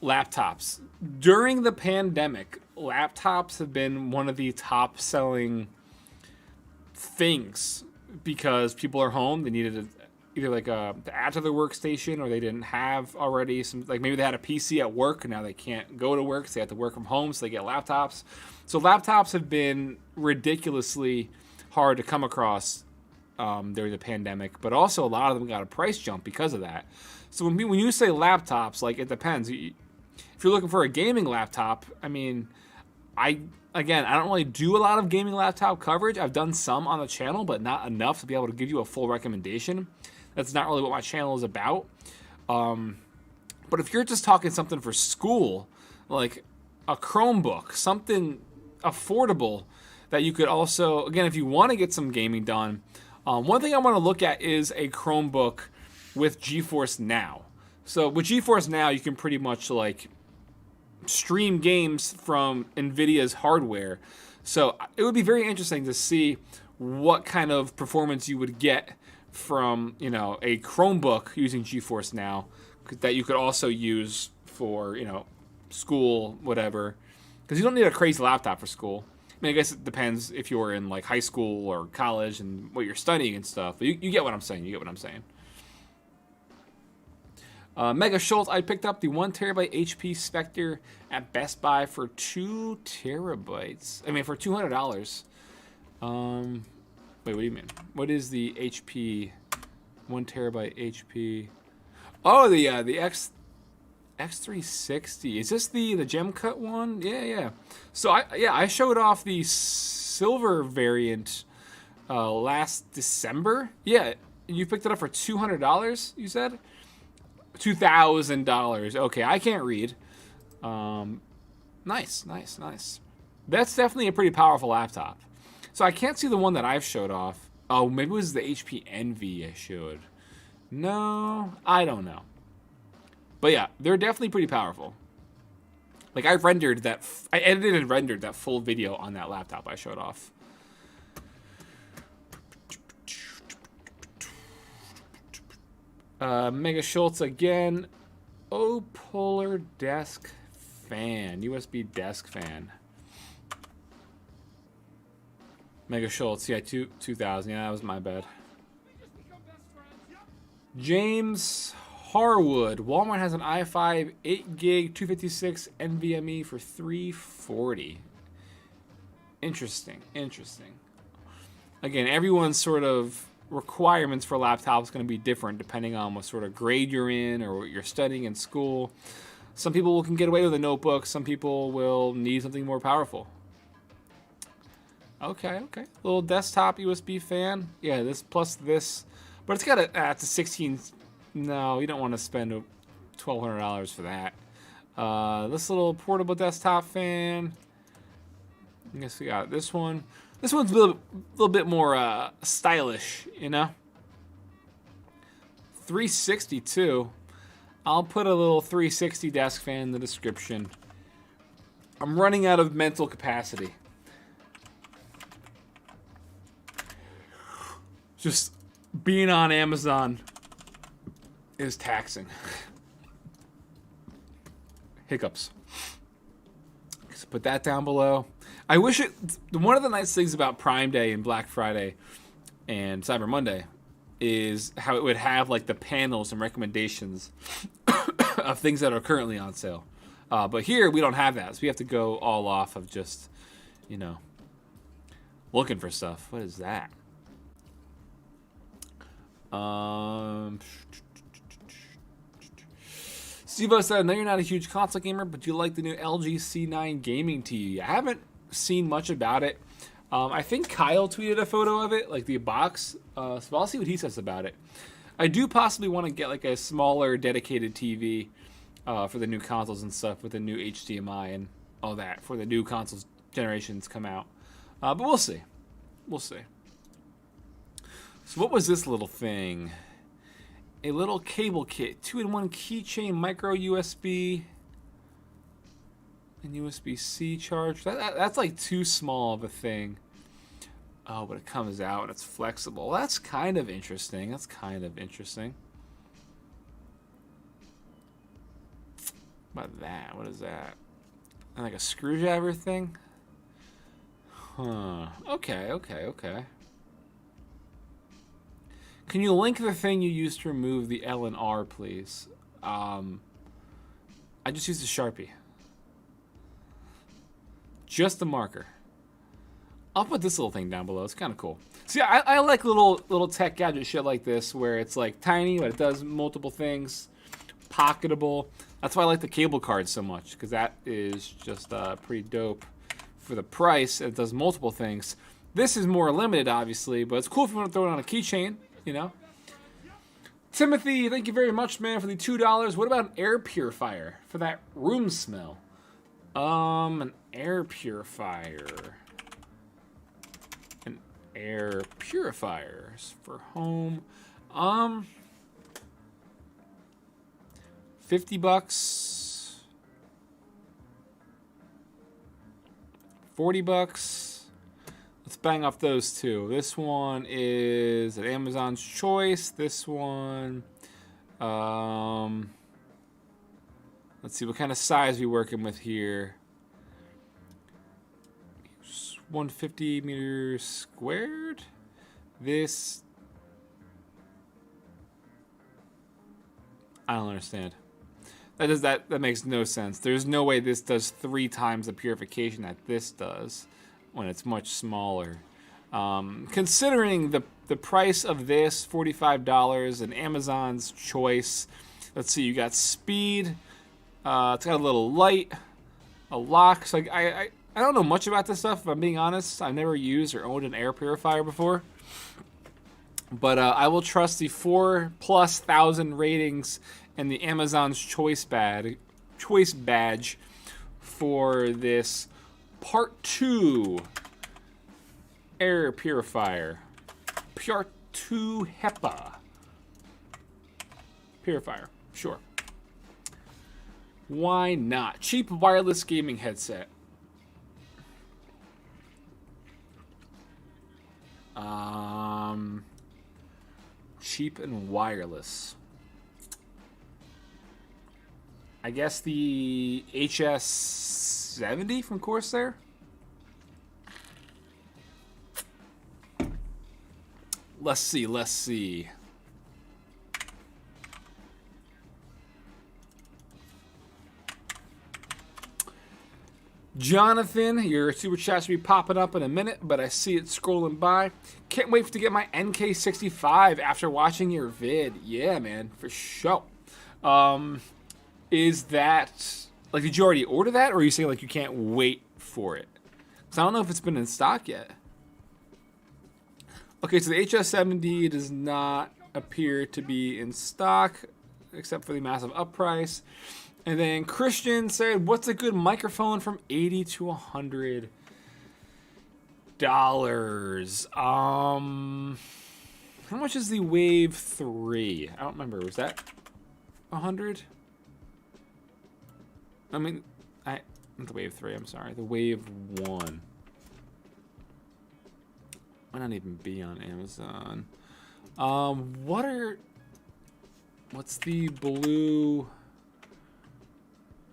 Laptops. During the pandemic, laptops have been one of the top selling things because people are home. They needed either like to add to their workstation, or they didn't have already some, like maybe they had a PC at work and now they can't go to work, so they have to work from home, so they get laptops. So laptops have been ridiculously hard to come across during the pandemic, but also a lot of them got a price jump because of that. So when you say laptops, like it depends. If you're looking for a gaming laptop, I mean, I don't really do a lot of gaming laptop coverage. I've done some on the channel, but not enough to be able to give you a full recommendation. That's not really what my channel is about. But if you're just talking something for school, like a Chromebook, something affordable that you could also, again, if you want to get some gaming done, one thing I want to look at is a Chromebook with GeForce Now. So with GeForce Now, you can pretty much like stream games from NVIDIA's hardware. So it would be very interesting to see what kind of performance you would get from, you know, a Chromebook using GeForce Now that you could also use for, you know, school, whatever. Because you don't need a crazy laptop for school. I mean, I guess it depends if you're in like high school or college and what you're studying and stuff. But you get what I'm saying. You get what I'm saying. Mega Schultz, I picked up the 1TB HP Spectre at Best Buy for 2 terabytes. I mean, for $200. Wait, what do you mean? What is the HP? 1TB HP? Oh, the X360. Is this the gem cut one? Yeah. So I showed off the silver variant last December. Yeah, you picked it up for $200. You said. $2,000. Okay, I can't read. Nice. That's definitely a pretty powerful laptop. So I can't see the one that I've showed off. Oh, maybe it was the HP Envy I showed. No, I don't know. But yeah, they're definitely pretty powerful. Like I edited and rendered that full video on that laptop I showed off. Mega Schultz again. Oh, Polar Desk Fan. USB Desk Fan. Mega Schultz. Yeah, 2000. Yeah, that was my bad. James Harwood. Walmart has an i5 8GB 256 NVMe for $340. Interesting. Again, everyone's sort of requirements for laptops going to be different depending on what sort of grade you're in or what you're studying in school. Some people can get away with a notebook. Some people will need something more powerful. Okay. Little desktop USB fan. Yeah, this plus this. But it's got it's a 16. No, you don't want to spend $1,200 for that. This little portable desktop fan. I guess we got this one. This one's a little bit more stylish, you know? 362. I'll put a little 360 desk fan in the description. I'm running out of mental capacity. Just being on Amazon is taxing. Hiccups. So put that down below. I wish it. One of the nice things about Prime Day and Black Friday and Cyber Monday is how it would have like the panels and recommendations of things that are currently on sale. But here we don't have that, so we have to go all off of just, you know, looking for stuff. What is that? Steve-O said, I know you're not a huge console gamer, but you like the new LG C9 gaming TV. I haven't seen much about it. I think Kyle tweeted a photo of it, like the box. So I'll see what he says about it. I do possibly want to get like a smaller dedicated TV for the new consoles and stuff with the new HDMI and all that for the new consoles generations come out. But we'll see. We'll see. So what was this little thing? A little cable kit, 2-in-1 keychain, micro USB, and USB-C charge. That's like too small of a thing. Oh, but it comes out and it's flexible. That's kind of interesting. That's kind of interesting. What about that? What is that? Like a screwdriver thing? Huh. Okay, okay, okay. Can you link the thing you used to remove the L and R, please? I just used a Sharpie. Just the marker. I'll put this little thing down below. It's kind of cool. See, I like little tech gadget shit like this where it's like tiny, but it does multiple things. Pocketable. That's why I like the cable card so much, because that is just pretty dope for the price. It does multiple things. This is more limited, obviously, but it's cool if you want to throw it on a keychain, you know. Timothy, thank you very much, man, for the $2. What about an air purifier for that room smell? An air purifier. An air purifier for home. $50. $40. Let's bang off those two. This one is at Amazon's Choice. This one, let's see what kind of size we working with here. 150 meters squared. This, I don't understand. That makes no sense. There's no way this does 3 times the purification that this does when it's much smaller. Considering the price of this, $45, and Amazon's Choice. Let's see, you got speed. It's got a little light, a lock. So I don't know much about this stuff, if I'm being honest. I've never used or owned an air purifier before. But I will trust the 4,000+ ratings and the Amazon's Choice badge for this Part 2 air purifier. Part 2 HEPA purifier. Sure. Why not? Cheap wireless gaming headset. Cheap and wireless. I guess the HS70 from Corsair. Let's see. Jonathan, your super chat should be popping up in a minute, but I see it scrolling by. Can't wait to get my NK65 after watching your vid. Yeah, man, for sure. Is that, like, did you already order that, or are you saying, like, you can't wait for it? Because I don't know if it's been in stock yet. Okay, so the HS70 does not appear to be in stock, except for the massive up price. And then Christian said, what's a good microphone from $80 to $100? How much is the Wave 3? I don't remember. Was that 100? I mean, Not the Wave 3, I'm sorry. The Wave 1. Might not even be on Amazon. What's the blue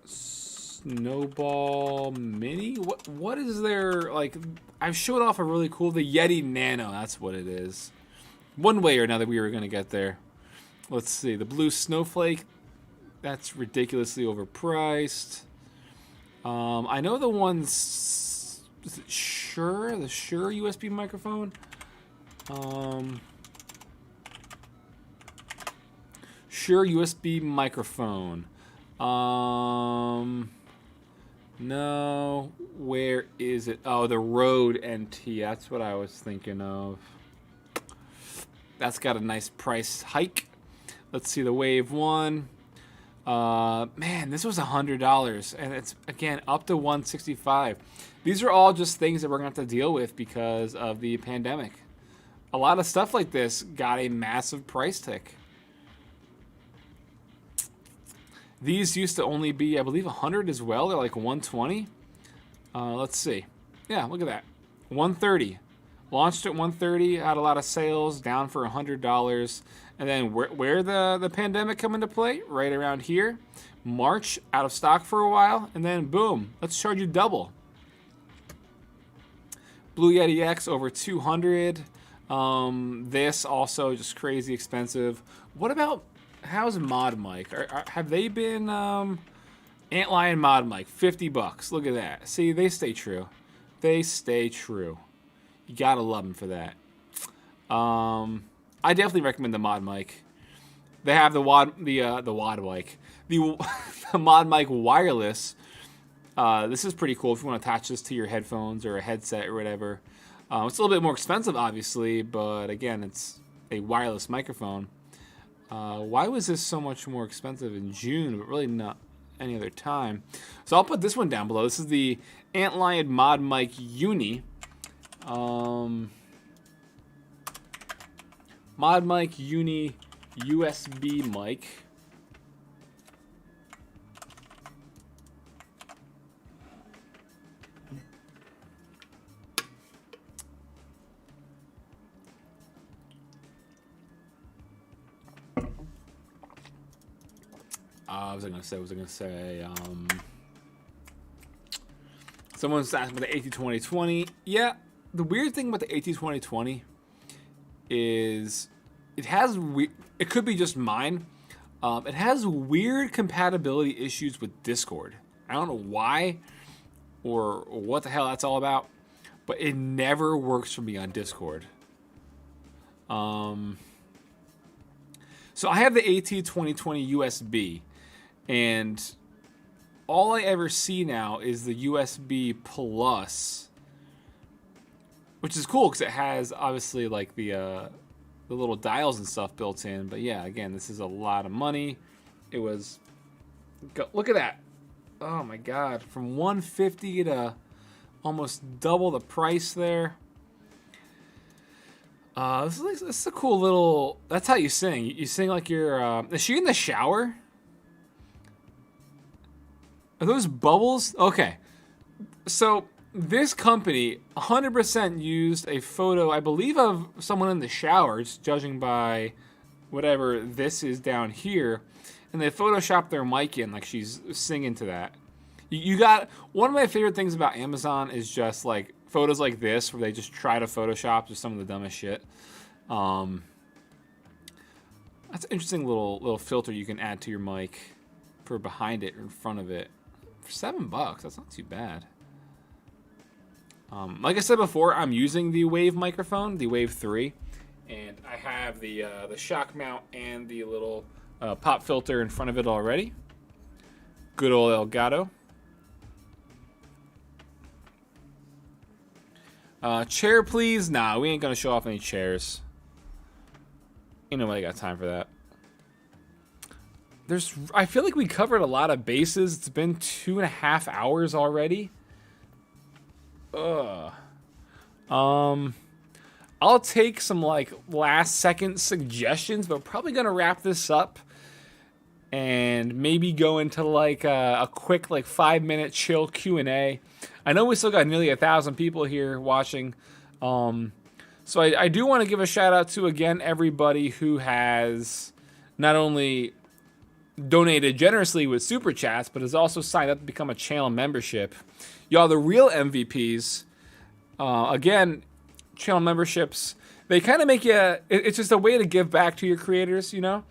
Snowball Mini? What is there, like, I've showed off a really cool, the Yeti Nano, that's what it is. One way or another we were going to get there. Let's see, the blue Snowflake, that's ridiculously overpriced. I know the one's, is it Shure? The Shure USB microphone? Shure USB microphone. No, where is it? Oh, the Rode NT. That's what I was thinking of. That's got a nice price hike. Let's see the Wave 1. Man, this was $100, and it's again up to $165. These are all just things that we're gonna have to deal with because of the pandemic. A lot of stuff like this got a massive price tick. These used to only be, I believe, 100 as well. They're like 120. Let's see. Yeah, look at that. 130. Launched at 130. Had a lot of sales. Down for $100. And then where the pandemic come into play? Right around here. March, out of stock for a while. And then boom, let's charge you double. Blue Yeti X over 200. This also just crazy expensive. What about, how's Mod Mic? Have they been, Antlion Mod Mic, $50. Look at that. See, they stay true. They stay true. You gotta love them for that. I definitely recommend the Mod Mic. They have the Wad Mic, the Mod Mic wireless. This is pretty cool if you want to attach this to your headphones or a headset or whatever. It's a little bit more expensive, obviously, but again, it's a wireless microphone. Why was this so much more expensive in June, but really not any other time? So I'll put this one down below. This is the Antlion Mod Mic Uni. Mod Mic Uni USB mic. What was I gonna say? Someone's asking about the AT2020. Yeah, the weird thing about the AT2020 is it has it could be just mine. It has weird compatibility issues with Discord. I don't know why or what the hell that's all about, but it never works for me on Discord. So I have the AT2020 USB, and all I ever see now is the USB Plus, which is cool because it has obviously like the little dials and stuff built in. But yeah, again, this is a lot of money. It was, look at that. Oh my God, from 150 to almost double the price there. This is a cool little, that's how you sing. You sing like you're, is she in the shower? Are those bubbles? Okay. So this company 100% used a photo, I believe, of someone in the shower, just judging by whatever this is down here. And they photoshopped their mic in like she's singing to that. You got, one of my favorite things about Amazon is just like photos like this where they just try to Photoshop just some of the dumbest shit. That's an interesting little filter you can add to your mic for behind it or in front of it. For $7, that's not too bad. Like I said before, I'm using the Wave microphone, the Wave 3, and I have the shock mount and the little pop filter in front of it already. Good old Elgato. Chair, please? Nah, we ain't gonna show off any chairs. Ain't nobody got time for that. I feel like we covered a lot of bases. It's been 2.5 hours already. Ugh. I'll take some like last second suggestions, but probably gonna wrap this up and maybe go into like a quick like 5-minute chill Q&A. I know we still got nearly 1,000 people here watching. So I do want to give a shout out to, again, everybody who has not only donated generously with Super Chats, but has also signed up to become a channel membership. Y'all, the real MVPs, again, channel memberships, they kind of make you, it's just a way to give back to your creators, you know?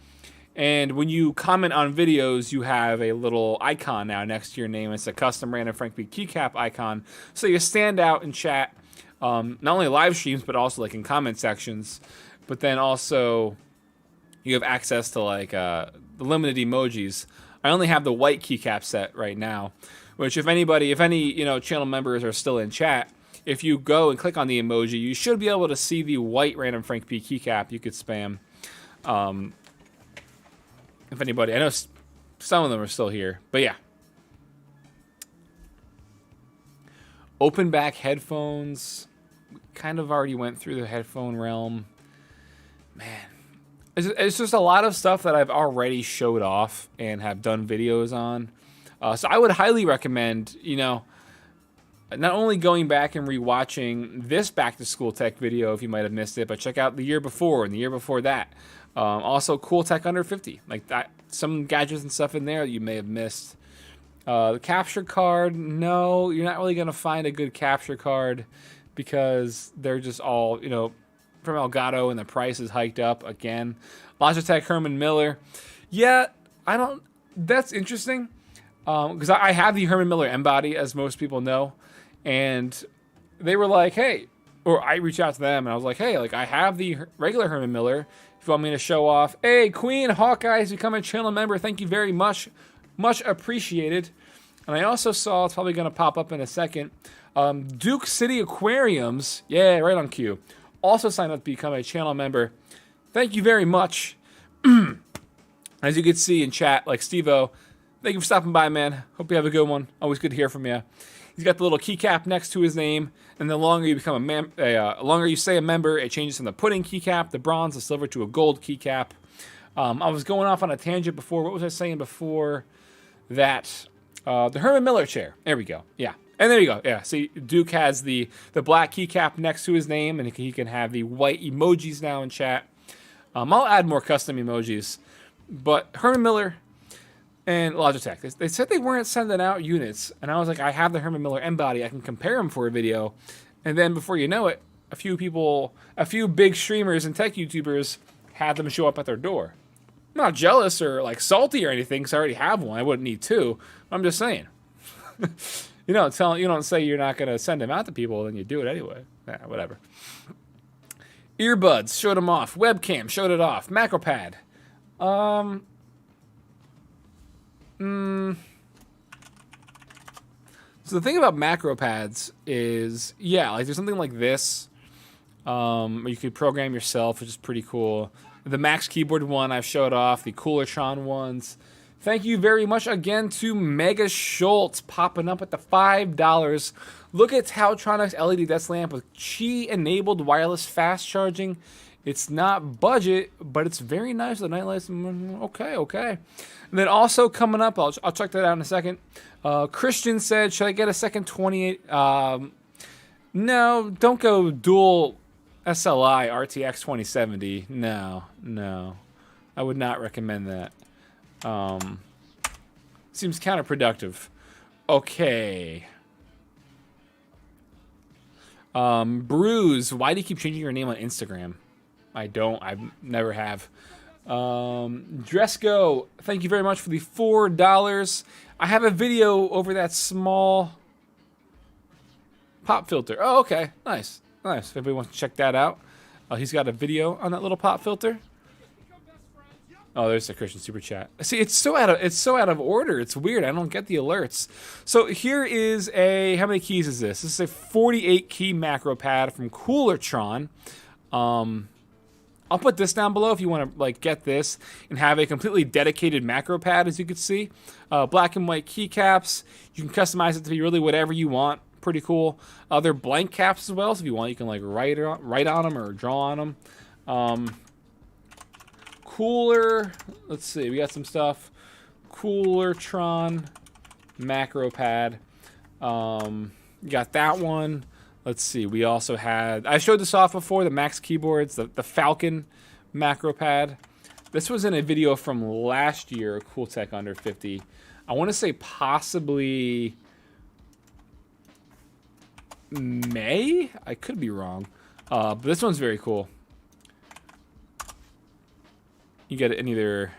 And when you comment on videos, you have a little icon now next to your name. It's a custom random Frank B keycap icon. So you stand out in chat, not only live streams, but also like in comment sections. But then also you have access to like the limited emojis. I only have the white keycap set right now, which if any channel members are still in chat, if you go and click on the emoji, you should be able to see the white random Frank P keycap you could spam. If anybody, I know some of them are still here, but yeah. Open back headphones. Kind of already went through the headphone realm. Man, it's just a lot of stuff that I've already showed off and have done videos on. So I would highly recommend, not only going back and rewatching this back to school tech video if you might have missed it, but check out the year before and the year before that. Also, cool tech under 50, like that, some gadgets and stuff in there that you may have missed. The capture card, no, you're not really gonna find a good capture card because they're just all, from Elgato, and the price is hiked up again. Logitech Herman Miller, yeah, that's interesting, because I have the Herman Miller M Body, as most people know, and they were like, hey, or I reached out to them and I was like, hey, like I have the regular Herman Miller. If you want me to show off, hey, Queen Hawkeye's become a channel member. Thank you very much. Much appreciated. And I also saw, it's probably going to pop up in a second, Duke City Aquariums, yeah, right on cue, also signed up to become a channel member. Thank you very much. As you can see in chat, like Steve-O, thank you for stopping by, man. Hope you have a good one. Always good to hear from you. He's got the little keycap next to his name, and the longer you become longer you say a member, it changes from the pudding keycap, the bronze, the silver, to a gold keycap. I was going off on a tangent before. What was I saying before that? The Herman Miller chair. There we go. Yeah, and there you go. Yeah, see, Duke has the black keycap next to his name, and he can have the white emojis now in chat. I'll add more custom emojis, but Herman Miller and Logitech, they said they weren't sending out units, and I was like, I have the Herman Miller M Body, I can compare them for a video, and then before you know it, a few big streamers and tech YouTubers had them show up at their door. I'm not jealous or like salty or anything, because I already have one. I wouldn't need two. I'm just saying. You don't say you're not gonna send them out to people, then you do it anyway. Nah, whatever. Earbuds, showed them off. Webcam, showed it off. Macropad. So the thing about macro pads is, yeah, like there's something like this, where you could program yourself, which is pretty cool. The Max Keyboard one I've showed off, the Coolertron ones. Thank you very much again to Mega Schultz popping up at the $5. Look at Tautronics LED desk lamp with Qi-enabled wireless fast charging. It's not budget, but it's very nice. The night lights, okay. And then also coming up, I'll check that out in a second. Christian said, should I get a second 28? No, don't go dual SLI RTX 2070. No. I would not recommend that. Seems counterproductive. Okay. Bruise, why do you keep changing your name on Instagram? I don't. I never have. Dresco, thank you very much for the $4. I have a video over that small pop filter. Oh, okay. Nice. If everybody wants to check that out. He's got a video on that little pop filter. Oh, there's a Christian super chat. See, it's so out of order. It's weird. I don't get the alerts. So here is how many keys is this? This is a 48 key macro pad from Coolertron. I'll put this down below if you want to like get this and have a completely dedicated macro pad, as you can see. Black and white keycaps. You can customize it to be really whatever you want. Pretty cool. They're blank caps as well, so if you want, you can like write on them or draw on them. Cooler. Let's see. We got some stuff. Coolertron macro pad. You got that one. Let's see. We also had, I showed this off before, the Max keyboards, the Falcon macro pad. This was in a video from last year, Cool Tech Under 50. I want to say possibly May? I could be wrong. But this one's very cool. You get it in either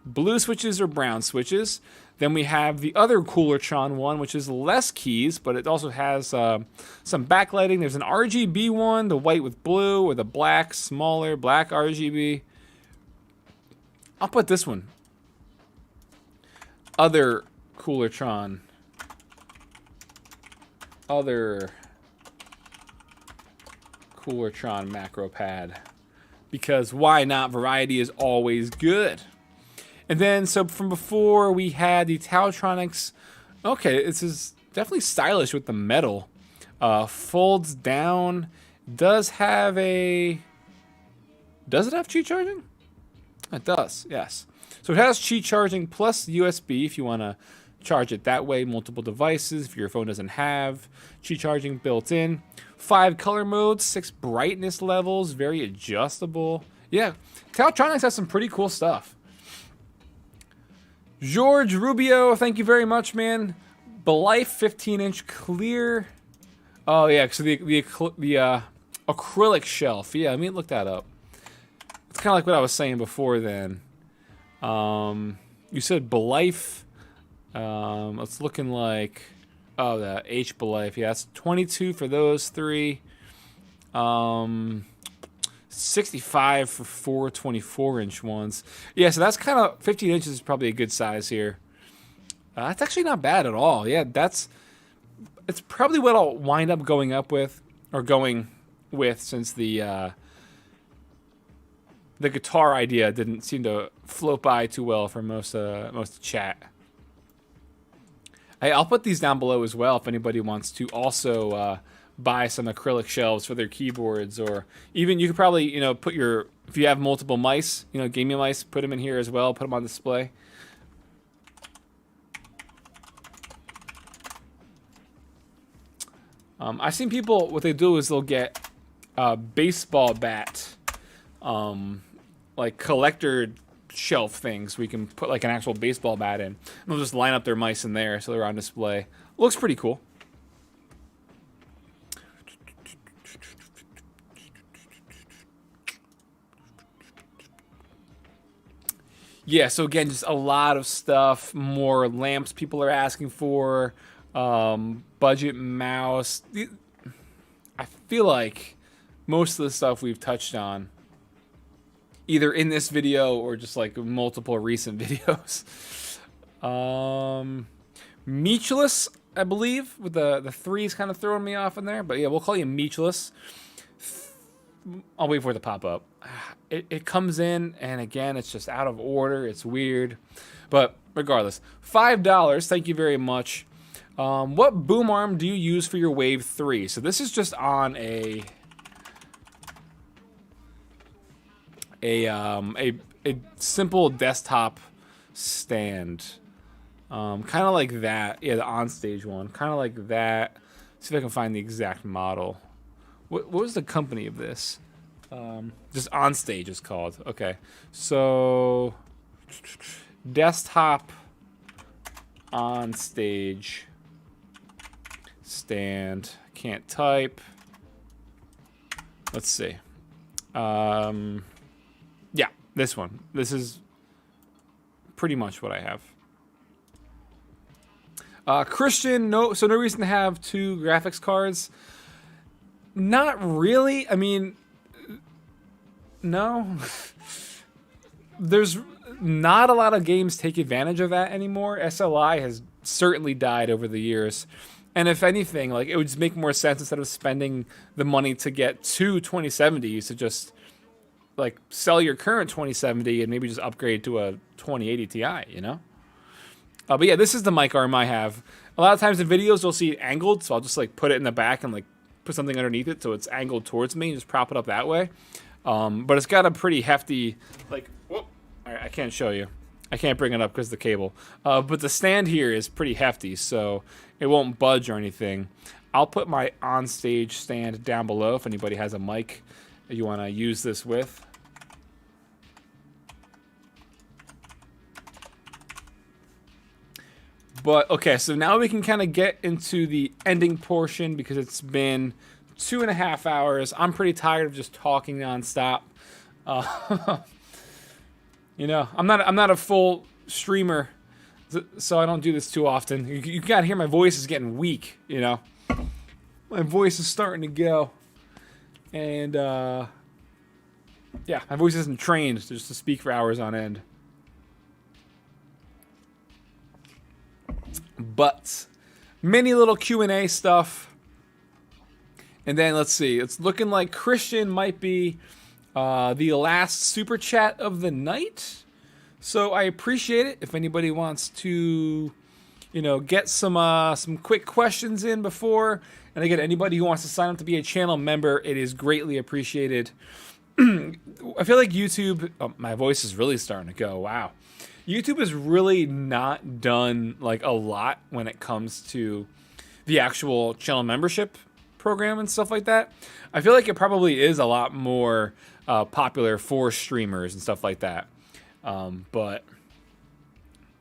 blue switches or brown switches. Then we have the other Coolertron one, which is less keys, but it also has some backlighting. There's an RGB one, the white with blue, or the black, smaller, black RGB. I'll put this one. Other Coolertron. Other Coolertron macro pad. Because why not? Variety is always good. And then, so from before, we had the Tautronics. Okay, this is definitely stylish with the metal. Folds down. Does have a... Does it have Qi charging? It does, yes. So it has Qi charging plus USB if you want to charge it that way. Multiple devices if your phone doesn't have Qi charging built in. 5 color modes, 6 brightness levels, very adjustable. Yeah, Tautronics has some pretty cool stuff. George Rubio, thank you very much, man. Belife 15-inch clear. Oh yeah, so the acrylic shelf. Yeah, let me look that up. It's kind of like what I was saying before. Then, you said Belife. It's looking like, oh, the H Belife. Yeah, it's 22 for those 3. 65 for 4 24-inch ones. Yeah, so that's kind of 15 inches is probably a good size here. That's actually not bad at all. Yeah, it's probably what I'll wind up going with since the guitar idea didn't seem to float by too well for most of the chat. Hey, I'll put these down below as well if anybody wants to also buy some acrylic shelves for their keyboards, or even you could probably, put if you have multiple mice, gaming mice, put them in here as well, put them on display. I've seen people, what they do is they'll get a baseball bat, like collector shelf things we can put like an actual baseball bat in. And they'll just line up their mice in there so they're on display. Looks pretty cool. Yeah, so again, just a lot of stuff, more lamps people are asking for, budget mouse. I feel like most of the stuff we've touched on, either in this video or just like multiple recent videos. Meachless, I believe, with the 3's kind of throwing me off in there, but yeah, we'll call you Meachless. I'll wait for it to pop up. It comes in, and again, it's just out of order. It's weird. But regardless, $5. Thank you very much. What boom arm do you use for your Wave 3? So this is just on a simple desktop stand. Kind of like that. Yeah, the OnStage one. Kind of like that. See if I can find the exact model. What was the company of this? Just OnStage is called. Okay. So, desktop OnStage stand. Can't type. Let's see. Yeah, this one. This is pretty much what I have. Christian, no reason to have 2 graphics cards. Not really. I mean, no. There's not a lot of games take advantage of that anymore. SLI has certainly died over the years. And if anything, like, it would just make more sense instead of spending the money to get 2 2070s to just like sell your current 2070 and maybe just upgrade to a 2080 Ti, But yeah, this is the mic arm I have. A lot of times in videos you'll see it angled, so I'll just like put it in the back and like put something underneath it so it's angled towards me and just prop it up that way. But it's got a pretty hefty, like, whoop, all right, I can't show you. I can't bring it up because of the cable. But the stand here is pretty hefty, so it won't budge or anything. I'll put my on-stage stand down below if anybody has a mic that you want to use this with. But, okay, so now we can kind of get into the ending portion because it's been 2.5 hours. I'm pretty tired of just talking nonstop. You know, I'm not a full streamer, so I don't do this too often. You gotta hear my voice is getting weak, you know. My voice is starting to go. And, yeah, my voice isn't trained just to speak for hours on end. But many little Q&A stuff. And then let's see. It's looking like Christian might be the last super chat of the night. So I appreciate it if anybody wants to, you know, get some quick questions in before. And again, anybody who wants to sign up to be a channel member, it is greatly appreciated. I feel like YouTube, my voice is really starting to go. Wow. YouTube has really not done like a lot when it comes to the actual channel membership program and stuff like that. I feel like it probably is a lot more popular for streamers and stuff like that. But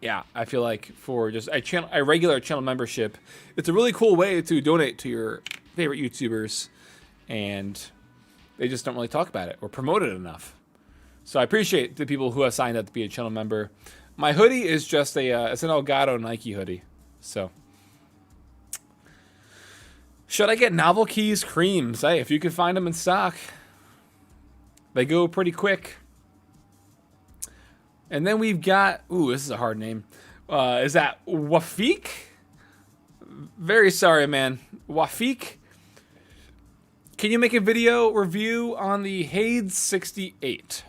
yeah, I feel like for just a regular channel membership, it's a really cool way to donate to your favorite YouTubers, and they just don't really talk about it or promote it enough. So I appreciate the people who have signed up to be a channel member. My hoodie is just it's an Elgato Nike hoodie. So, should I get Novel Keys creams? Hey, if you can find them in stock, they go pretty quick. And then we've got, ooh, this is a hard name. Is that Wafik? Very sorry, man. Wafik, can you make a video review on the Hades 68?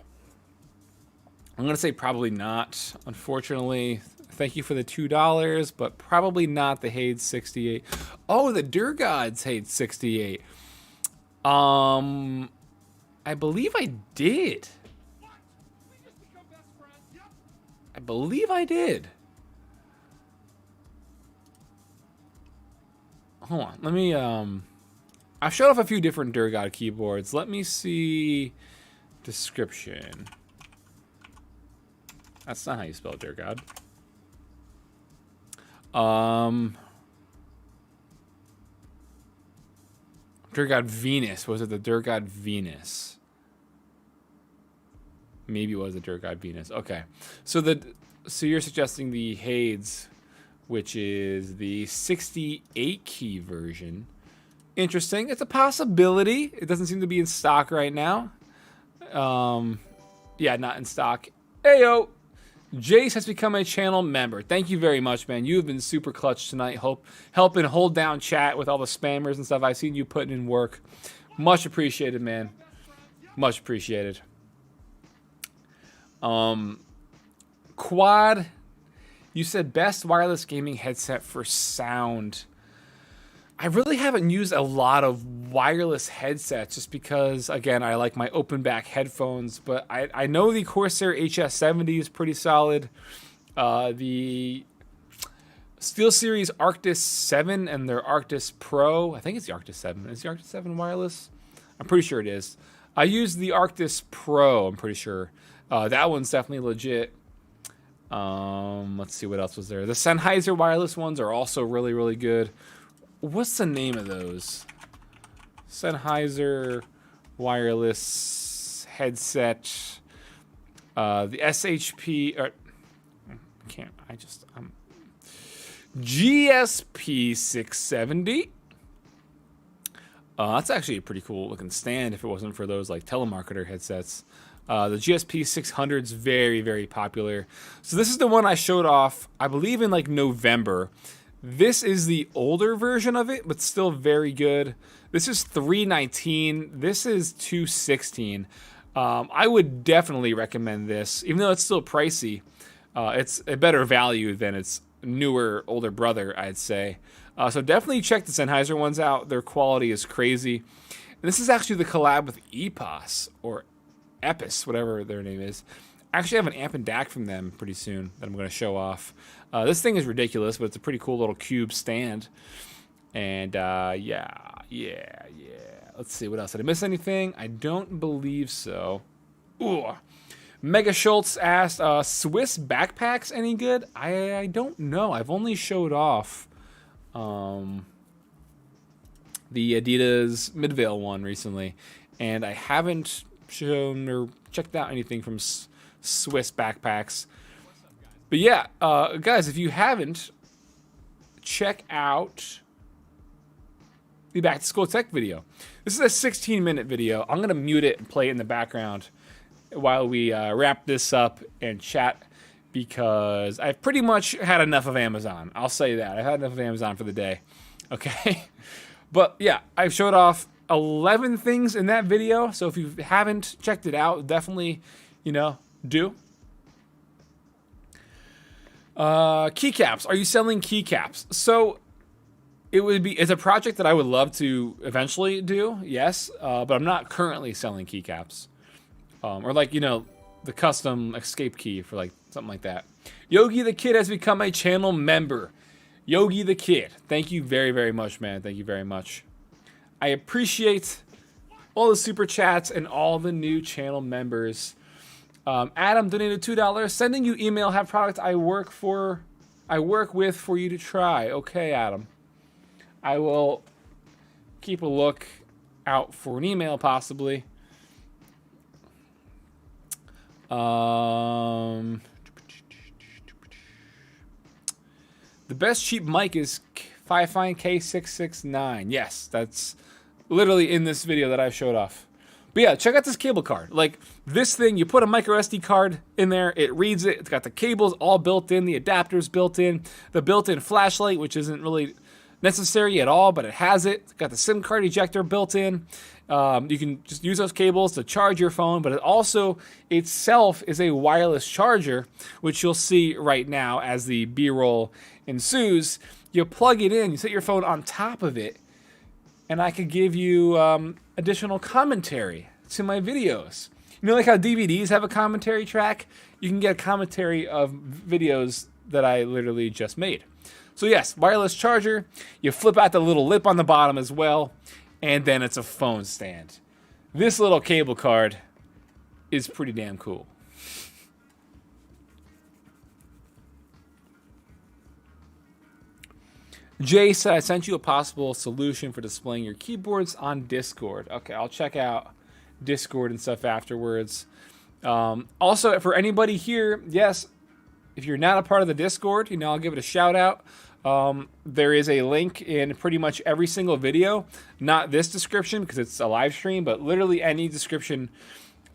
I'm going to say probably not, unfortunately. Thank you for the $2, but probably not the Hades 68. Oh, the Durgod's Hades 68. I believe I did. I believe I did. Hold on. Let me, I've showed off a few different Durgod keyboards. Let me see description. That's not how you spell Durgod. Durgod Venus. Was it the Durgod Venus? Maybe it was the Durgod Venus. Okay. So you're suggesting the Hades, which is the 68 key version. Interesting. It's a possibility. It doesn't seem to be in stock right now. Yeah, not in stock. Heyo! Jace has become a channel member. Thank you very much, man. You have been super clutch tonight, helping hold down chat with all the spammers and stuff. I've seen you putting in work. Much appreciated, man. Much appreciated. Quad, you said best wireless gaming headset for sound. I really haven't used a lot of wireless headsets just because, again, I like my open back headphones, but I know the Corsair HS70 is pretty solid. The SteelSeries Arctis 7 and their Arctis Pro, I think it's the Arctis 7. Is the Arctis 7 wireless? I'm pretty sure it is. I use the Arctis Pro, I'm pretty sure. That one's definitely legit. Let's see what else was there. The Sennheiser wireless ones are also really, really good. What's the name of those? Sennheiser wireless headset. The SHP. GSP 670. That's actually a pretty cool looking stand if it wasn't for those like telemarketer headsets. The GSP 600 is very, very popular. So this is the one I showed off, I believe, in like November. This is the older version of it, but still very good. This is $319. This is $216. I would definitely recommend this, even though it's still pricey. It's a better value than its newer, older brother, I'd say. So definitely check the Sennheiser ones out. Their quality is crazy. And this is actually the collab with EPOS, or Epis, whatever their name is. actually have an amp and DAC from them pretty soon that I'm going to show off. This thing is ridiculous, but it's a pretty cool little cube stand. And yeah. Let's see, what else? Did I miss anything? I don't believe so. Ooh. Mega Schultz asked, Swiss backpacks any good? I don't know. I've only showed off the Adidas Midvale one recently, and I haven't shown or checked out anything from Swiss backpacks. But yeah, guys, if you haven't, check out the Back to School Tech video. This is a 16-minute video. I'm going to mute it and play it in the background while we wrap this up and chat, because I've pretty much had enough of Amazon. I'll say that. I've had enough of Amazon for the day. Okay? But yeah, I've showed off 11 things in that video, so if you haven't checked it out, definitely, do. Keycaps. Are you selling keycaps? So it's a project that I would love to eventually do, yes, but I'm not currently selling keycaps. Or like, the custom escape key for like something like that. Yogi the Kid has become a channel member. Yogi the Kid, thank you very, very much, man. Thank you very much. I appreciate all the super chats and all the new channel members. Adam donated $2. Sending you email. Have product I work with for you to try. Okay, Adam. I will keep a look out for an email, possibly. The best cheap mic is Fifine K669. Yes, that's literally in this video that I showed off. But yeah, check out this cable card. Like, this thing, you put a micro SD card in there, it reads it, it's got the cables all built in, the adapters built in, the built-in flashlight, which isn't really necessary at all, but it has it. It's got the SIM card ejector built in. You can just use those cables to charge your phone, but it also itself is a wireless charger, which you'll see right now as the B-roll ensues. You plug it in, you set your phone on top of it, and I could give you additional commentary to my videos. Like how DVDs have a commentary track? You can get a commentary of videos that I literally just made. So yes, wireless charger. You flip out the little lip on the bottom as well, and then it's a phone stand. This little cable card is pretty damn cool. Jay said, I sent you a possible solution for displaying your keyboards on Discord. Okay, I'll check out Discord and stuff afterwards. Also, for anybody here, yes, if you're not a part of the Discord, I'll give it a shout out. There is a link in pretty much every single video. Not this description because it's a live stream, but literally any description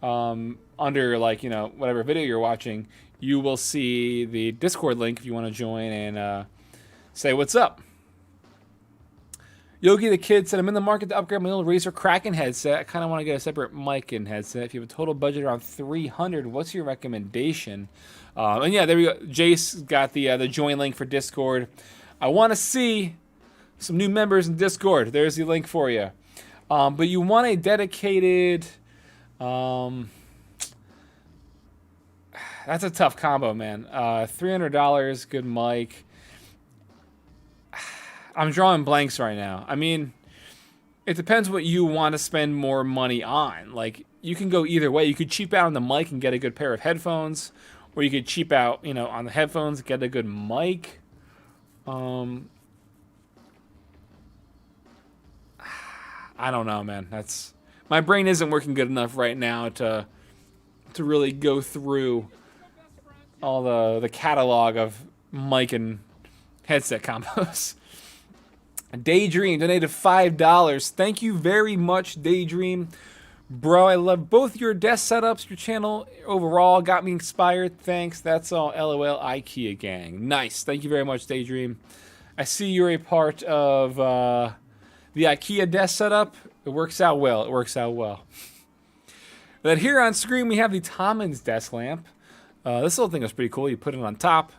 under whatever video you're watching, you will see the Discord link if you want to join and say what's up. Yogi the Kid said, I'm in the market to upgrade my old Razer Kraken headset. I kind of want to get a separate mic and headset. If you have a total budget around $300, what's your recommendation? And yeah, there we go. Jace got the join link for Discord. I want to see some new members in Discord. There's the link for you. But you want a dedicated... that's a tough combo, man. $300, good mic. I'm drawing blanks right now. I mean, it depends what you want to spend more money on. Like, you can go either way. You could cheap out on the mic and get a good pair of headphones, or you could cheap out, on the headphones and get a good mic. I don't know, man. My brain isn't working good enough right now to really go through all the catalog of mic and headset combos. Daydream donated $5. Thank you very much, Daydream. Bro, I love both your desk setups. Your channel overall got me inspired. Thanks. That's all. LOL IKEA gang. Nice. Thank you very much, Daydream. I see you're a part of the IKEA desk setup. It works out well. It works out well. Then here on screen, we have the Tommins desk lamp. This little thing is pretty cool. You put it on top.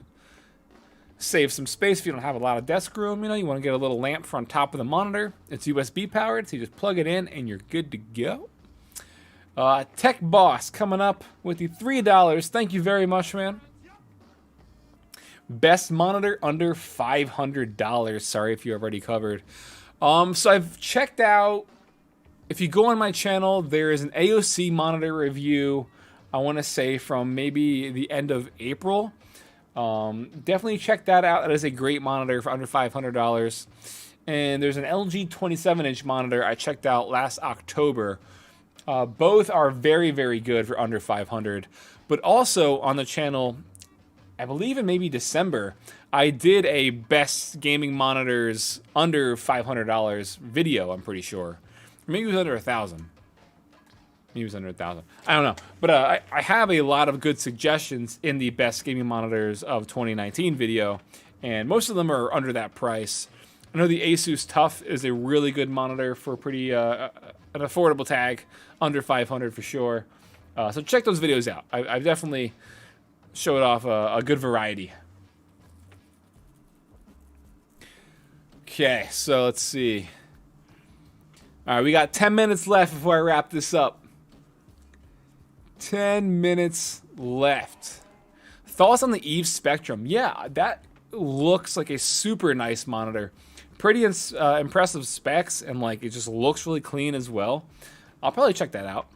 Save some space if you don't have a lot of desk room. You want to get a little lamp on top of the monitor. It's USB powered, so you just plug it in and you're good to go. Tech Boss coming up with the $3. Thank you very much, man. Best monitor under $500. Sorry if you already covered. So I've checked out, if you go on my channel, there is an AOC monitor review, I want to say from maybe the end of April. Definitely check that out. That is a great monitor for under $500. And there's an LG 27-inch monitor I checked out last October. Both are very, very good for under $500. But also on the channel, I believe in maybe December, I did a best gaming monitors under $500 video, I'm pretty sure. Maybe it was under 1,000. Maybe it was under 1,000. I don't know. But I have a lot of good suggestions in the best gaming monitors of 2019 video, and most of them are under that price. I know the Asus TUF is a really good monitor for pretty an affordable tag, under 500 for sure. So check those videos out. I've definitely showed off a good variety. Okay, so let's see. All right, we got 10 minutes left before I wrap this up. 10 minutes left. Thoughts on the Eve Spectrum? Yeah, that looks like a super nice monitor. Pretty impressive specs, and like it just looks really clean as well. I'll probably check that out.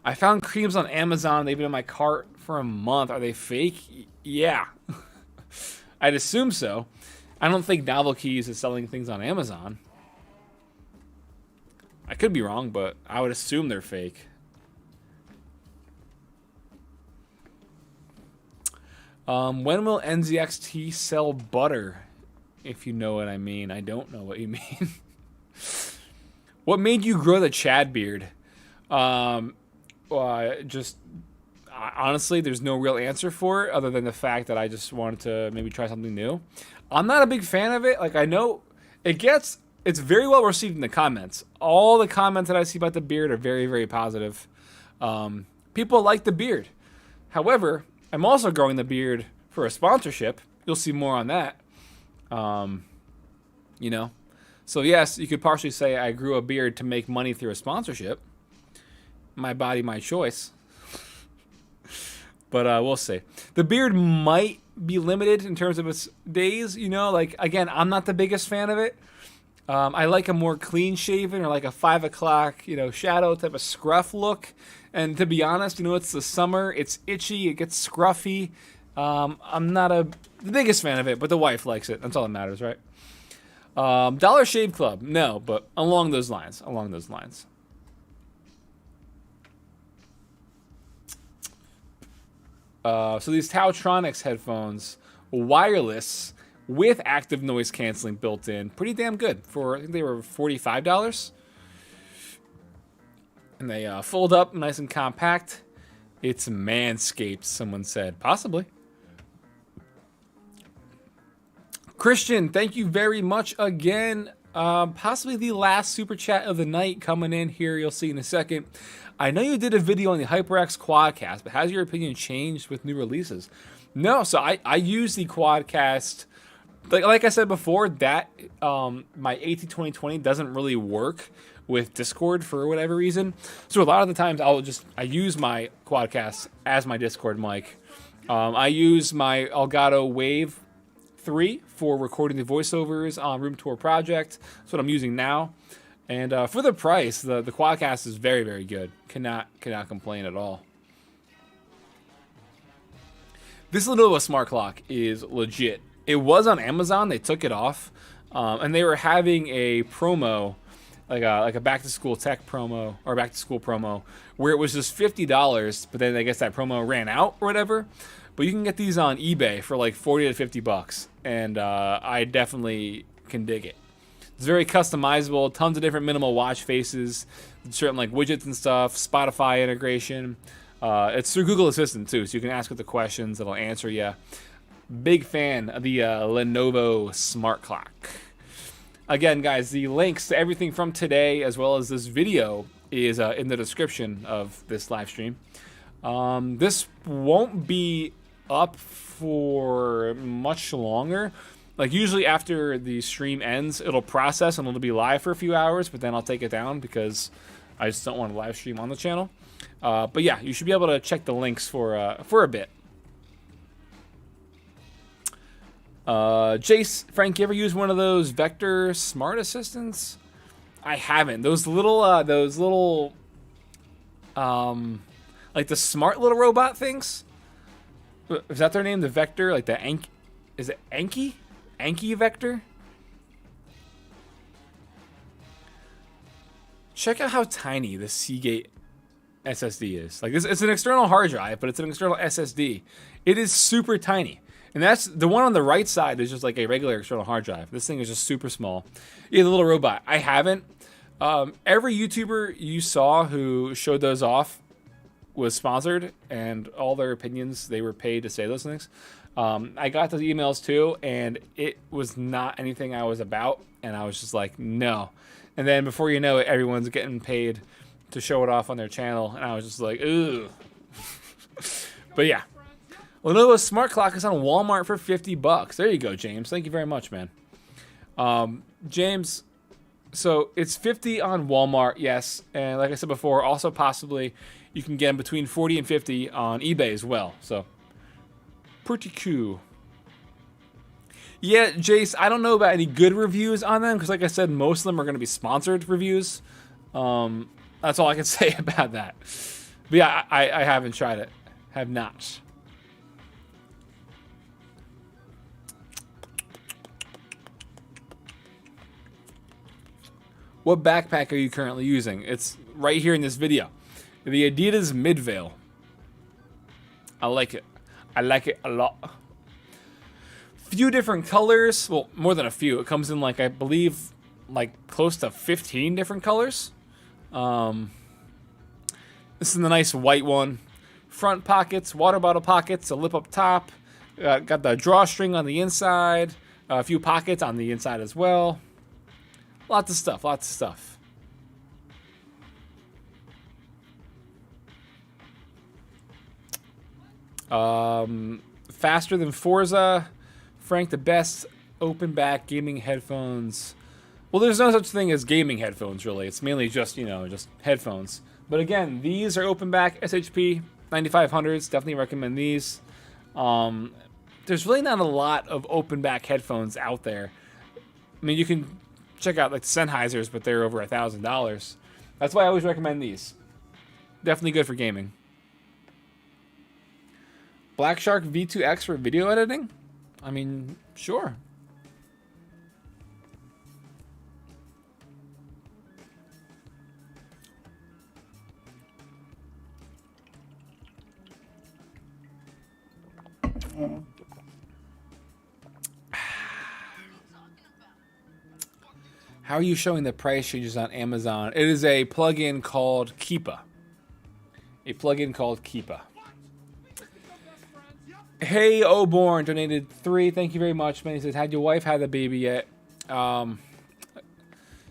I found creams on Amazon. They've been in my cart for a month. Are they fake? Yeah. I'd assume so. I don't think Novel Keys is selling things on Amazon. I could be wrong, but I would assume they're fake. When will NZXT sell butter? If you know what I mean. I don't know what you mean. What made you grow the Chad beard? Honestly, there's no real answer for it other than the fact that I just wanted to maybe try something new. I'm not a big fan of it. Like, I know it's very well received in the comments. All the comments that I see about the beard are very, very positive. People like the beard. However, I'm also growing the beard for a sponsorship. You'll see more on that. You know, so yes, you could partially say I grew a beard to make money through a sponsorship. My body, my choice. But we'll see. The beard might be limited in terms of its days. You know, like, again, I'm not the biggest fan of it. I like a more clean shaven or like a 5 o'clock, you know, shadow type of scruff look. And to be honest, you know, it's the summer. It's itchy. It gets scruffy. I'm not the biggest fan of it, but the wife likes it. That's all that matters, right? Dollar Shave Club. No, but along those lines. Along those lines. So these Tautronics headphones, wireless with active noise canceling built in, pretty damn good. For I think they were $45, and they fold up nice and compact. It's Manscaped, someone said, possibly. Christian, thank you very much again. Possibly the last super chat of the night coming in here. You'll see in a second. I know you did a video on the HyperX Quadcast, but has your opinion changed with new releases? No, so I use the Quadcast. Like I said before, that my AT2020 doesn't really work with Discord for whatever reason. So a lot of the times I use my Quadcast as my Discord mic. I use my Elgato Wave 3 for recording the voiceovers on Room Tour Project. That's what I'm using now. And for the price, the Quadcast is very, very good. Cannot complain at all. This Lenovo smart clock is legit. It was on Amazon. They took it off, and they were having a promo, like a back to school tech promo or back to school promo, where it was just $50. But then I guess that promo ran out or whatever. But you can get these on eBay for like $40 to $50, and I definitely can dig it. It's very customizable, tons of different minimal watch faces, certain like widgets and stuff, Spotify integration. It's through Google Assistant too, so you can ask it the questions, it'll answer you. Big fan of the Lenovo smart clock. Again, guys, the links to everything from today as well as this video is in the description of this live stream. This won't be up for much longer. Like, usually after the stream ends, it'll process and it'll be live for a few hours, but then I'll take it down because I just don't want to live stream on the channel. But yeah, you should be able to check the links for a bit. Jace, Frank, you ever use one of those Vector Smart Assistants? I haven't. Those little, like the smart little robot things. Is that their name? The Vector, like the is it Anki? Anki Vector? Check out how tiny the Seagate SSD is. Like, it's an external hard drive, but it's an external SSD. It is super tiny. And that's the one on the right side is just like a regular external hard drive. This thing is just super small. Yeah, the little robot. I haven't. Every YouTuber you saw who showed those off was sponsored, and all their opinions, they were paid to say those things. I got those emails too, and it was not anything I was about, and I was just like, no. And then before you know it, everyone's getting paid to show it off on their channel, and I was just like, ooh. But yeah. Lenovo Smart Clock is on Walmart for $50. There you go, James. Thank you very much, man. James, so it's $50 on Walmart, yes. And like I said before, also possibly you can get them between $40 and $50 on eBay as well. So, pretty cool. Yeah, Jace, I don't know about any good reviews on them because like I said, most of them are going to be sponsored reviews. That's all I can say about that. But yeah, I haven't tried it. Have not. What backpack are you currently using? It's right here in this video. The Adidas Midvale. I like it. I like it a lot. Few different colors. Well, more than a few. It comes in like, I believe, like close to 15 different colors. This is the nice white one. Front pockets, water bottle pockets, a lip up top. Got the drawstring on the inside. A few pockets on the inside as well. Lots of stuff, lots of stuff. Faster than Forza. Frank, the best open back gaming headphones. Well, there's no such thing as gaming headphones, really. It's mainly just, you know, just headphones. But again, these are open back SHP 9500s. Definitely recommend these. There's really not a lot of open back headphones out there. I mean, you can check out like the Sennheisers, but they're over $1,000. That's why I always recommend these. Definitely good for gaming. Black Shark V2X for video editing? I mean, sure. How are you showing the price changes on Amazon? It is a plugin called Keepa. A plugin called Keepa. Hey, Oborn donated 3. Thank you very much, man. He says, "Had your wife had the baby yet?"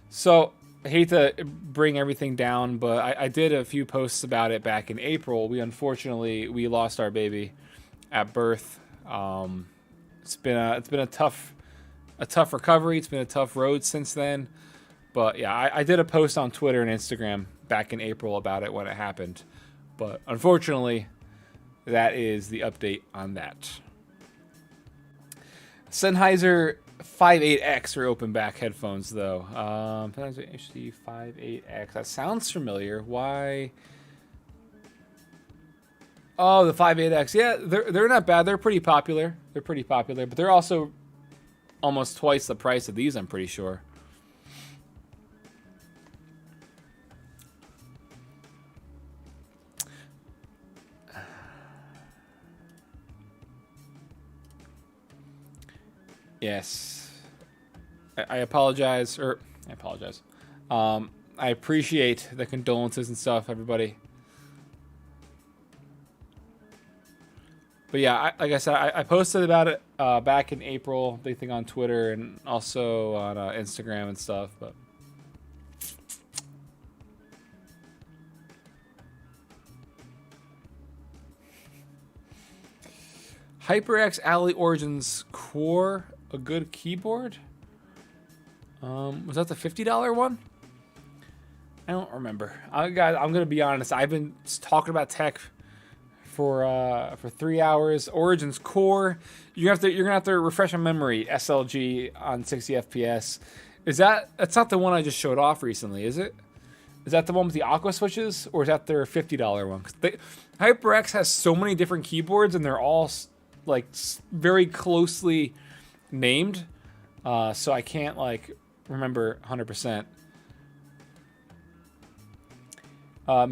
So I hate to bring everything down, but I did a few posts about it back in April. We lost our baby at birth. It's been a tough recovery. It's been a tough road since then. But yeah, I did a post on Twitter and Instagram back in April about it when it happened. But unfortunately, that is the update on that. Sennheiser 58X are open back headphones though. Sennheiser HD 58X. That sounds familiar. Why? Oh, the 58X. Yeah, they're not bad. They're pretty popular. But they're also almost twice the price of these, I'm pretty sure. Yes. I apologize. I appreciate the condolences and stuff, everybody. But yeah, like I said, I posted about it back in April. Big thing on Twitter and also on Instagram and stuff. But HyperX Alley Origins Core, a good keyboard. Was that the $50 one? I don't remember. I'm gonna be honest. I've been talking about tech for 3 hours. Origins Core. You're gonna have to refresh my memory. SLG on 60 FPS. That's not the one I just showed off recently, is it? Is that the one with the Aqua switches, or is that their $50 one? HyperX has so many different keyboards, and they're all like very closely named, so I can't like remember 100%.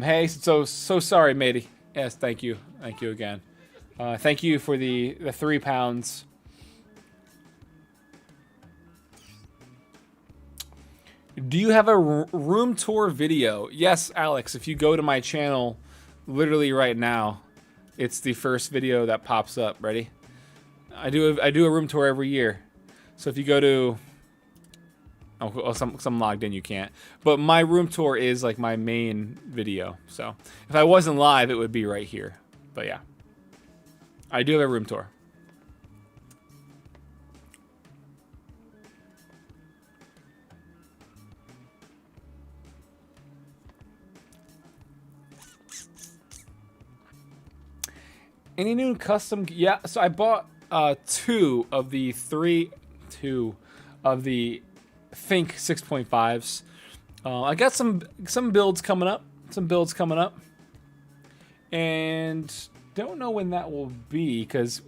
Hey, so sorry, matey. Yes, thank you again. Thank you for the £3. Do you have a room tour video? Yes, Alex. If you go to my channel, literally right now, it's the first video that pops up. Ready? I do a room tour every year. So if you go to, some logged in, you can't. But my room tour is like my main video. So if I wasn't live, it would be right here. But yeah, I do have a room tour. Any new custom? Yeah, so I bought two of the Think 6.5s. I got some builds coming up. And don't know when that will be because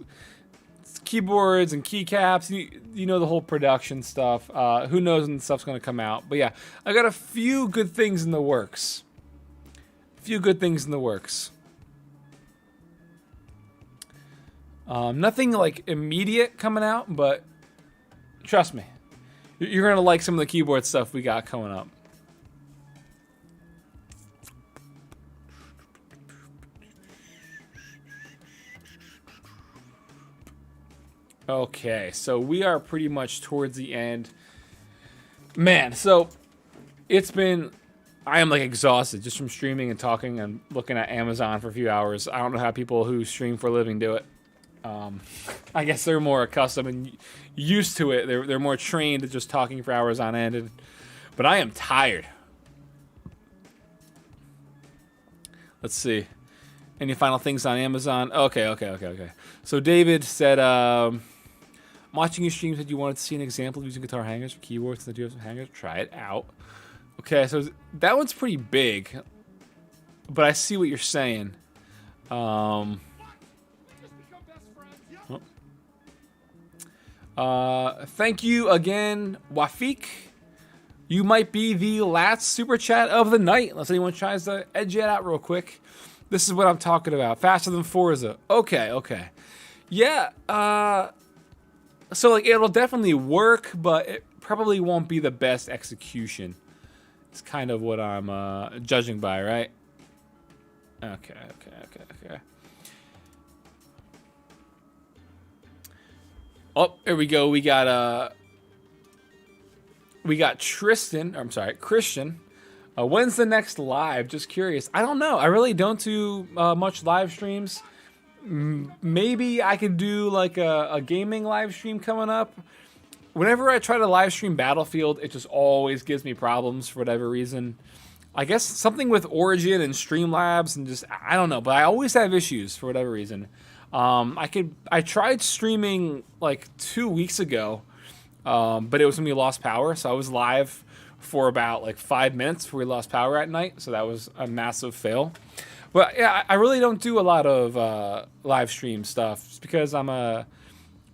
keyboards and keycaps. You know the whole production stuff. Who knows when the stuff's going to come out? But yeah, I got a few good things in the works. Nothing like immediate coming out, but trust me, you're gonna like some of the keyboard stuff we got coming up. Okay, so we are pretty much towards the end. Man, so I am like exhausted just from streaming and talking and looking at Amazon for a few hours. I don't know how people who stream for a living do it. I guess they're more accustomed and used to it. They're more trained at just talking for hours on end. But I am tired. Let's see. Any final things on Amazon? Okay. So David said, I'm watching your stream, said you wanted to see an example of using guitar hangers for keyboards. Since you have some hangers, try it out. Okay, so that one's pretty big. But I see what you're saying. Thank you again, Wafik. You might be the last super chat of the night, unless anyone tries to edge it out real quick. This is what I'm talking about. Faster than Forza. Okay. Yeah, so like it'll definitely work, but it probably won't be the best execution. It's kind of what I'm judging by, right? Okay. Oh, here we go. We got Tristan. I'm sorry, Christian. When's the next live? Just curious. I don't know. I really don't do much live streams. Maybe I could do like a gaming live stream coming up. Whenever I try to live stream Battlefield, it just always gives me problems for whatever reason. I guess something with Origin and Streamlabs and just, I don't know, but I always have issues for whatever reason. I tried streaming like 2 weeks ago, but it was when we lost power. So I was live for about like 5 minutes before we lost power at night. So that was a massive fail. But yeah, I really don't do a lot of live stream stuff just because I don't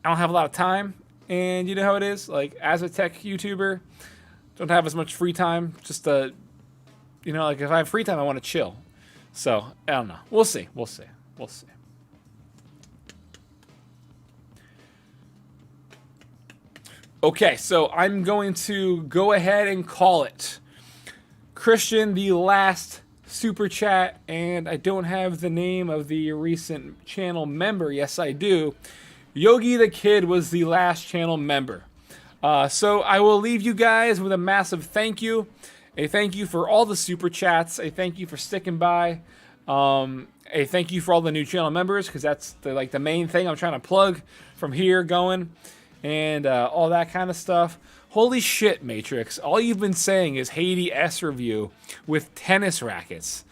have a lot of time. And you know how it is, like as a tech YouTuber, don't have as much free time. Just like if I have free time, I want to chill. So I don't know. We'll see. Okay, so I'm going to go ahead and call it. Christian, the last super chat, and I don't have the name of the recent channel member. Yes, I do. Yogi the Kid was the last channel member. So I will leave you guys with a massive thank you. A thank you for all the super chats. A thank you for sticking by. A thank you for all the new channel members, because that's the main thing I'm trying to plug from here going. And all that kind of stuff. Holy shit, Matrix. All you've been saying is Hades S review with tennis rackets.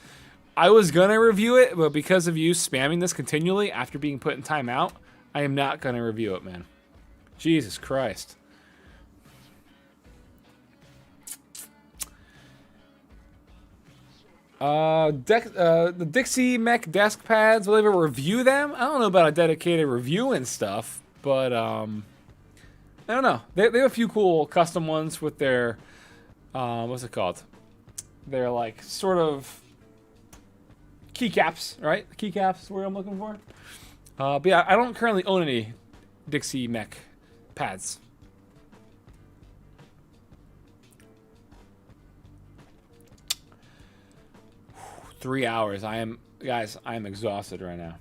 I was gonna review it, but because of you spamming this continually after being put in timeout, I am not gonna review it, man. Jesus Christ. The Dixie Mech desk pads, will I ever review them? I don't know about a dedicated review and stuff, but I don't know. They have a few cool custom ones with their, what's it called? They're like sort of keycaps, right? Keycaps is where I'm looking for. But yeah, I don't currently own any Dixie Mech pads. Whew, 3 hours. Guys, I am exhausted right now.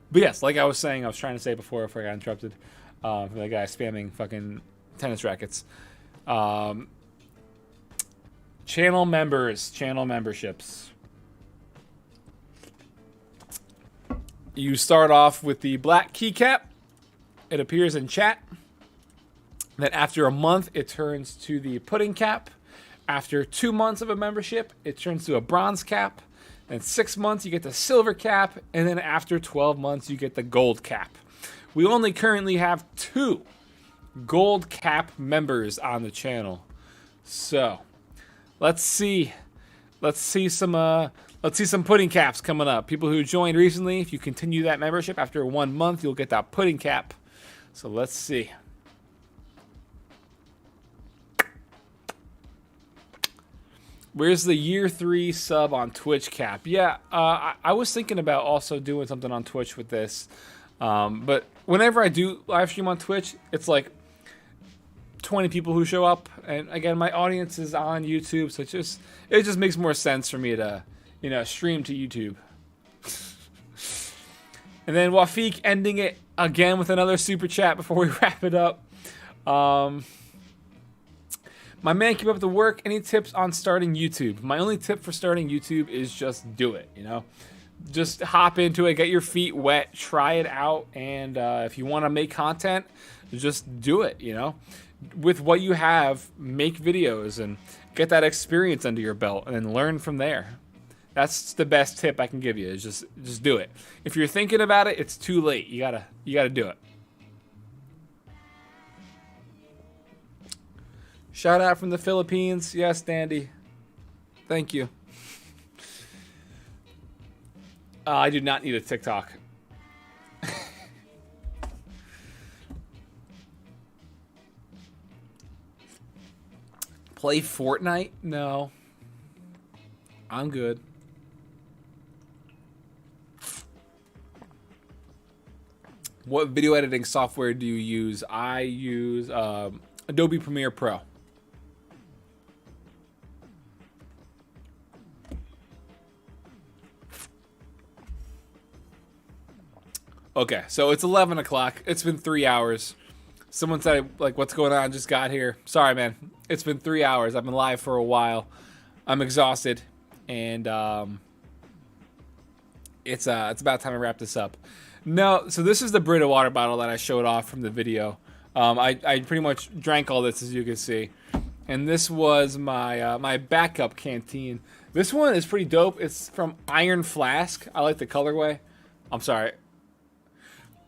But yes, like I was saying, I was trying to say before I got interrupted from the guy spamming fucking tennis rackets. Channel members, channel memberships. You start off with the black keycap. It appears in chat. Then after a month, it turns to the pudding cap. After 2 months of a membership, it turns to a bronze cap. And 6 months, you get the silver cap. And then after 12 months, you get the gold cap. We only currently have 2 gold cap members on the channel. So let's see some pudding caps coming up. People who joined recently, if you continue that membership after 1 month, you'll get that pudding cap. So let's see. Where's the year 3 sub on Twitch cap? Yeah, I was thinking about also doing something on Twitch with this. But whenever I do live stream on Twitch, it's like 20 people who show up. And again, my audience is on YouTube, so it just makes more sense for me to, stream to YouTube. And then Wafik ending it again with another super chat before we wrap it up. My man, keep up the work. Any tips on starting YouTube? My only tip for starting YouTube is just do it, Just hop into it, get your feet wet, try it out, and if you want to make content, just do it, With what you have, make videos and get that experience under your belt and then learn from there. That's the best tip I can give you, is just do it. If you're thinking about it, it's too late. You gotta do it. Shout out from the Philippines. Yes, Dandy. Thank you. I do not need a TikTok. Play Fortnite? No. I'm good. What video editing software do you use? I use Adobe Premiere Pro. Okay, so it's 11 o'clock. It's been 3 hours. Someone said, what's going on? Just got here. Sorry, man. It's been 3 hours. I've been live for a while. I'm exhausted. And it's about time to wrap this up. No, so this is the Brita water bottle that I showed off from the video. I pretty much drank all this, as you can see. And this was my my backup canteen. This one is pretty dope. It's from Iron Flask. I like the colorway. I'm sorry.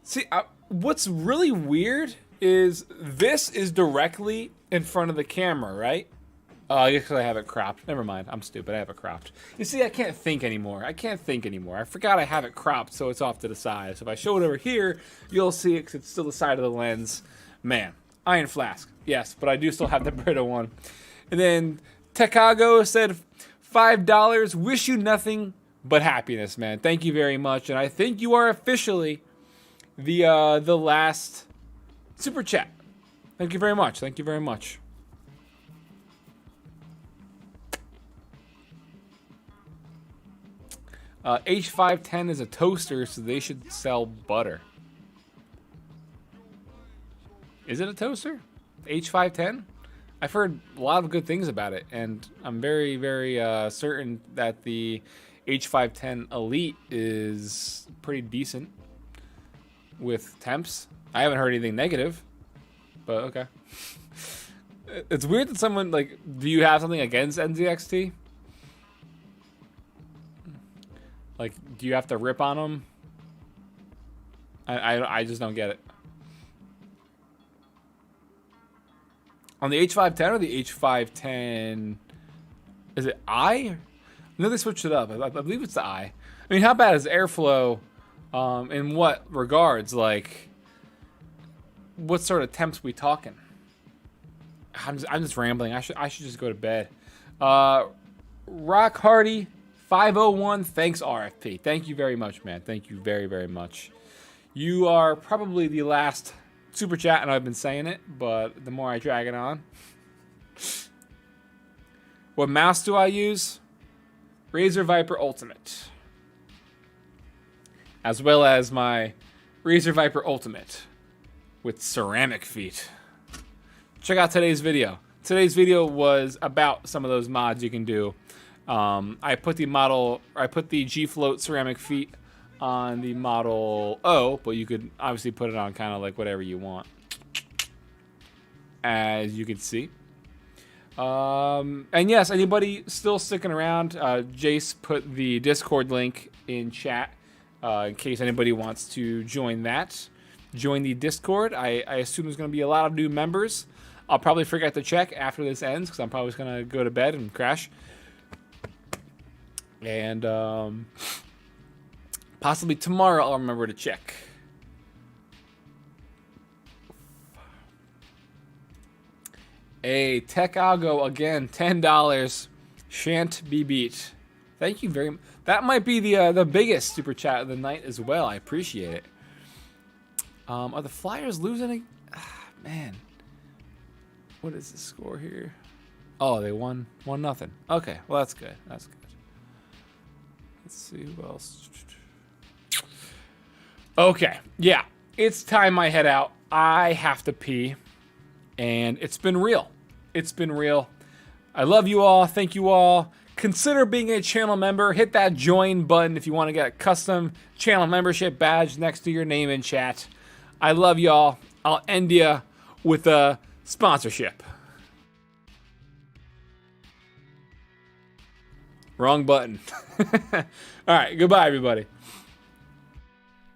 See, what's really weird is this is directly in front of the camera, right? I guess I have it cropped. Never mind. I'm stupid. I have it cropped. You see, I can't think anymore. I forgot I have it cropped, so it's off to the side. So if I show it over here, you'll see it because it's still the side of the lens. Man, Iron Flask. Yes, but I do still have the Brita one. And then Tekago said $5. Wish you nothing but happiness, man. Thank you very much. And I think you are officially the last super chat. Thank you very much. Thank you very much. H510 is a toaster, so they should sell butter. Is it a toaster? H510? I've heard a lot of good things about it, and I'm very, very certain that the H510 Elite is pretty decent with temps. I haven't heard anything negative, but okay. It's weird that someone, like, do you have something against NZXT? Like, do you have to rip on them? I just don't get it. On the H510 or the H510, is it I? No, they switched it up. I believe it's the I. I mean, how bad is airflow? In what regards? Like, what sort of temps we talking? I'm just rambling. I should just go to bed. Rock Hardy 501. Thanks, RFP. Thank you very much, man. Thank you very, very much. You are probably the last super chat, and I've been saying it, but the more I drag it on. What mouse do I use? Razer Viper Ultimate. As well as my Razer Viper Ultimate with ceramic feet. Check out today's video. Today's video was about some of those mods you can do. I put the G Float ceramic feet on the Model O, but you could obviously put it on kind of like whatever you want, as you can see. And yes, anybody still sticking around, Jace put the Discord link in chat in case anybody wants to join that. Join the Discord. I assume there's going to be a lot of new members. I'll probably forget to check after this ends because I'm probably just going to go to bed and crash. And possibly tomorrow I'll remember to check. A Tech Algo again, $10. Shan't be beat. Thank you very much. That might be the biggest super chat of the night as well. I appreciate it. Are the Flyers losing? Man, what is the score here? Oh, they won 1-0. Okay, well that's good. That's good. Let's see who else. Okay, yeah, it's time I head out. I have to pee, and it's been real. It's been real. I love you all. Thank you all. Consider being a channel member. Hit that join button if you want to get a custom channel membership badge next to your name in chat. I love y'all. I'll end you with a sponsorship. Wrong button. All right, goodbye, everybody.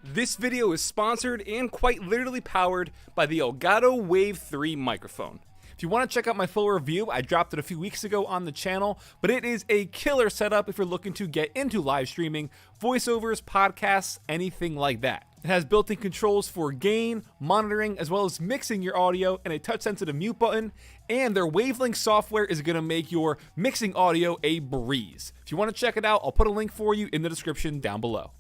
This video is sponsored and quite literally powered by the Elgato Wave 3 microphone. If you want to check out my full review, I dropped it a few weeks ago on the channel, but it is a killer setup if you're looking to get into live streaming, voiceovers, podcasts, anything like that. It has built-in controls for gain, monitoring, as well as mixing your audio, and a touch-sensitive mute button, and their Wavelength software is going to make your mixing audio a breeze. If you want to check it out, I'll put a link for you in the description down below.